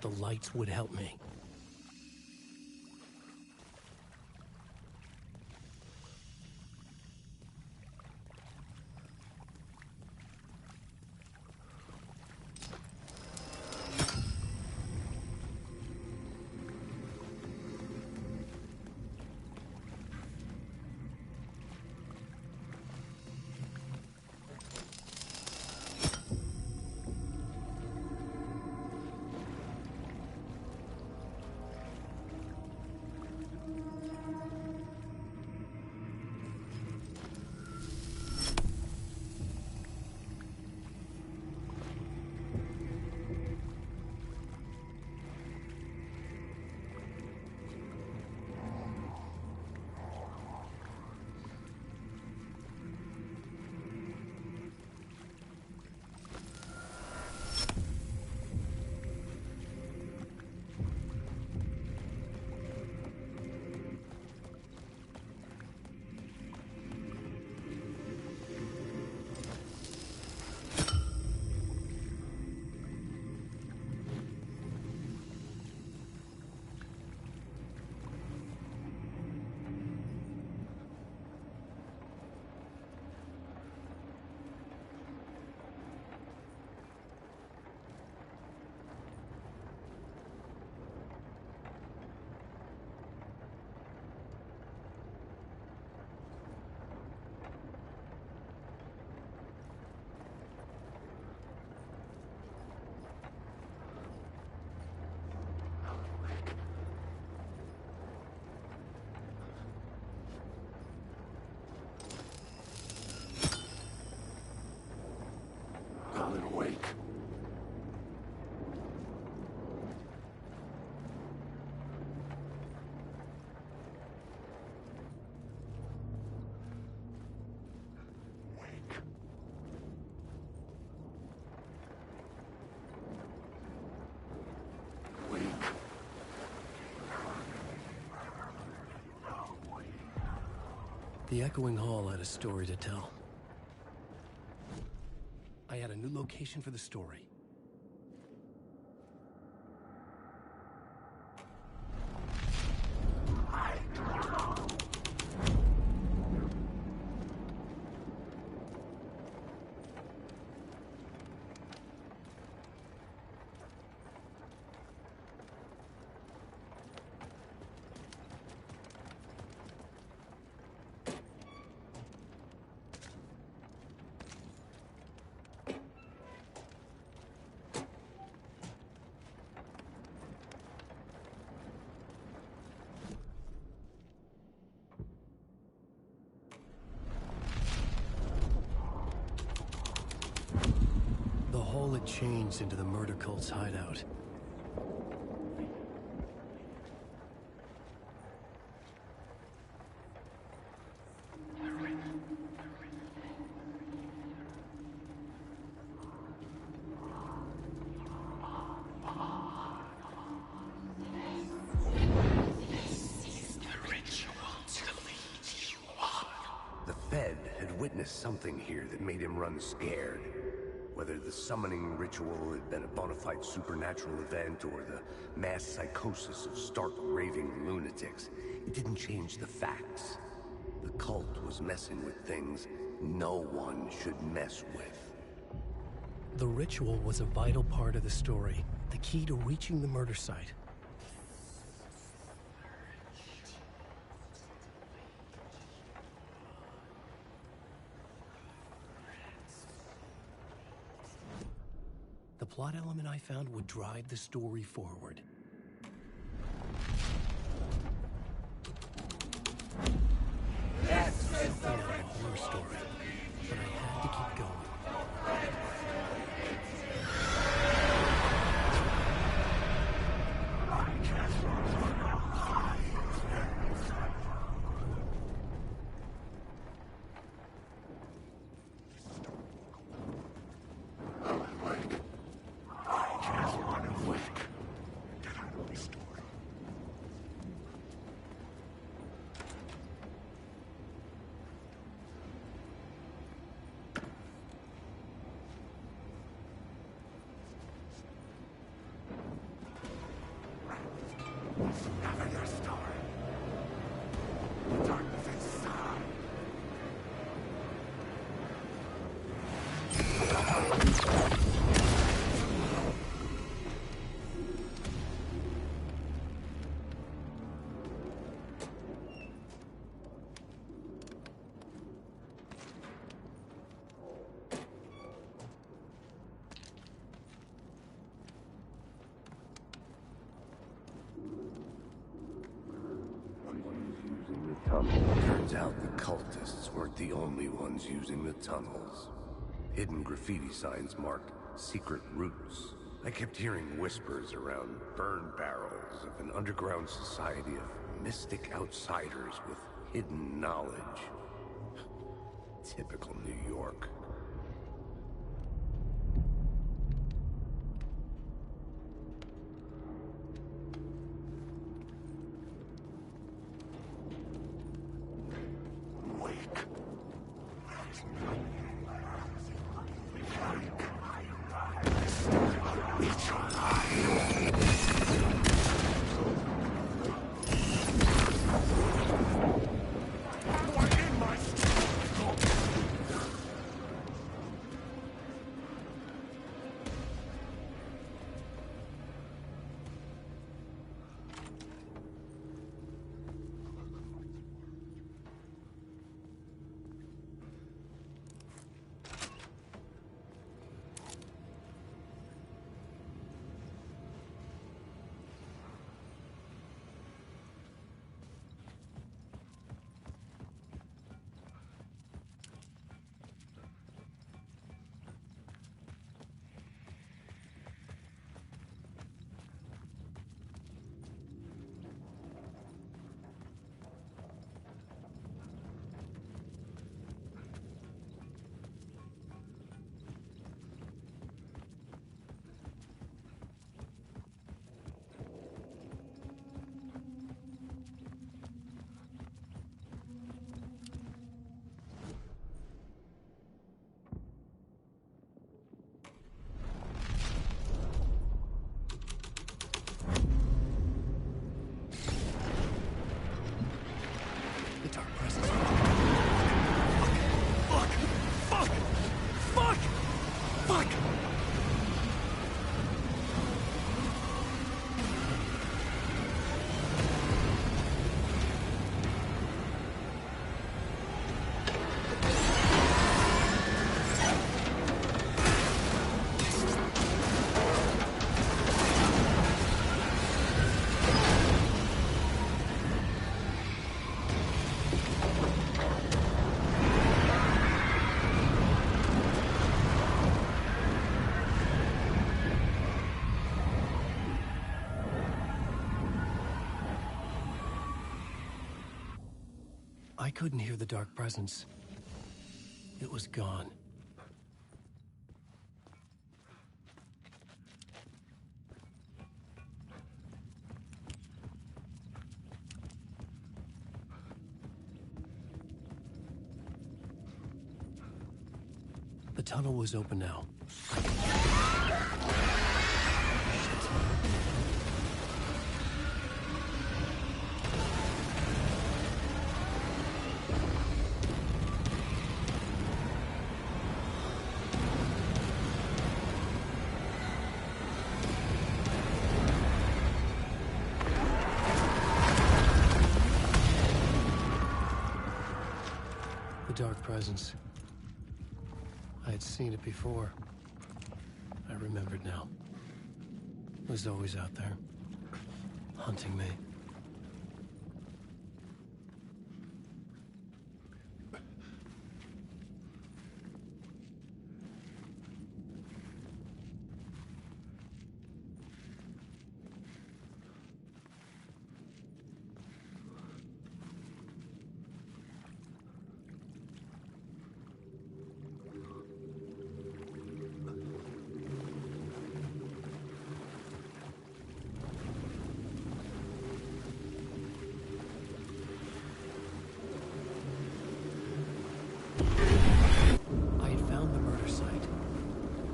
The lights would help me. The Echoing Hall had a story to tell. I had a new location for the story. The hall had changed into the murder cult's hideout. The Fed had witnessed something here that made him run scared. Whether the summoning ritual had been a bona fide supernatural event or the mass psychosis of stark raving lunatics, it didn't change the facts. The cult was messing with things no one should mess with. The ritual was a vital part of the story, the key to reaching the murder site. The plot element I found would drive the story forward. Something out of a horror story, but I had to keep going. Turns out the cultists weren't the only ones using the tunnels. Hidden graffiti signs marked secret routes. I kept hearing whispers around burn barrels of an underground society of mystic outsiders with hidden knowledge. Typical New York. The dark presence. Fuck! Fuck! Fuck! Fuck! I couldn't hear the dark presence. It was gone. The tunnel was open now. Dark presence. I had seen it before. I remembered now. It was always out there, hunting me.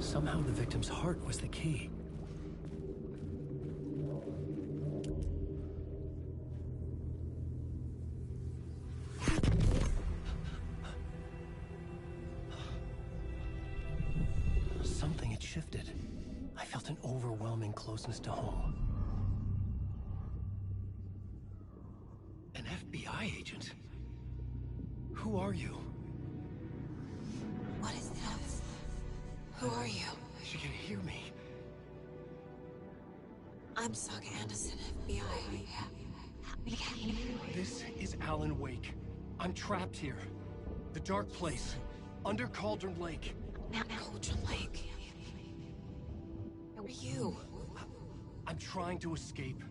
Somehow the victim's heart was the key. Something had shifted. I felt an overwhelming closeness to home. An FBI agent? Who are you? What is this? Who are you? She can hear me. I'm Saga Anderson, FBI. This is Alan Wake. I'm trapped here. The dark place. Under Cauldron Lake. Cauldron Lake? Who are you? I'm trying to escape.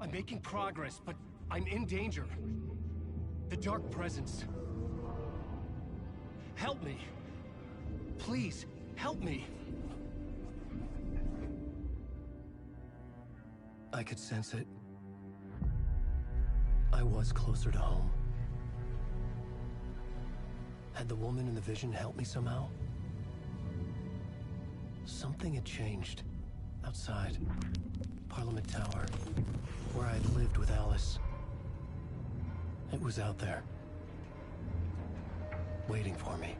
I'm making progress, but I'm in danger. The dark presence. Help me. Please. Help me! I could sense it. I was closer to home. Had the woman in the vision helped me somehow? Something had changed. Outside. Parliament Tower. Where I'd lived with Alice. It was out there. Waiting for me.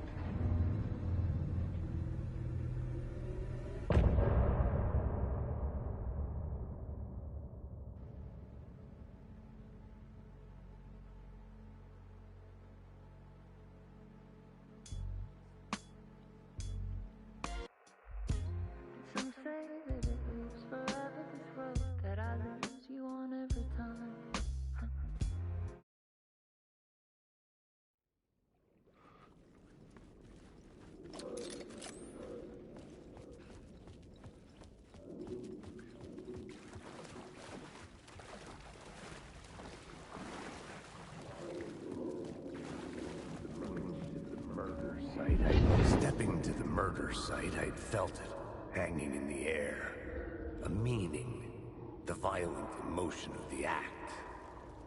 Some say that it lives forever, this road that I lose you on every time. Stepping to the murder site, I'd felt it, hanging in the air. A meaning, the violent emotion of the act,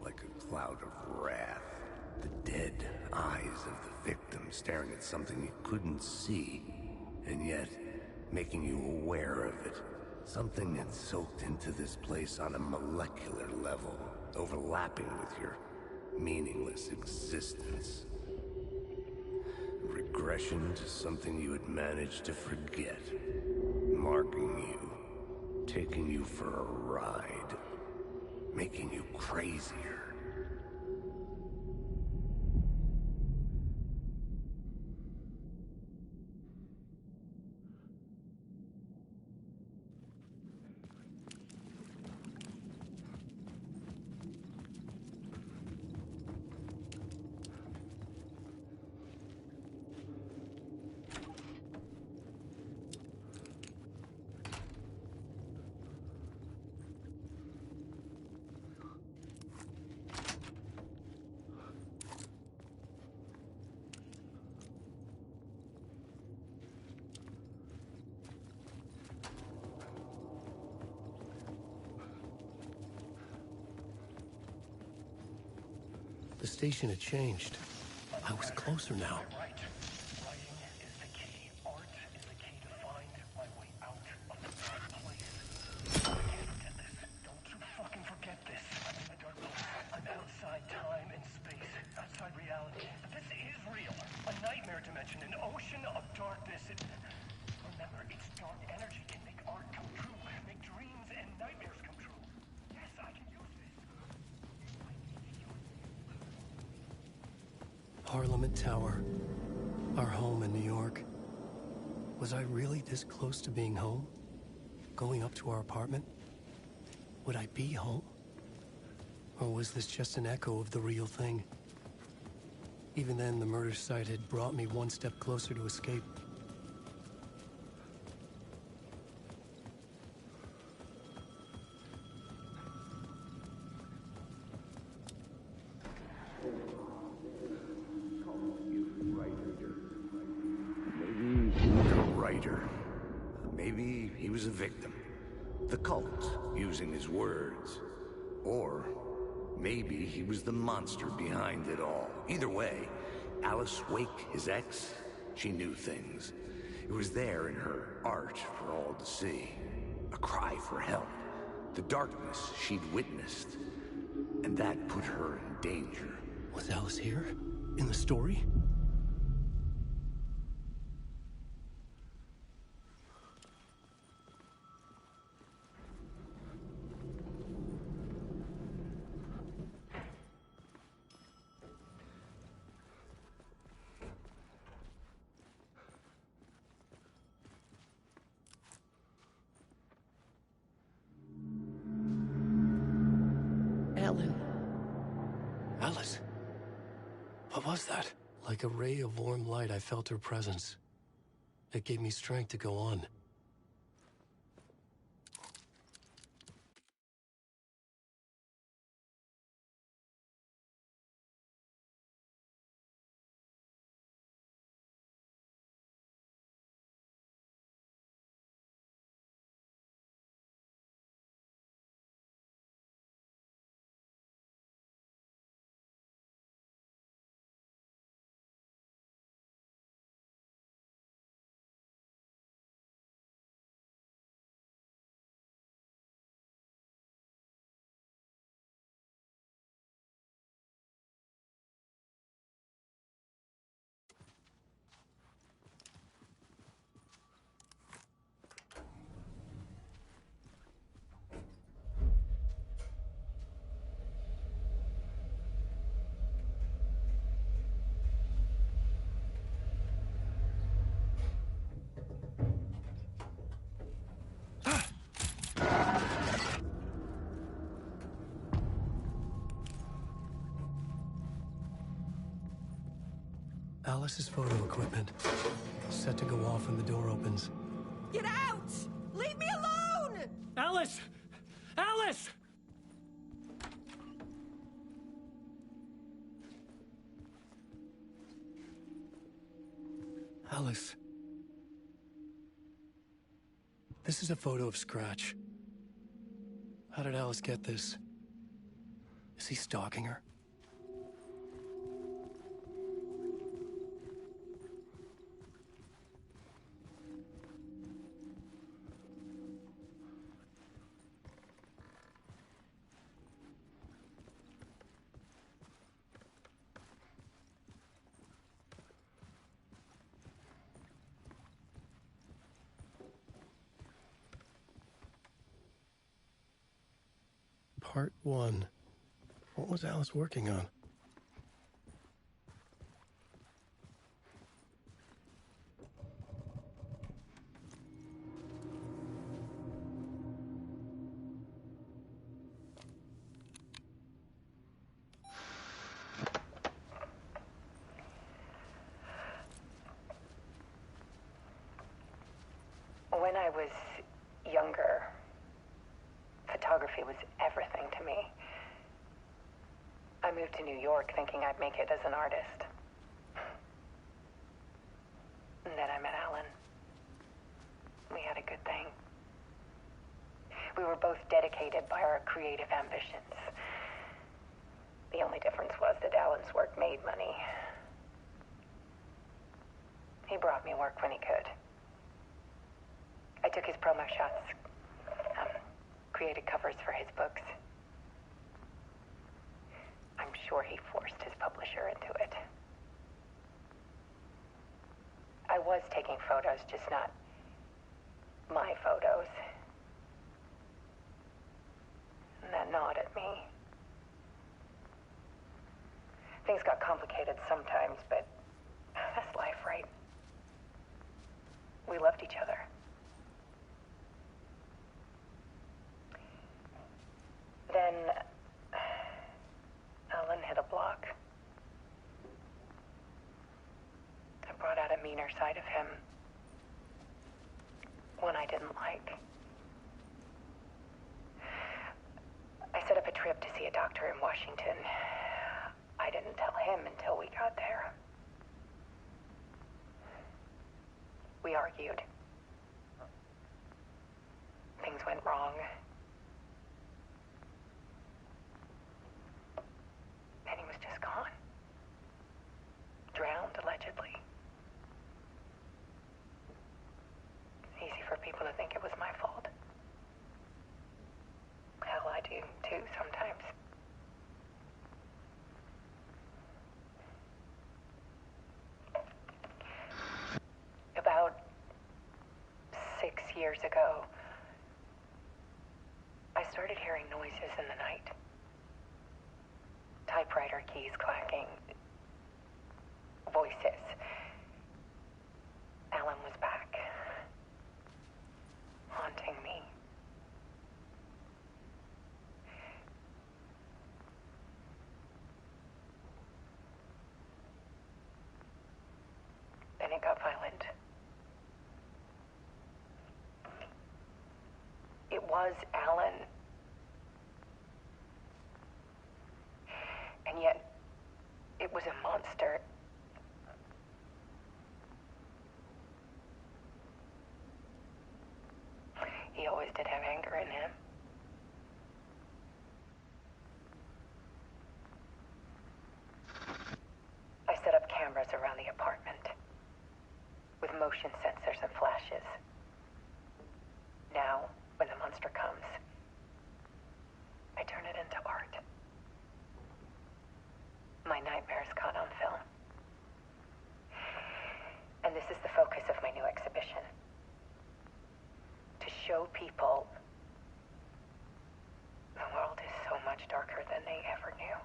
like a cloud of wrath. The dead eyes of the victim staring at something you couldn't see, and yet making you aware of it. Something that soaked into this place on a molecular level, overlapping with your meaningless existence. Regression to something you had managed to forget. Marking you, taking you for a ride, making you crazier. The station had changed. I was closer now. Parliament Tower. Our home in New York. Was I really this close to being home? Going up to our apartment? Would I be home? Or was this just an echo of the real thing? Even then, the murder site had brought me one step closer to escape. Maybe he was a victim. The cult, using his words. Or maybe he was the monster behind it all. Either way, Alice Wake, his ex, she knew things. It was there in her art for all to see. A cry for help. The darkness she'd witnessed. And that put her in danger. Was Alice here? In the story? Alice. What was that? Like a ray of warm light, I felt her presence. It gave me strength to go on. Alice's photo equipment. Set to go off when the door opens. Get out! Leave me alone! Alice! Alice! Alice. This is a photo of Scratch. How did Alice get this? Is he stalking her? Part 1. What was Alice working on? When I was younger, photography was everything to me. I moved to New York thinking I'd make it as an artist. And then I met Alan. We had a good thing. We were both dedicated by our creative ambitions. The only difference was that Alan's work made money. He brought me work when he could. I took his promo shots, created covers for his books. I'm sure he forced his publisher into it. I was taking photos, just not my photos. And that gnawed at me. Things got complicated sometimes, but that's life, right? We loved each other. Then Alan hit a block. I brought out a meaner side of him. One I didn't like. I set up a trip to see a doctor in Washington. I didn't tell him until we got there. We argued. Things went wrong. And he was just gone. Drowned, allegedly. Easy for people to think it was my fault. Hell, I do too sometimes. About 6 years ago, I started hearing noises in the night. Typewriter keys clacking. Voices. Alan was back. Haunting me. Then it got violent. It was Alan. And yet, it was a monster. He always did have anger in him. I set up cameras around the apartment with motion sensors and flashes. Now, when the monster comes, I turn it into art. My nightmares caught on film. And this is the focus of my new exhibition. To show people the world is so much darker than they ever knew.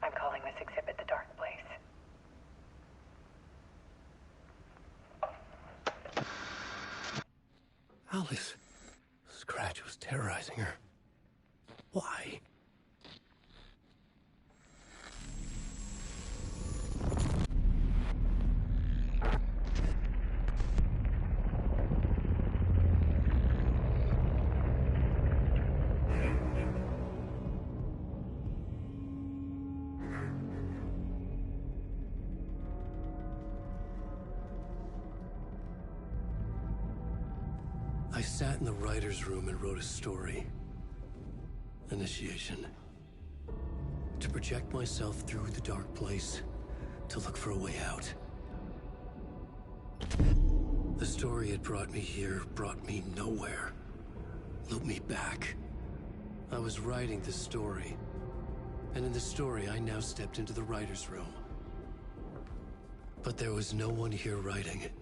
I'm calling this exhibit The Dark Place. Alice. Scratch was terrorizing her. Why? I sat in the writer's room and wrote a story. Initiation. To project myself through the dark place, to look for a way out. The story had brought me here, brought me nowhere. Looped me back. I was writing the story. And in the story, I now stepped into the writer's room. But there was no one here writing it.